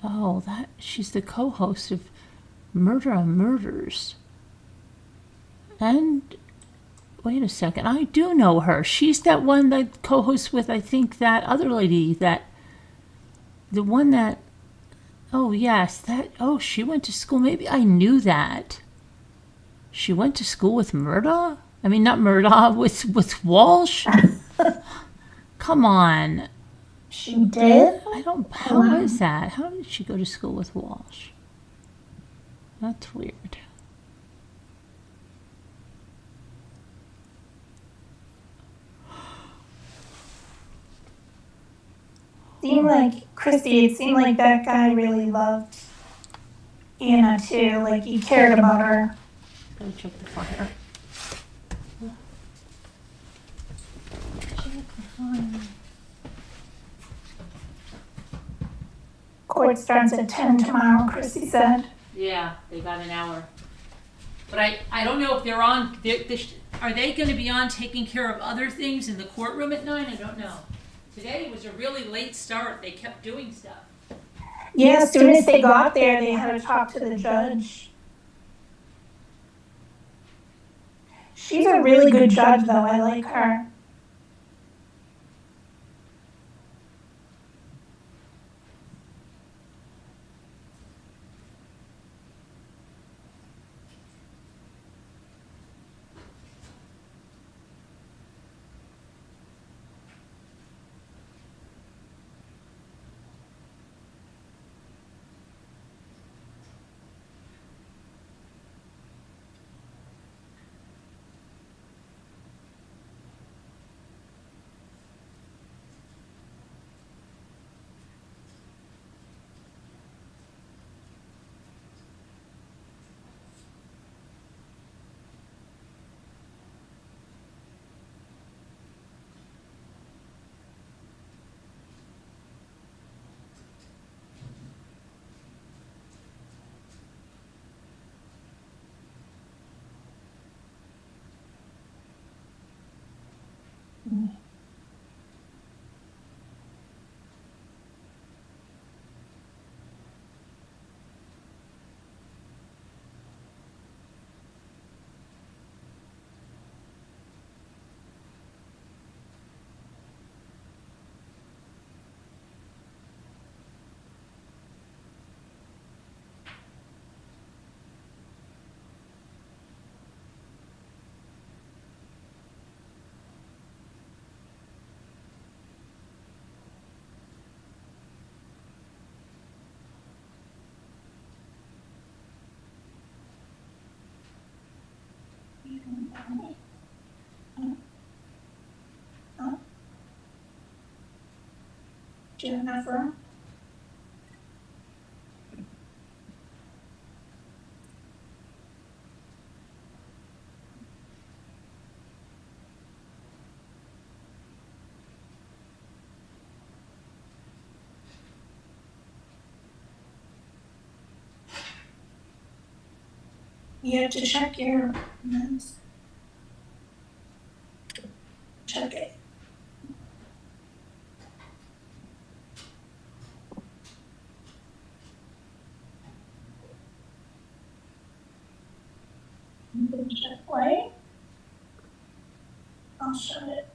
Oh, she's the co-host of Murder on Murders. And wait a second, I do know her. She's that one that co-hosts with, I think, that other lady, the one that, oh yes, she went to school. Maybe I knew that. She went to school with Murda? I mean, not Murda, with Walshe? Come on. She did? How is that? How did she go to school with Walshe? That's weird. Seemed like, Chrissy, it seemed like that guy really loved Anna too. Like he cared about her. Gotta check the fire. Check the fire. Court starts at 10 tomorrow, Chrissy said. Yeah, they got an hour. But I don't know if they're on. Are they going to be on taking care of other things in the courtroom at 9? I don't know. Today was a really late start. They kept doing stuff. Yeah, as soon as they got there, they had to talk to the judge. She's a really good judge, though. I like her. Do you have enough room? You have to check your meds. Check it. You can check light. I'll shut it.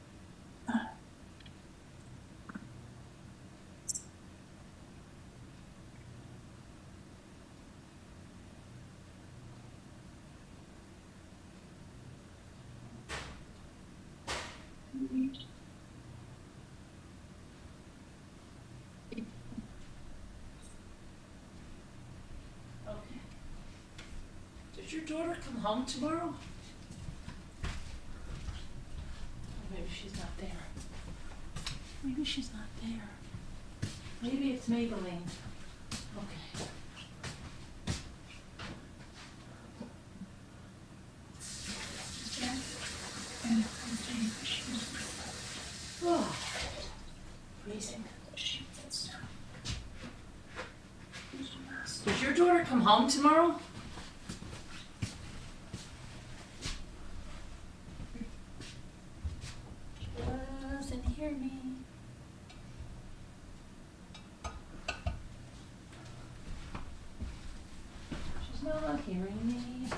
Okay. Did your daughter come home tomorrow? Oh, maybe she's not there. Maybe she's not there. Maybe it's Maybelline. Okay. Oh, freezing. Did your daughter come home tomorrow? Doesn't hear me. She's not hearing me.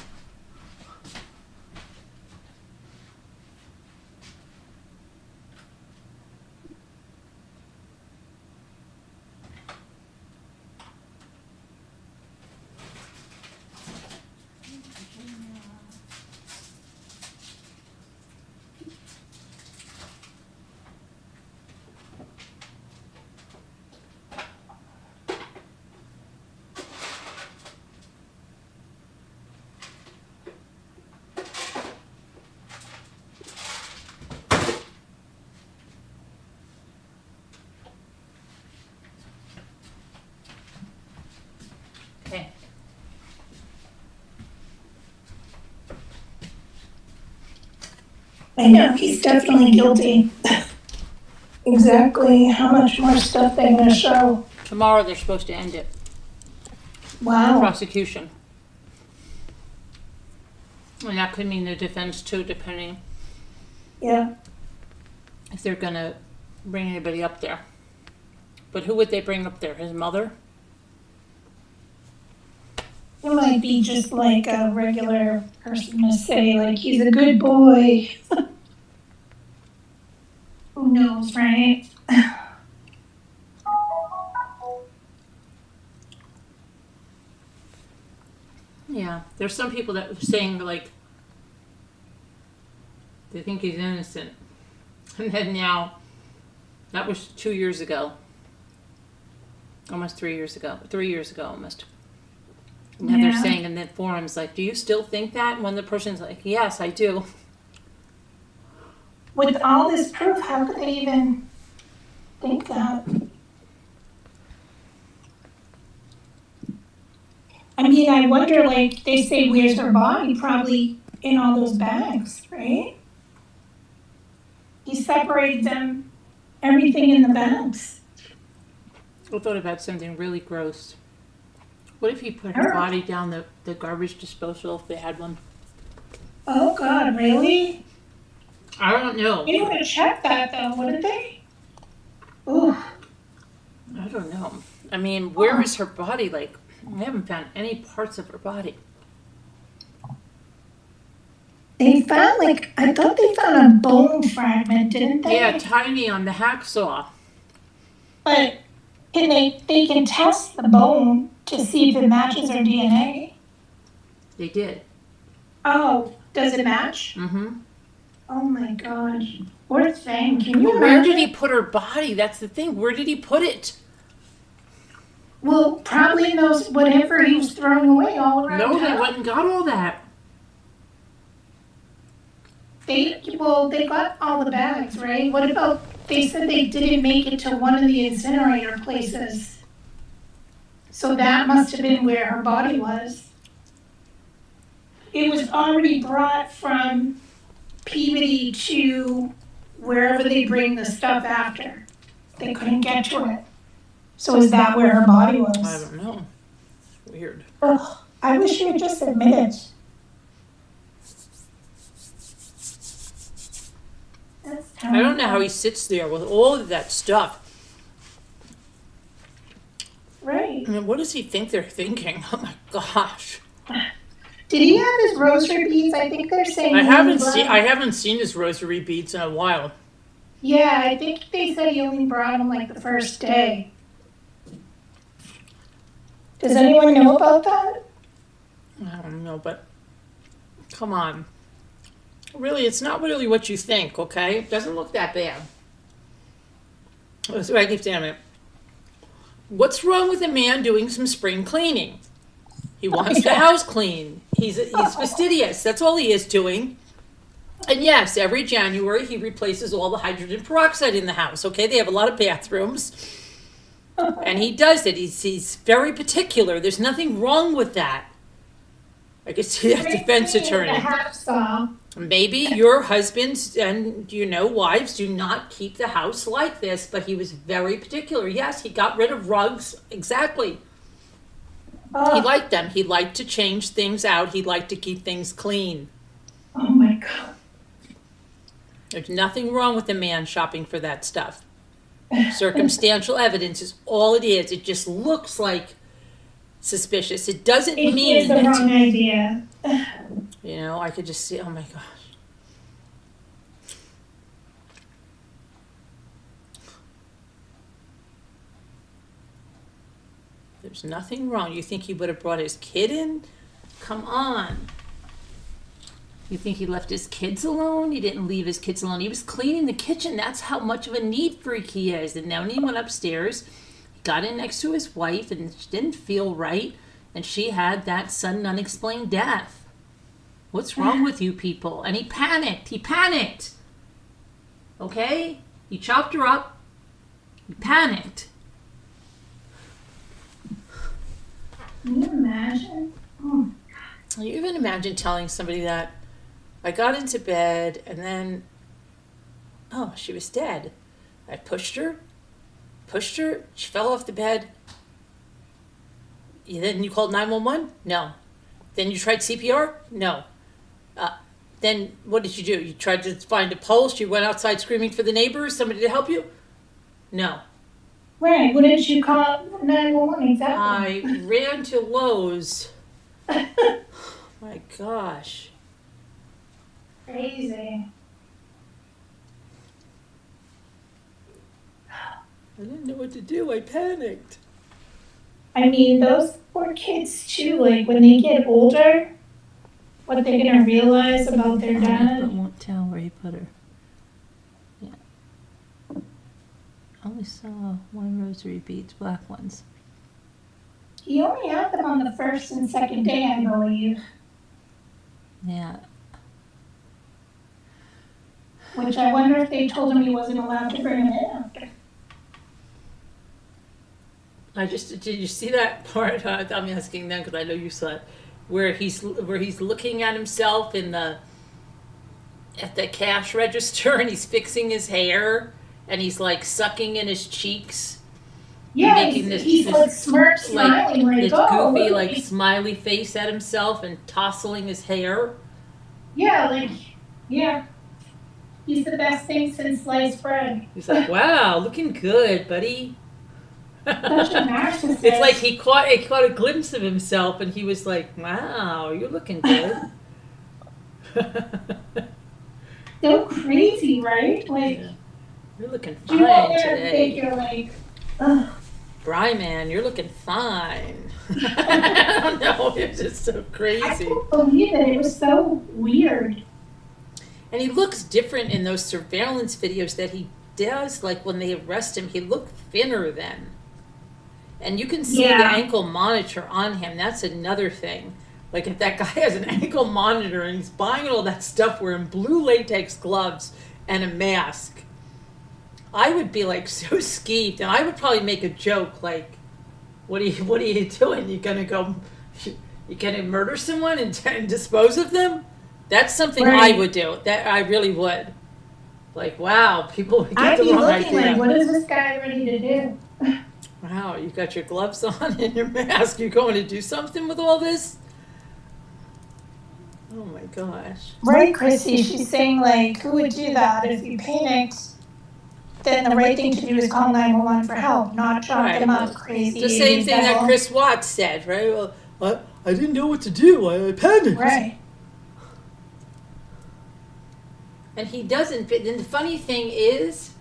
Okay. I know, he's definitely guilty. Exactly how much more stuff they're gonna show. Tomorrow they're supposed to end it. Wow. Prosecution. And that could mean the defense too, depending Yeah. if they're gonna bring anybody up there. But who would they bring up there? His mother? It might be just like a regular person to say, like, he's a good boy. Who knows, right? Yeah. There's some people that were saying like they think he's innocent. And then now that was 2 years ago. Almost 3 years ago. 3 years ago almost. And now they're Yeah. saying in the forums, like, do you still think that? And when the person's like, yes, I do. With all this proof, how could they even think that? I mean, I wonder, like, they say, where's her body? Probably in all those bags, right? He separated them, everything in the bags. I thought about something really gross. What if he put her body down the garbage disposal if they had one? Oh, God, really? I don't know. They would have checked that though, wouldn't they? Ooh. I don't know. I mean, where is her body? Like, I haven't found any parts of her body. They found I thought they found a bone fragment, didn't they? Yeah, tiny on the hacksaw. But they can test the bone to see if it matches her DNA. They did. Oh, does it match? Mm-hmm. Oh my gosh. Poor thing. Can you But where did he imagine? put her body? That's the thing. Where did he put it? Well, probably in those whatever he was throwing away all around No, they town. went and got all that. They got all the bags, right? What about they said they didn't make it to one of the incinerator places. So that must have been where her body was. It was already brought from Peabody to wherever they bring the stuff after. They couldn't get to it. So is that where her body I was? don't know. Weird. Ugh, I wish she would just admit it. That's I don't know how he sits there with all of that stuff. Right. I mean, what does he think they're thinking? Oh my gosh. Did he have his rosary beads? I think they're saying I he haven't only seen brought- his rosary beads in a while. Yeah, I think they said he only brought them the first day. Does anyone know about that? I don't know, but come on. Really, it's not really what you think, okay? It doesn't look that bad. That's what I keep saying. What's wrong with a man doing some spring cleaning? He wants the house clean. He's fastidious. That's all he is doing. And yes, every January he replaces all the hydrogen peroxide in the house. Okay, they have a lot of bathrooms. And he does it. He's very particular. There's nothing wrong with that. I could see that defense attorney. Maybe your husbands and wives do not keep the house like this, but he was very particular. Yes, he got rid of rugs. Exactly. He liked them. He liked to change things out. He liked to keep things clean. Oh my God. There's nothing wrong with a man shopping for that stuff. Circumstantial evidence is all it is. It just looks like suspicious. It doesn't mean It's the wrong idea. I could just see, oh my gosh. There's nothing wrong. You think he would have brought his kid in? Come on. You think he left his kids alone? He didn't leave his kids alone. He was cleaning the kitchen. That's how much of a neat freak he is. And then he went upstairs, he got in next to his wife, and she didn't feel right. And she had that sudden unexplained death. What's wrong with you people? And he panicked. He panicked. Okay? He chopped her up. He panicked. Can you imagine? Oh. You even imagine telling somebody that I got into bed and then, oh, she was dead. I pushed her, she fell off the bed. Then you called 911? No. Then you tried CPR? No. Then what did you do? You tried to find a pulse? You went outside screaming for the neighbors, somebody to help you? No. Right, wouldn't you call 911 exactly? I ran to Lowe's. My gosh. Crazy. I didn't know what to do. I panicked. I mean, those poor kids too, when they get older, what they're gonna realize about their But dad. won't tell where he put her. Yeah. I only saw one rosary beads, black ones. He only had them on the first and second day, I believe. Yeah. Which I wonder if they told him he wasn't allowed to bring them in after. Did you see that part? I'm asking them because I know you saw it, where he's looking at himself at the cash register and he's fixing his hair and he's like sucking in his cheeks. Yeah, making he's smirk smiling, this oh, goofy smiley face at himself and tousling his hair. Yeah, yeah. He's the best thing since sliced bread. He's like, wow, looking good, buddy. Such a narcissist. It's like he caught a glimpse of himself, and he was like, wow, you're looking good. So crazy, right? Like, Yeah. You're looking do you all fine there think today. you're like, ugh. Brian, man, you're looking fine. I don't know, it's just so I crazy. couldn't believe it. It was so weird. And he looks different in those surveillance videos that he does. Like when they arrest him, he looked thinner then. And you can see the Yeah. ankle monitor on him. That's another thing. Like if that guy has an ankle monitor and he's buying all that stuff wearing blue latex gloves and a mask, I would be like so skeeved, and I would probably make a joke like, "What are you doing? You gonna murder someone and dispose of them?" That's something Right. I would do. That I really would. Like, wow, people would get I'd the be wrong looking idea. like, what is this guy ready to do? Wow, you got your gloves on and your mask. You going to do something with all this? Oh my gosh. Right, Chrissy, she's saying like, who would do that if you panicked? Then the right thing to do is call 911 for help, not chalk them up crazy. The same thing that devil. Chris Watts said, right? Well, I didn't know what to do. I panicked. Right. And he doesn't. And the funny thing is,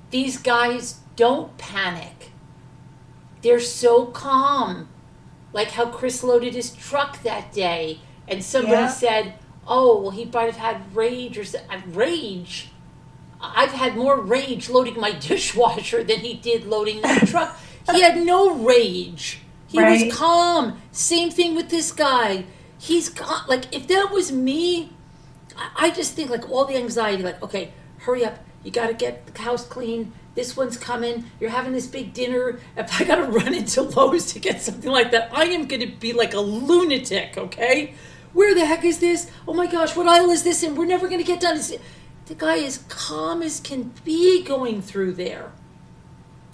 these guys don't panic. They're so calm. Like how Chris loaded his truck that day, and somebody Yeah. said, "Oh, well, he might have had rage or rage." I've had more rage loading my dishwasher than he did loading that truck. He had no rage. He Right. was calm. Same thing with this guy. He's calm. Like if that was me, I just think like all the anxiety. Like, okay, hurry up. You got to get the house clean. This one's coming. You're having this big dinner. If I got to run into Lowe's to get something like that, I am going to be like a lunatic, okay? Where the heck is this? Oh my gosh, what aisle is this in? We're never going to get done. The guy is calm as can be going through there.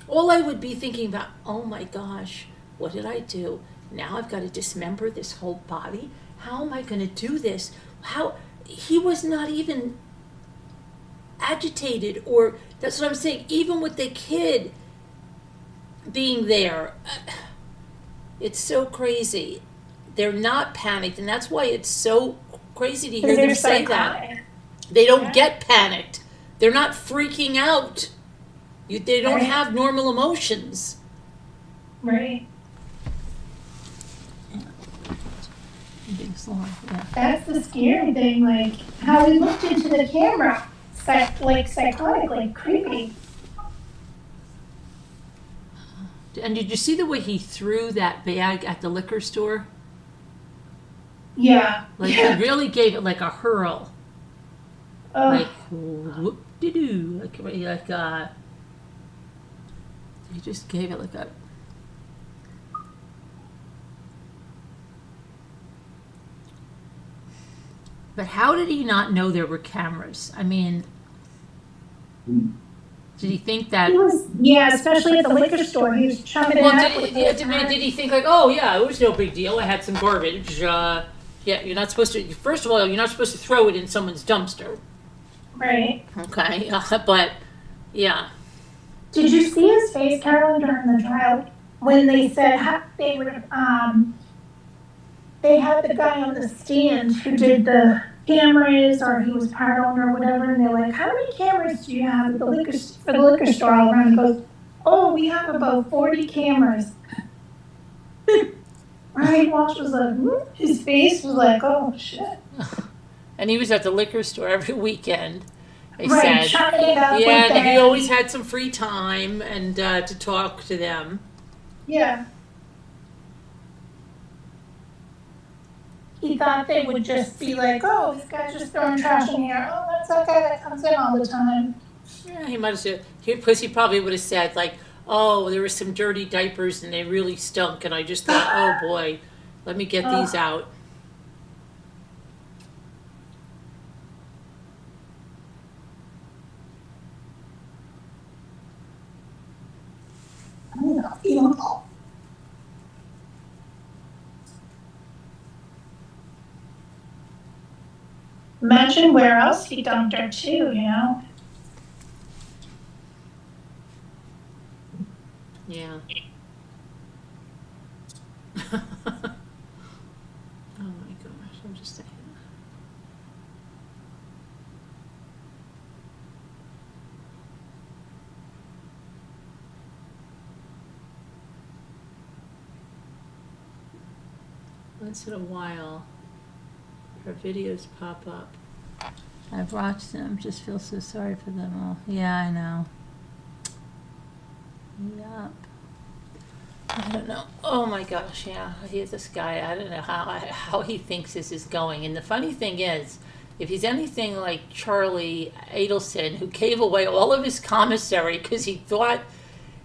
All I would be thinking about, oh my gosh, what did I do? Now I've got to dismember this whole body. How am I going to do this? He was not even agitated, or that's what I'm saying, even with the kid being there, it's so crazy. They're not panicked, and that's why it's so crazy to hear them say that. They don't get panicked. They're not freaking out. They don't Right. have normal emotions. Right. Yeah. That's the scary thing, like how he looked into the camera, like psychotic, like creepy. And did you see the way he threw that bag at the liquor store? Yeah. Like yeah. he really gave it like a hurl. Ugh. Like whoop-de-doo. He just gave it like a. But how did he not know there were cameras? I mean, did he think that? He was, yeah, especially at the liquor store. He was chumming it Well, up with those did he think like, oh yeah, it was no big deal. I had some garbage. Yeah, you're not supposed to. First of all, you're not supposed to throw it in someone's dumpster. Right. Okay, but yeah. Did you see his face, Carolyn, during the trial when they said they had the guy on the stand who did the cameras, or he was part owner or whatever, and they're like, how many cameras do you have at for the liquor store all around? He goes, oh, we have about 40 cameras. Brian Walshe was like, his face was like, oh shit. And he was at the liquor store every weekend. They Right, said, chumming it up yeah, with and he them. always had some free time and to talk to them. Yeah. He thought they would just be like, oh, this guy's just throwing trash in here. Oh, that's that guy that comes in all the time. Yeah, he might have said, because he probably would have said like, oh, there were some dirty diapers and they really stunk, and I just thought, oh boy, let me get these out. I don't know. You don't know. imagine where else he dumped her too, you know? Yeah. Oh my gosh, I'm just saying. Once in a while, her videos pop up. I've watched them, just feel so sorry for them all. Yeah, I know. Yup. I don't know. Oh my gosh, yeah. Here's this guy. I don't know how he thinks this is going. And the funny thing is, if he's anything like Charlie Adelson, who gave away all of his commissary because he thought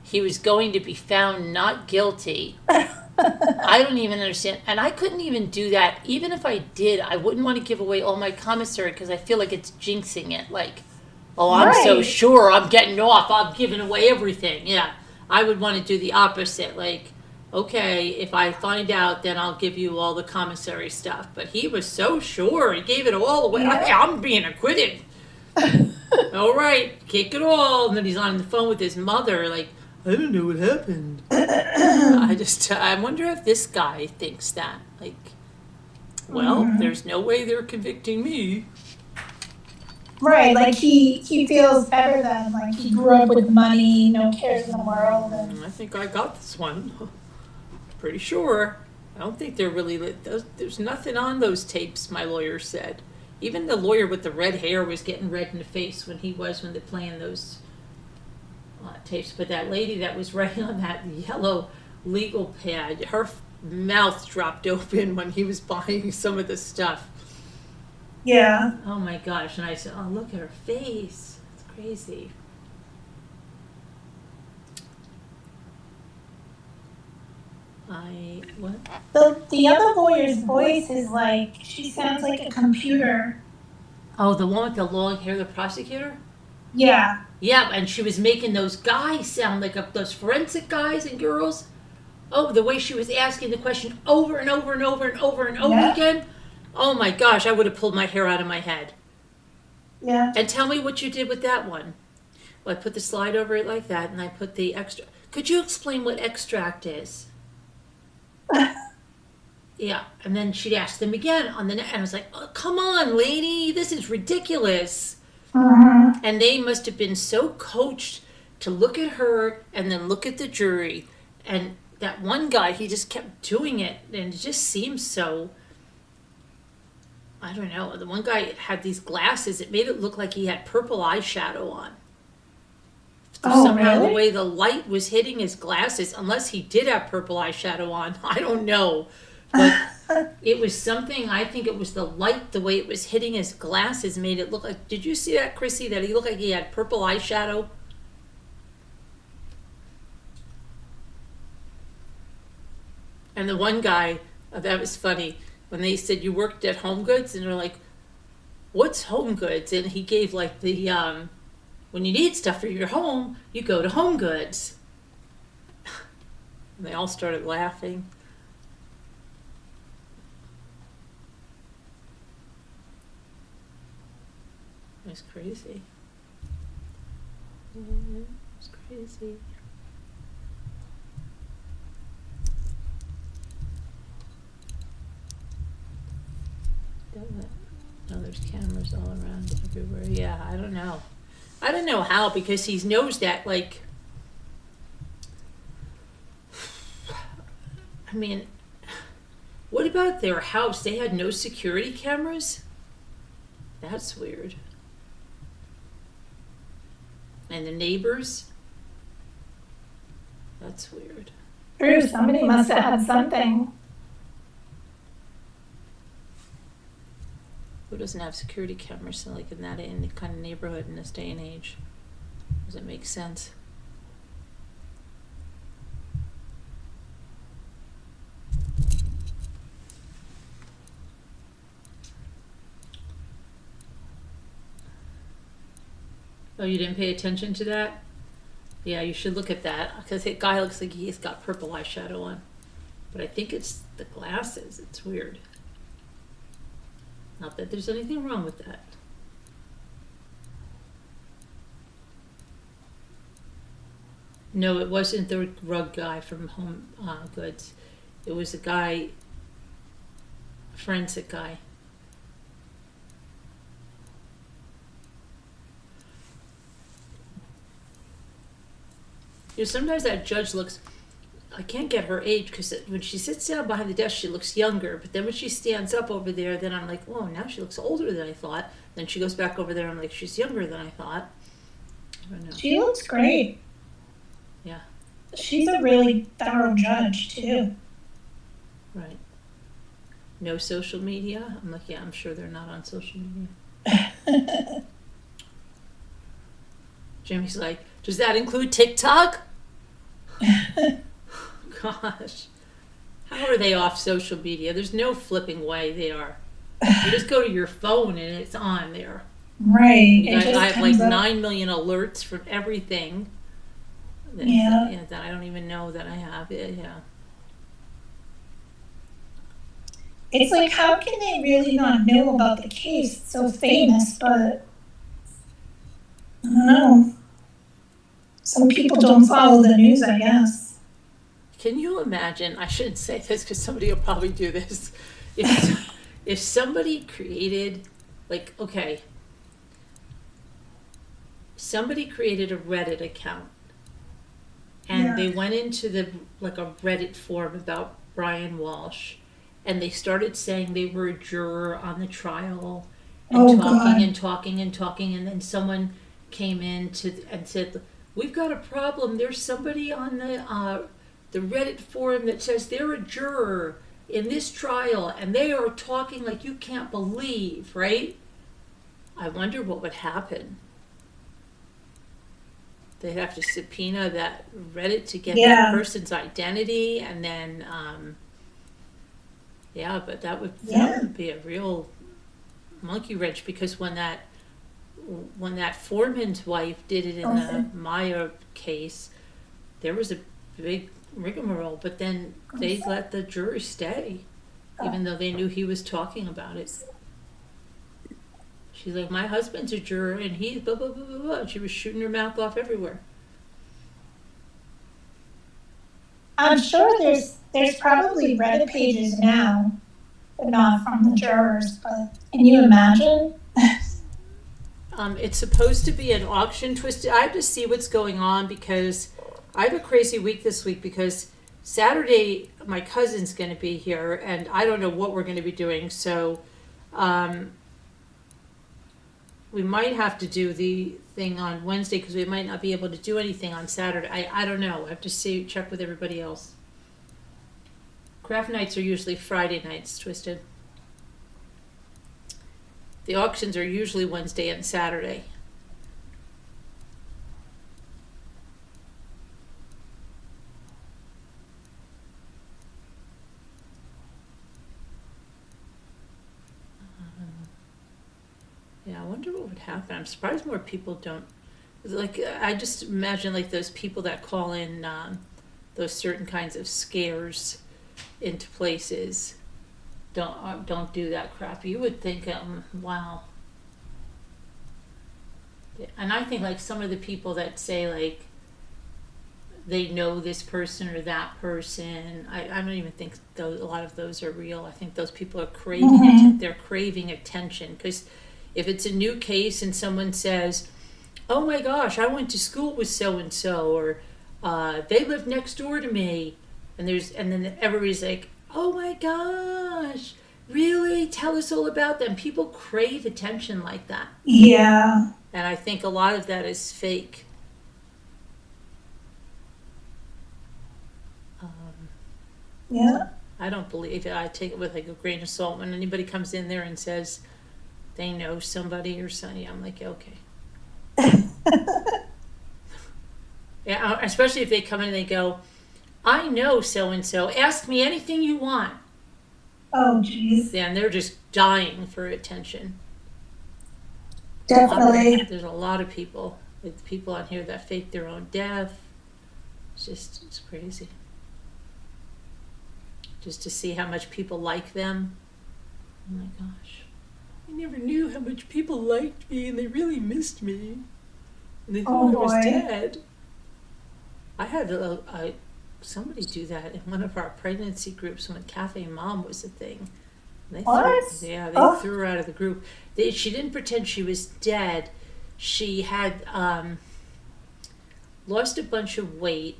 he was going to be found not guilty, I don't even understand. And I couldn't even do that. Even if I did, I wouldn't want to give away all my commissary because I feel like it's jinxing it. Like, oh, I'm so Right. sure I'm getting off. I'm giving away everything. Yeah. I would want to do the opposite. Like, okay, if I find out, then I'll give you all the commissary stuff. But he was so sure. He gave it all away. Yeah. I'm being acquitted. All right, kick it all. And then he's on the phone with his mother, like, I don't know what happened. I wonder if this guy thinks that. Like, well, there's no way they're convicting me. Right, like he feels better than, like, he grew up with money, no cares in the world, and I think I got this one. Pretty sure. I don't think they're really. There's nothing on those tapes, my lawyer said. Even the lawyer with the red hair was getting red in the face when they're playing those tapes. But that lady that was writing on that yellow legal pad, her mouth dropped open when he was buying some of the stuff. yeah. Oh my gosh. And I said, oh, look at her face. It's crazy. What? The other lawyer's voice is like, she sounds like a computer. Oh, the one with the long hair, the prosecutor? Yeah. Yeah, and she was making those guys sound like those forensic guys and girls. Oh, the way she was asking the question over and over and over and over and over Yeah. again. Oh my gosh, I would have pulled my hair out of my head. Yeah. And tell me what you did with that one. Well, I put the slide over it like that, and I put the extra. Could you explain what extract is? Yeah, and then she'd ask them again on the net, and I was like, oh, come on, lady, this is ridiculous. Mhm. And they must have been so coached to look at her and then look at the jury. And that one guy, he just kept doing it, and it just seems so. I don't know. The one guy had these glasses. It made it look like he had purple eyeshadow on. Oh, Somehow the really? way the light was hitting his glasses, unless he did have purple eyeshadow on, I don't know. But it was something, I think it was the light, the way it was hitting his glasses made it look like, did you see that, Chrissy, that he looked like he had purple eyeshadow? And the one guy, that was funny, when they said you worked at Home Goods, and they're like, what's Home Goods? And he gave like the, when you need stuff for your home, you go to Home Goods. And they all started laughing. It was crazy. It was crazy. Oh, there's cameras all around everywhere. Yeah, I don't know. I don't know how, because he knows that, like, I mean, what about their house? They had no security cameras? That's weird. And the neighbors? That's weird. True, somebody must have had something. Who doesn't have security cameras like in that kind of neighborhood in this day and age? Does it make sense? Oh, you didn't pay attention to that? Yeah, you should look at that, because that guy looks like he's got purple eyeshadow on. But I think it's the glasses. It's weird. Not that there's anything wrong with that. No, it wasn't the rug guy from Home Goods. It was a guy, forensic guy. You know, sometimes that judge looks, I can't get her age because when she sits down behind the desk, she looks younger. But then when she stands up over there, then I'm like, oh, now she looks older than I thought. Then she goes back over there, I'm like, she's younger than I thought. I don't know. She looks great. Yeah. She's a really thorough judge, too. Right. No social media? I'm like, yeah, I'm sure they're not on social media. Jimmy's like, does that include TikTok? Gosh. How are they off social media? There's no flipping way they are. You just go to your phone and it's on there. Right. I have like 9 million alerts from everything. Yeah. That I don't even know that I have. Yeah. It's like, how can they really not know about the case? It's so famous, but I don't know. Some people don't follow the news, I guess. Can you imagine? I shouldn't say this because somebody will probably do this. If somebody created, like, okay, somebody created a Reddit account and they went into a Reddit forum about Brian Walshe, and they started saying they were a juror on the trial and talking, and then someone came in and said, we've got a problem. There's somebody on the Reddit forum that says they're a juror in this trial, and they are talking like you can't believe, right? I wonder what would happen. They'd have to subpoena that Reddit to get that person's identity, and then, but that would be a real monkey wrench, because when that foreman's wife did it in the Maya case, there was a big rigmarole, but then they let the jury stay, even though they knew he was talking about it. She's like, my husband's a juror, and he's blah, blah, blah, blah, blah. And she was shooting her mouth off everywhere. I'm sure there's probably Reddit pages now, but not from the jurors, but can you imagine? It's supposed to be an auction twisted. I have to see what's going on, because I have a crazy week this week, because Saturday my cousin's going to be here and I don't know what we're going to be doing. So we might have to do the thing on Wednesday because we might not be able to do anything on Saturday. I don't know. I have to check with everybody else. Craft nights are usually Friday nights, Twisted. The auctions are usually Wednesday and Saturday. Yeah, I wonder what would happen. I'm surprised more people don't. Like, I just imagine like those people that call in those certain kinds of scares into places. Don't do that crap. You would think, wow. And I think like some of the people that say like they know this person or that person, I don't even think a lot of those are real. I think those people are craving they're craving attention, because if it's a new case and someone says, oh my gosh, I went to school with so and so, or they live next door to me, and then everybody's like, oh my gosh, really? Tell us all about them. People crave attention like that. Yeah. And I think a lot of that is fake. Yeah. I don't believe it. I take it with like a grain of salt. When anybody comes in there and says they know somebody or something, I'm like, okay. Yeah, especially if they come in and they go, I know so-and-so. Ask me anything you want. Oh, jeez. Then they're just dying for attention. Definitely. There's a lot of people. There's people on here that fake their own death. It's crazy. Just to see how much people like them. Oh my gosh. I never knew how much people liked me and they really missed me. And they Oh, thought I was boy. dead. I had somebody do that in one of our pregnancy groups when Cafe Mom was a thing. And they What? they Oh. threw her out of the group. She didn't pretend she was dead. She had lost a bunch of weight,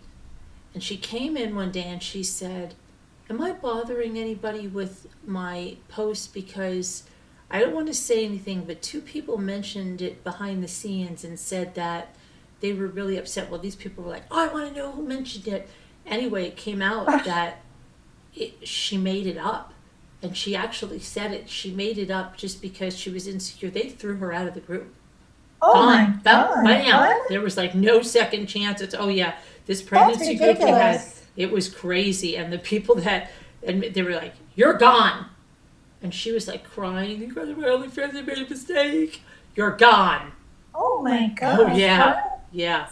and she came in one day and she said, "Am I bothering anybody with my post? Because I don't want to say anything, but 2 people mentioned it behind the scenes and said that they were really upset." Well, these people were like, "Oh, I want to know who mentioned it." Anyway, it came out that she made it up. And she actually said it. She made it up just because she was insecure. They threw her out of the group. Oh my Gone. God. Bam. What? There was like no second chance. It's, oh yeah, this pregnancy group we had, ridiculous. it was crazy. And the people that, and they were like, "You're gone." And she was like crying. "You guys are my only friends. I made a mistake. You're gone." Oh my God. Oh yeah. Yeah.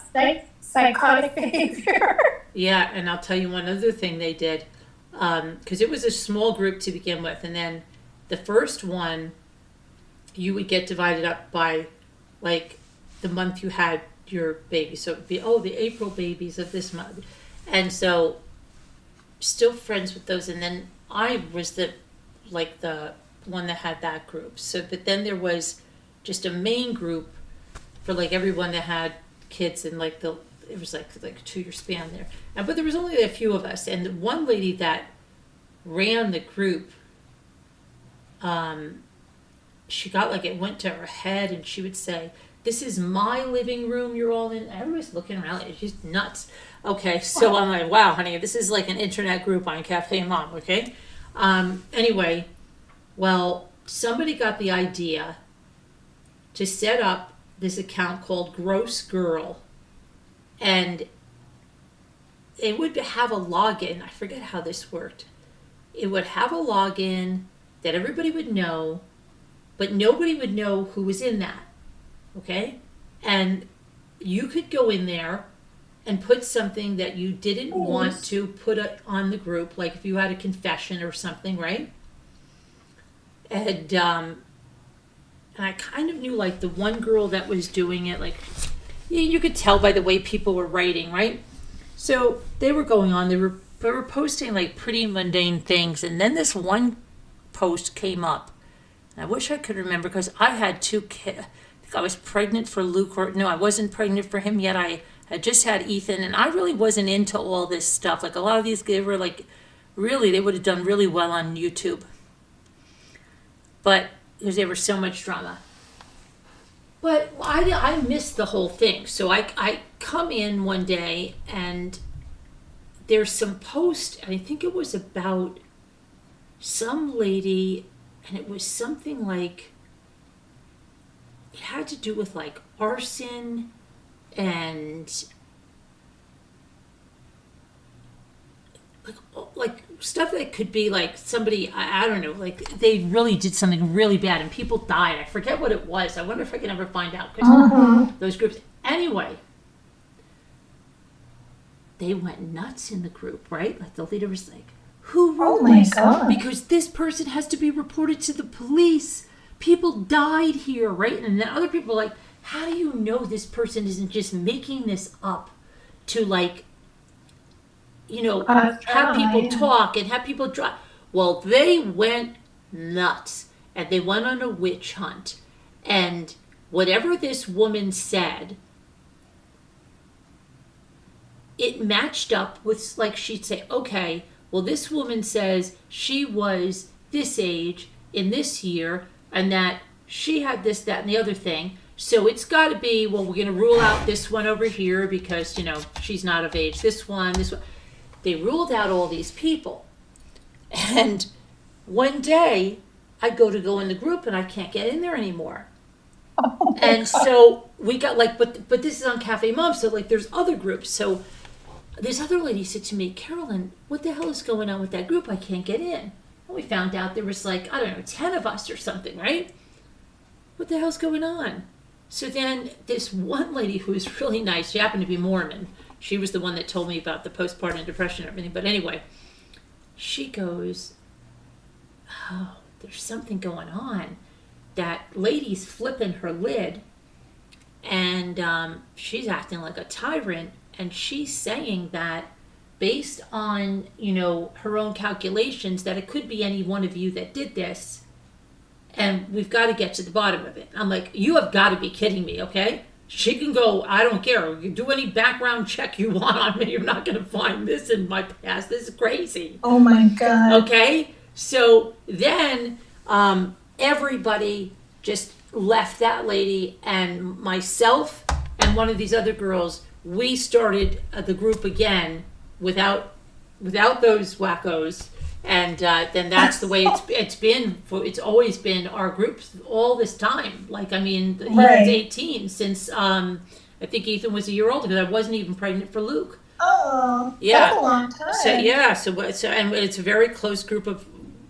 Psychotic behavior. Yeah, and I'll tell you one other thing they did, because it was a small group to begin with, and then the first one, you would get divided up by, like, the month you had your baby. So it would be, the April babies of this month, and so still friends with those. And then I was the one that had that group. So, but then there was just a main group for like everyone that had kids, and like it was like a 2-year span there. And but there was only a few of us, and the one lady that ran the group, she got like, it went to her head, and she would say, "This is my living room you're all in." Everybody's looking around like she's nuts. Okay, so I'm like, wow, honey, this is like an internet group on Cafe Mom, okay? Anyway, well, somebody got the idea to set up this account called Gross Girl, and it would have a login. I forget how this worked. It would have a login that everybody would know, but nobody would know who was in that. Okay? And you could go in there and put something that you didn't want to put on the group, like if you had a confession or something, right? And I kind of knew, like, the one girl that was doing it, like, you could tell by the way people were writing, right? So they were going on, they were posting like pretty mundane things, and then this one post came up. And I wish I could remember, because I had 2 kids. I think I was pregnant for Luke, or no, I wasn't pregnant for him yet. I had just had Ethan, and I really wasn't into all this stuff. Like, a lot of these, they were like, really, they would have done really well on YouTube. But because there was so much drama. But I missed the whole thing. So I come in one day, and there's some post, and I think it was about some lady, and it was something like, it had to do with like arson and like stuff that could be like somebody, I don't know, like they really did something really bad and people died. I forget what it was. I wonder if I can ever find out, because those groups. Anyway, they went nuts in the group, right? Like the leader was like, "Who wrote this? God. Because this person has to be reported to the police. People died here," right? And then other people are like, "How do you know this person isn't just making this up to, like, have people talk and have people drive?" Well, they went nuts, and they went on a witch hunt, and whatever this woman said, it matched up with, like, she'd say, "Okay, well, this woman says she was this age in this year, and that she had this, that, and the other thing. So it's got to be, well, we're going to rule out this one over here because, she's not of age. This one. They ruled out all these people. And one day, I go in the group, and I can't get in there anymore. Oh my And God. so we got like, but this is on Cafe Mom, so like there's other groups. So this other lady said to me, "Carolyn, what the hell is going on with that group? I can't get in." And we found out there was like, I don't know, 10 of us or something, right? What the hell's going on? So then this one lady who was really nice, she happened to be Mormon. She was the one that told me about the postpartum depression and everything. But anyway, she goes, "Oh, there's something going on, that lady's flipping her lid, and she's acting like a tyrant, and she's saying that based on, her own calculations, that it could be any one of you that did this, and we've got to get to the bottom of it. I'm like, you have got to be kidding me, okay? She can go, I don't care, you do any background check you want on me, you're not going to find this in my past. This is crazy. Oh my God. Okay? So then everybody just left that lady, and myself and one of these other girls, we started the group again without those wackos. And then that's the way it's been. It's always been our group all this time. Like, I mean, Right. Ethan's 18 since I think Ethan was a year older, because I wasn't even pregnant for Luke. Oh, Yeah. that's a long time. So and it's a very close group of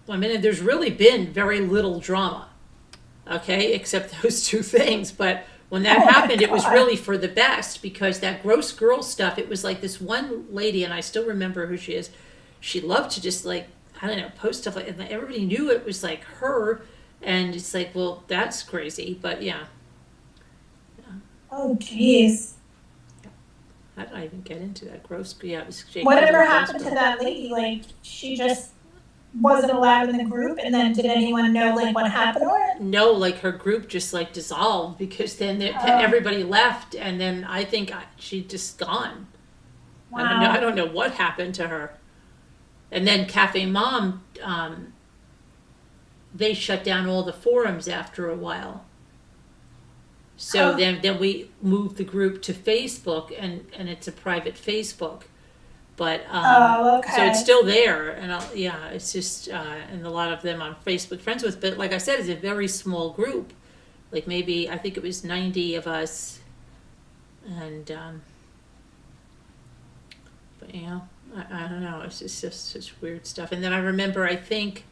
women, and there's really been very little drama. Okay, except those two things. But when that Oh my happened, it was God. really for the best, because that gross girl stuff. It was like this one lady, and I still remember who she is. She loved to just, like, I don't know, post stuff like, and everybody knew it was like her, and it's like, well, that's crazy. But yeah, Oh jeez. how did I even get into that gross? Yeah, it was Jake. Whatever Gross happened to girl. that lady? Like, she just wasn't allowed in the group, and then did anyone know like what happened to her? No, like her group just like dissolved, because then everybody left, and then I think she just gone. I don't know what happened to her. And then Cafe Mom, they shut down all the forums after a while. So Oh. then we moved the group to Facebook, and it's a private Facebook. But Oh, okay. so it's still there, and it's just and a lot of them I'm Facebook friends with. But like I said, it's a very small group. Like, maybe I think it was 90 of us, and but I don't know. It's just such weird stuff. And then I remember, I think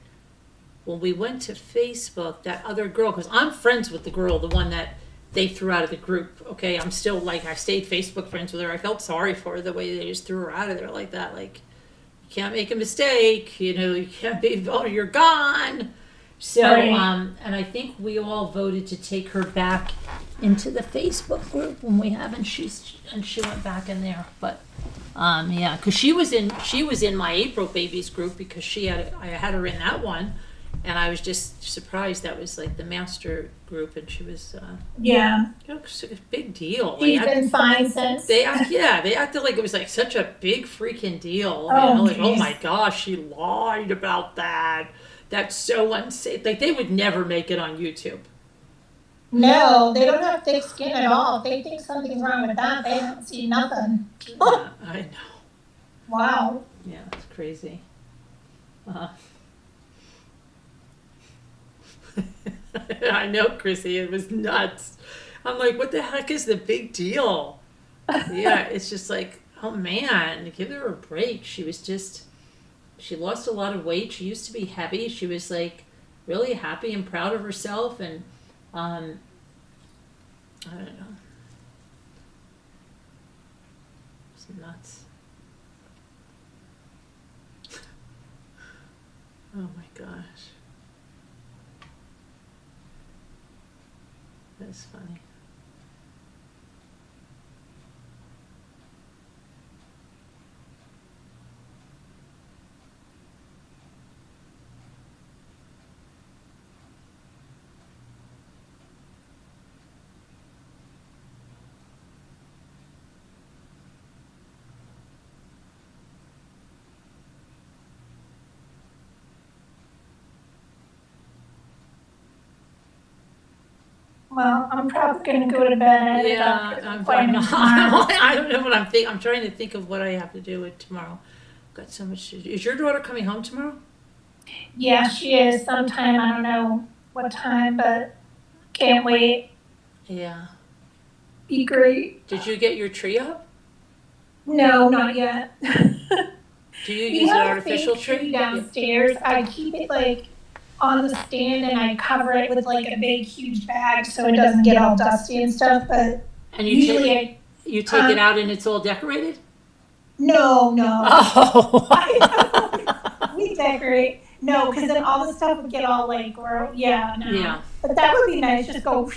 when we went to Facebook, that other girl, because I'm friends with the girl, the one that they threw out of the group. Okay, I'm still, like, I stayed Facebook friends with her. I felt sorry for her, the way they just threw her out of there like that. Like, you can't make a mistake. You can't be, oh, you're gone. So, Right. and I think we all voted to take her back into the Facebook group when we have, and she went back in there. But yeah, because she was in my April babies group, because I had her in that one, and I was just surprised that was like the master group, and she was Yeah. it's a big deal. She's Like, been fine since. they acted like it was like such a big freaking deal. Oh, Like, oh geez. my gosh, she lied about that. That's so unsafe. Like, they would never make it on YouTube. No, they don't have thick skin at all. If they think something's wrong with that, they don't see nothing. Yeah, I know. Wow. Yeah, it's crazy. I know, Chrissy, it was nuts. I'm like, what the heck is the big deal? Yeah, it's just like, oh man, give her a break. She lost a lot of weight. She used to be heavy. She was like really happy and proud of herself, and I don't know. It's nuts. Oh my gosh. That's funny. Well, I'm probably going to go to bed. I have a Yeah, doctor's I'm appointment not. tomorrow. I don't know what I'm thinking. I'm trying to think of what I have to do with tomorrow. Got so much to do. Is your daughter coming home tomorrow? Yeah, she is sometime. I don't know what time, but can't wait. Yeah. Be great. Did you get your tree up? No, not yet. Do you We use an have a artificial fake tree? downstairs. I keep it like on the stand, and I cover it with like a big, huge bag so it doesn't get all dusty and stuff. But And you usually, take you take it out and it's all decorated? no. Oh. We decorate. No, because then all the stuff would get all like gross. Yeah, no. Yeah. But that would be nice, just go.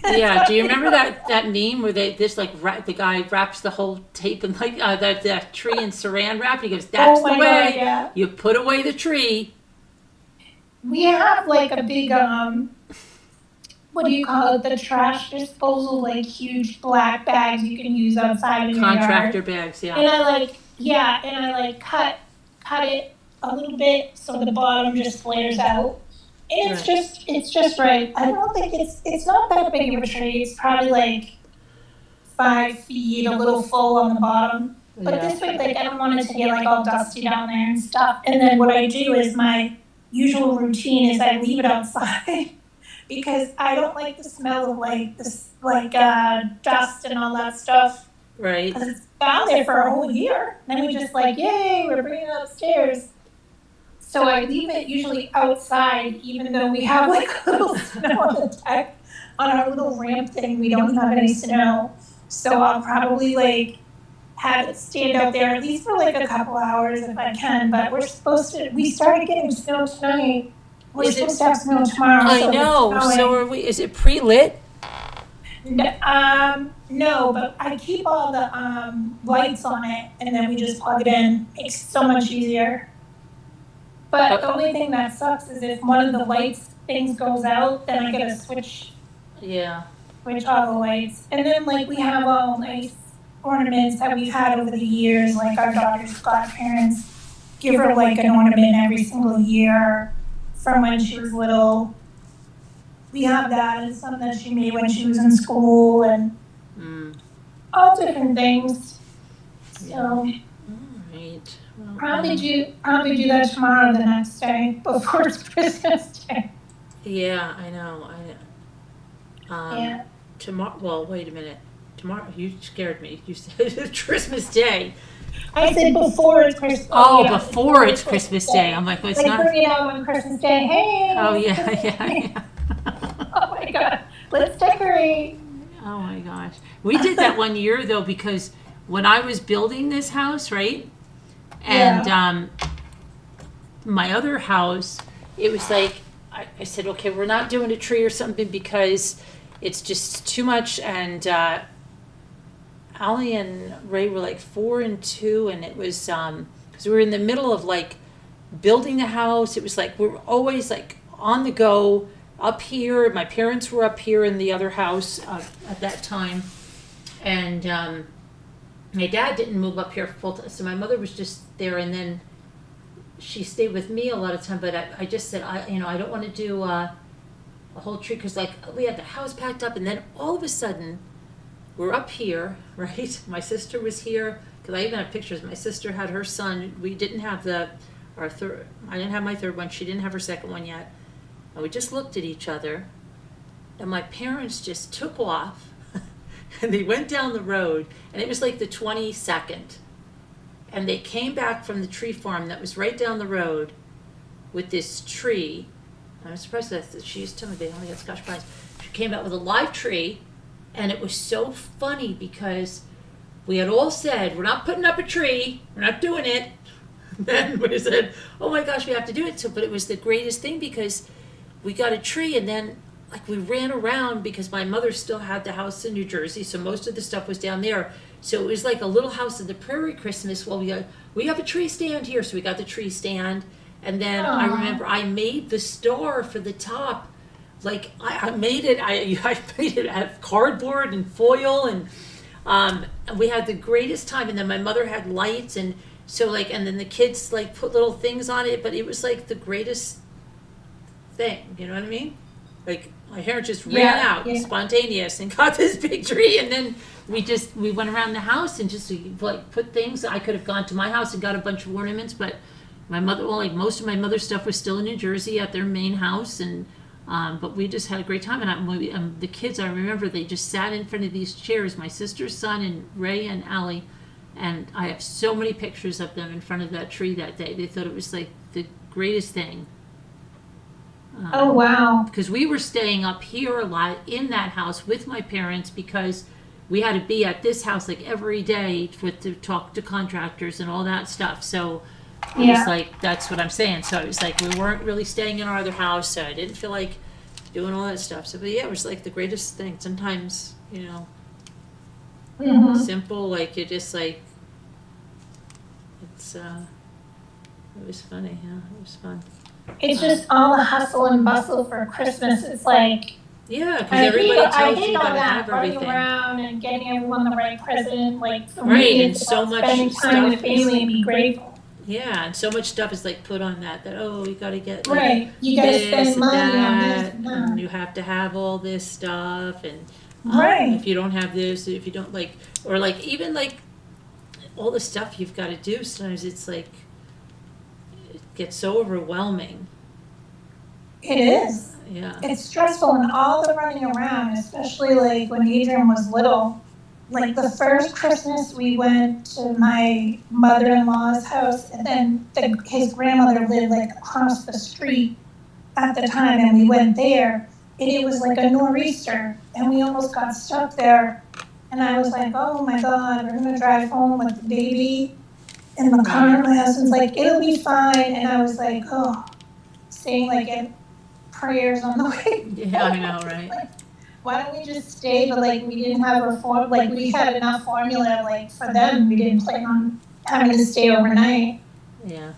Yeah, do you remember that meme where the guy wraps the whole tape in that tree in saran wrap, and he goes, "That's Oh the my way God, yeah. you put away the tree." We have like a big, what do you call it? The trash disposal, like huge black bags you can use outside in your Contractor yard. bags, And yeah. I like cut it a little bit so the bottom just flares out. And Right. it's just right. I don't think it's not that big of a tree. It's probably like 5 feet, a little full on the bottom. But Yeah. this way, like I don't want it to get like all dusty down there and stuff. And then what I do is my usual routine is I leave it outside because I don't like the smell of like this dust and all that stuff Right. because it's down there for a whole year. And then we just like, yay, we're bringing it upstairs. So I leave it usually outside, even though we have like a little snow on the deck on our little ramp thing. We don't have any snow. So I'll probably like have it stand out there at least for like a couple hours if I can. But we started getting snow tonight. We're supposed to have snow tomorrow. I so know. It's So are we? Is it pre-lit? no, but I keep all the lights on it, and then we just plug it in. Makes it so much easier. But the only thing that sucks is if one of the lights things goes out, then I gotta switch Yeah. all the lights. And then like we have all nice ornaments that we've had over the years, like our daughter's godparents give her like an ornament every single year from when she was little. We have that and some that she made when she was in school and all different things. So All right. Well, probably do that tomorrow, the next day before it's Christmas Day. Yeah, I know. Yeah. Tomorrow. Well, wait a minute. Tomorrow, you scared me. You said Christmas Day. I said before it's Christmas. Oh, yeah, before it's Christmas Day. I'm like, well, it's like not. Bring it out on Christmas Day. Hey. Oh yeah, yeah. Oh my God. Let's decorate. Oh my gosh. We did that one year though because when I was building this house, right? And my other house, it was like I said, okay, we're not doing a tree or something because it's just too much. And Allie and Ray were like 4 and 2, and it was because we were in the middle of like building the house. It was like we were always like on the go up here. My parents were up here in the other house at that time, and my dad didn't move up here full time, so my mother was just there, and then she stayed with me a lot of time. But I just said I don't want to do a whole tree because like we had the house packed up, and then all of a sudden we're up here, right? My sister was here because I even have pictures. My sister had her son. We didn't have our third. I didn't have my third one. She didn't have her second one yet. And we just looked at each other, and my parents just took off, and they went down the road, and it was like the 22nd, and they came back from the tree farm that was right down the road with this tree. I'm surprised that she used to tell me they only had Scotch pines. She came out with a live tree, and it was so funny because we had all said, we're not putting up a tree, we're not doing it. Then we said, oh my gosh, we have to do it. So, but it was the greatest thing because we got a tree, and then like we ran around because my mother still had the house in New Jersey, so most of the stuff was down there. So it was like a little house in the prairie Christmas. Well, we have a tree stand here, so we got the tree stand, and then I remember I made the star for the top. Like I made it. I made it out of cardboard and foil, and we had the greatest time. And then my mother had lights, and so like, and then the kids like put little things on it. But it was like the greatest thing. You know what I mean? Like my hair just ran out, spontaneous, and got this big tree. And then we went around the house and just like put things. I could have gone to my house and got a bunch of ornaments, but my mother, well, like most of my mother's stuff was still in New Jersey at their main house, and but we just had a great time. And the kids, I remember they just sat in front of these chairs. My sister's son and Ray and Allie, and I have so many pictures of them in front of that tree that day. They thought it was like the greatest thing. Oh wow! Because we were staying up here a lot in that house with my parents because we had to be at this house like every day to talk to contractors and all that stuff. So it was like, that's what I'm saying. So it was like we weren't really staying in our other house, so I didn't feel like doing all that stuff. So, but yeah, it was like the greatest thing. Sometimes, Mhm. simple, like you're just like, it was funny, yeah, it was fun. It's just all the hustle and bustle for Christmas. It's like, Yeah, because everybody I tells hate you all gotta that have running everything. around and getting everyone the right present. Like, for Right, me, and it's so about much spending time with stuff family and be grateful. Yeah, and so much stuff is like put on that, oh, you gotta get like Right. You gotta this spend and money on this that, and and that. you have to have all this stuff, and Right. if you don't have this, if you don't like, or like even like all the stuff you've gotta do, sometimes it's like, it gets so overwhelming, It is. yeah. It's stressful and all the running around, especially like when Adrian was little. Like the first Christmas we went to my mother-in-law's house, and then his grandmother lived like across the street at the time, and we went there, and it was like a nor'easter, and we almost got stuck there. And I was like, oh my God, we're gonna drive home with the baby in the car. And my husband's like, it'll be fine. And I was like, oh, saying like prayers on the way. Yeah, I know, right? Like, why don't we just stay? But like, we didn't have like we had enough formula. Like for them, we didn't plan on having to stay overnight. Yeah.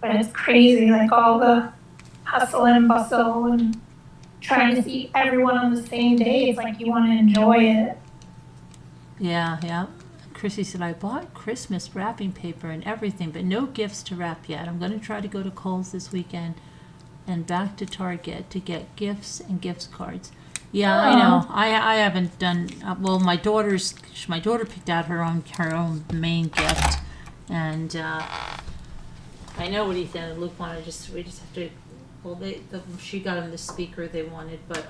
But it's crazy, like all the hustle and bustle and trying to see everyone on the same day. It's like you want to enjoy it. Yeah, yeah. Chrissy said, I bought Christmas wrapping paper and everything, but no gifts to wrap yet. I'm going to try to go to Kohl's this weekend and back to Target to get gifts and gift cards. Yeah, I know. I haven't done, well, my daughter picked out her own main gift. And I know what Ethan and Luke wanted, we just have to, well, she got him the speaker they wanted, but,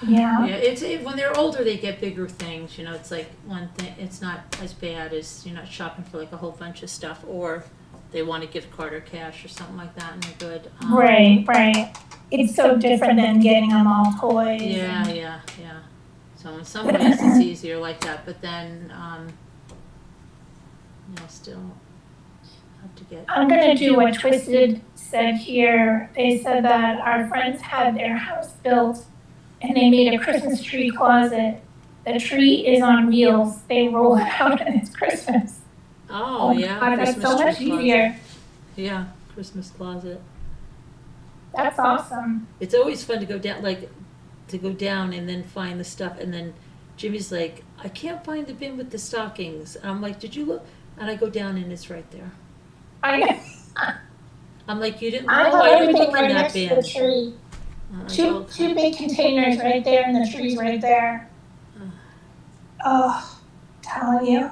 Yeah. yeah, it's when they're older, they get bigger things. It's like one thing. It's not as bad as you're not shopping for like a whole bunch of stuff, or they want a gift card or cash or something like that, and they're good. Right. It's so different than getting them all toys. Yeah. So in some ways, it's easier like that, but then, still have to get. I'm gonna do what Twisted said here. They said that our friends had their house built and they made a Christmas tree closet. The tree is on wheels. They roll it out and it's Christmas. Oh yeah, God, that's Christmas so tree much closet. easier. Yeah, Christmas closet. That's awesome. It's always fun to go down and then find the stuff, and then Jimmy's like, I can't find the bin with the stockings. And I'm like, did you look? And I go down and it's right there. I'm like, you didn't know? I have I didn't everything look right in that next to bin. the tree. Two Two big containers right there and the tree's right there. Oh, telling you.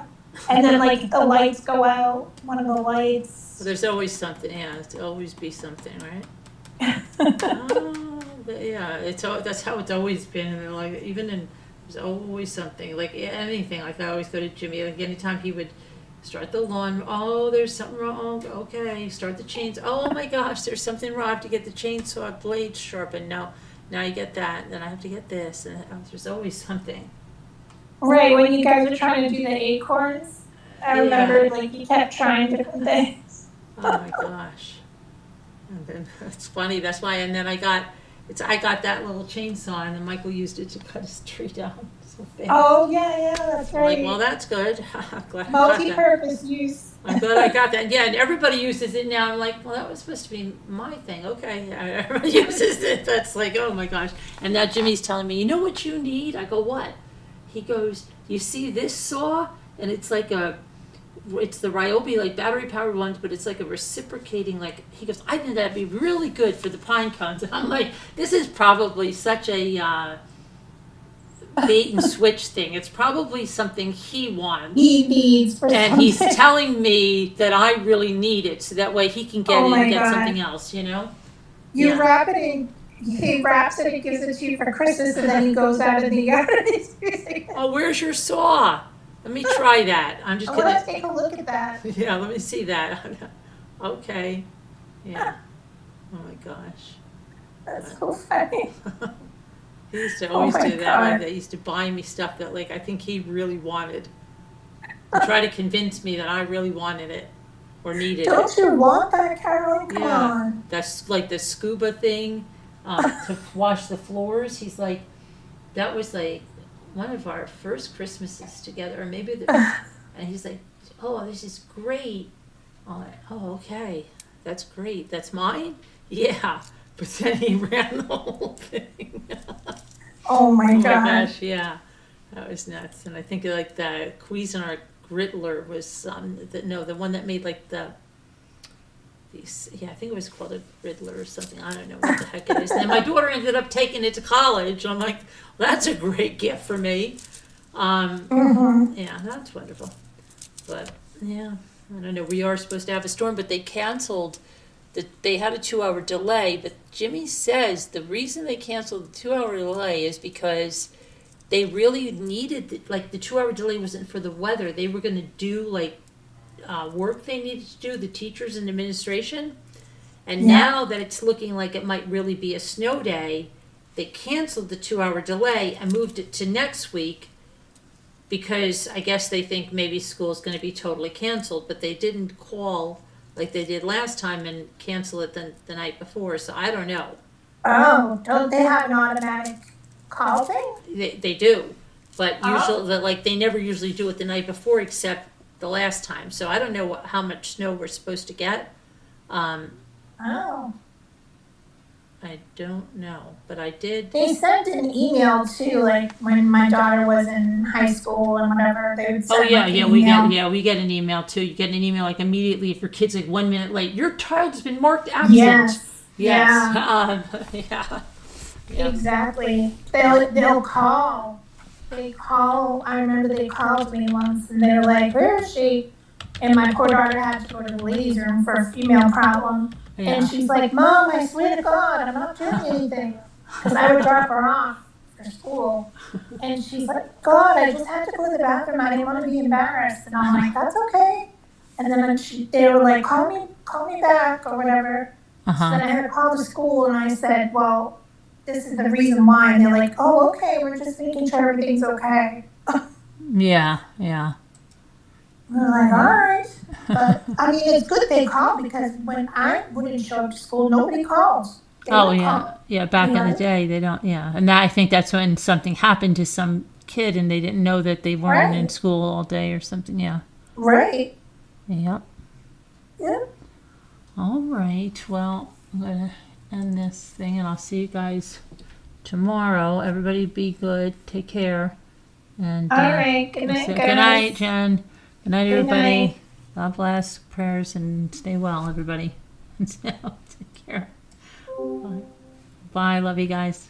And then like the lights go out, one of the lights. Well, there's always something, yeah, there's always be something, right? Oh, but yeah, that's how it's always been, and like, there's always something, like anything, like I always go to Jimmy, like anytime he would start the lawn, oh, there's something wrong, okay, start the chains, oh my gosh, there's something wrong, I have to get the chainsaw blade sharpened, now you get that, and then I have to get this, and there's always something. Right, when you guys were trying to do the acorns, I remember like you kept trying different things. Oh my gosh. And then it's funny, that's why, and then I got that little chainsaw, and then Michael used it to cut his tree down so fast. Oh yeah, that's I'm right. like, well, that's good. Glad I got that. Multi-purpose use. I'm glad I got that. Yeah, and everybody uses it now. I'm like, well, that was supposed to be my thing. Okay, yeah, everybody uses it. That's like, oh my gosh. And now Jimmy's telling me, you know what you need? I go, what? He goes, you see this saw? And it's like it's the Ryobi, like battery powered ones, but it's like a reciprocating, like, he goes, I think that'd be really good for the pine cones. And I'm like, this is probably such a bait and switch thing. It's probably something he wants. He needs for and something. he's telling me that I really need it, so that way he can get it and get God. something else, You Yeah. wrap it in. He wraps it and gives it to you for Christmas, and then he goes out in the yard and he's using it. Oh, where's your saw? Let me try that. I'm just I want to kidding. take a look at that. Yeah, let me see that. Okay. Yeah. Oh my gosh. That's so funny. He used to always my do that. Like, God. they used to buy me stuff that, like, I think he really wanted. And try to convince me that I really wanted it. or needed Don't it. you want that, Carolyn? Come Yeah. on. That's like the scuba thing to wash the floors. He's like, that was like one of our first Christmases together, or maybe and he's like, oh, this is great. I'm like, oh, okay, that's great. That's mine? Yeah. But then he ran the whole thing. Oh my Oh my God. gosh, yeah. That was nuts. And I think like the Cuisinart Griddler was the one that made like these, yeah, I think it was called a Riddler or something. I don't know what the heck it is. And then my daughter ended up taking it to college. I'm like, well, that's a great gift for me. Yeah, that's wonderful. But yeah, I don't know. We are supposed to have a storm, but they canceled. They had a 2-hour delay. But Jimmy says the reason they canceled the 2-hour delay is because they really needed the 2-hour delay wasn't for the weather. They were going to do like work they needed to do, the teachers and administration. And now that it's looking like it might really be a snow day, they canceled the 2-hour delay and moved it to next week because I guess they think maybe school's going to be totally canceled, but they didn't call like they did last time and cancel it the night before. So I don't know. Oh, don't they have an automatic call thing? They do, but usually they never usually do it the night before except the last time. So I don't know how much snow we're supposed to get. Oh. I don't know, but I did. They sent an email too, like when my daughter was in high school and whatever. They would send like, an email. we get an email too. You get an email like immediately if your kid's like 1 minute late. Your child's been marked absent. Yes. Yeah. Yeah. Exactly. They'll call. They call. I remember they called me once and they were like, "Where is she?" And my poor daughter had to go to the ladies' room for a female problem. Yeah. And she's like, "Mom, I swear to God, I'm not doing anything." Because I would drop her off for school. And she's like, "God, I just had to go to the bathroom. I didn't want to be embarrassed." And I'm like, "That's okay." And then they were like, call me back or whatever. So then I had to call the school and I said, "Well, this is the reason why." And they're like, "Oh, okay, we're just making sure everything's okay." Yeah. We're like, all right. But, I mean, it's good they call because when I wouldn't show up to school, nobody calls. They don't call. Yeah. Back in the day, they don't. Yeah, and I think that's when something happened to some kid and they didn't know that they weren't in school all day or something. Yeah. Right. Yep. Yeah. All right. Well, I'm gonna end this thing, and I'll see you guys tomorrow. Everybody, be good. Take care. And All right. Good night, guys. good night, Jen. Good night, everybody. night. God bless, prayers, and stay well, everybody. Take care. Bye. Love you guys.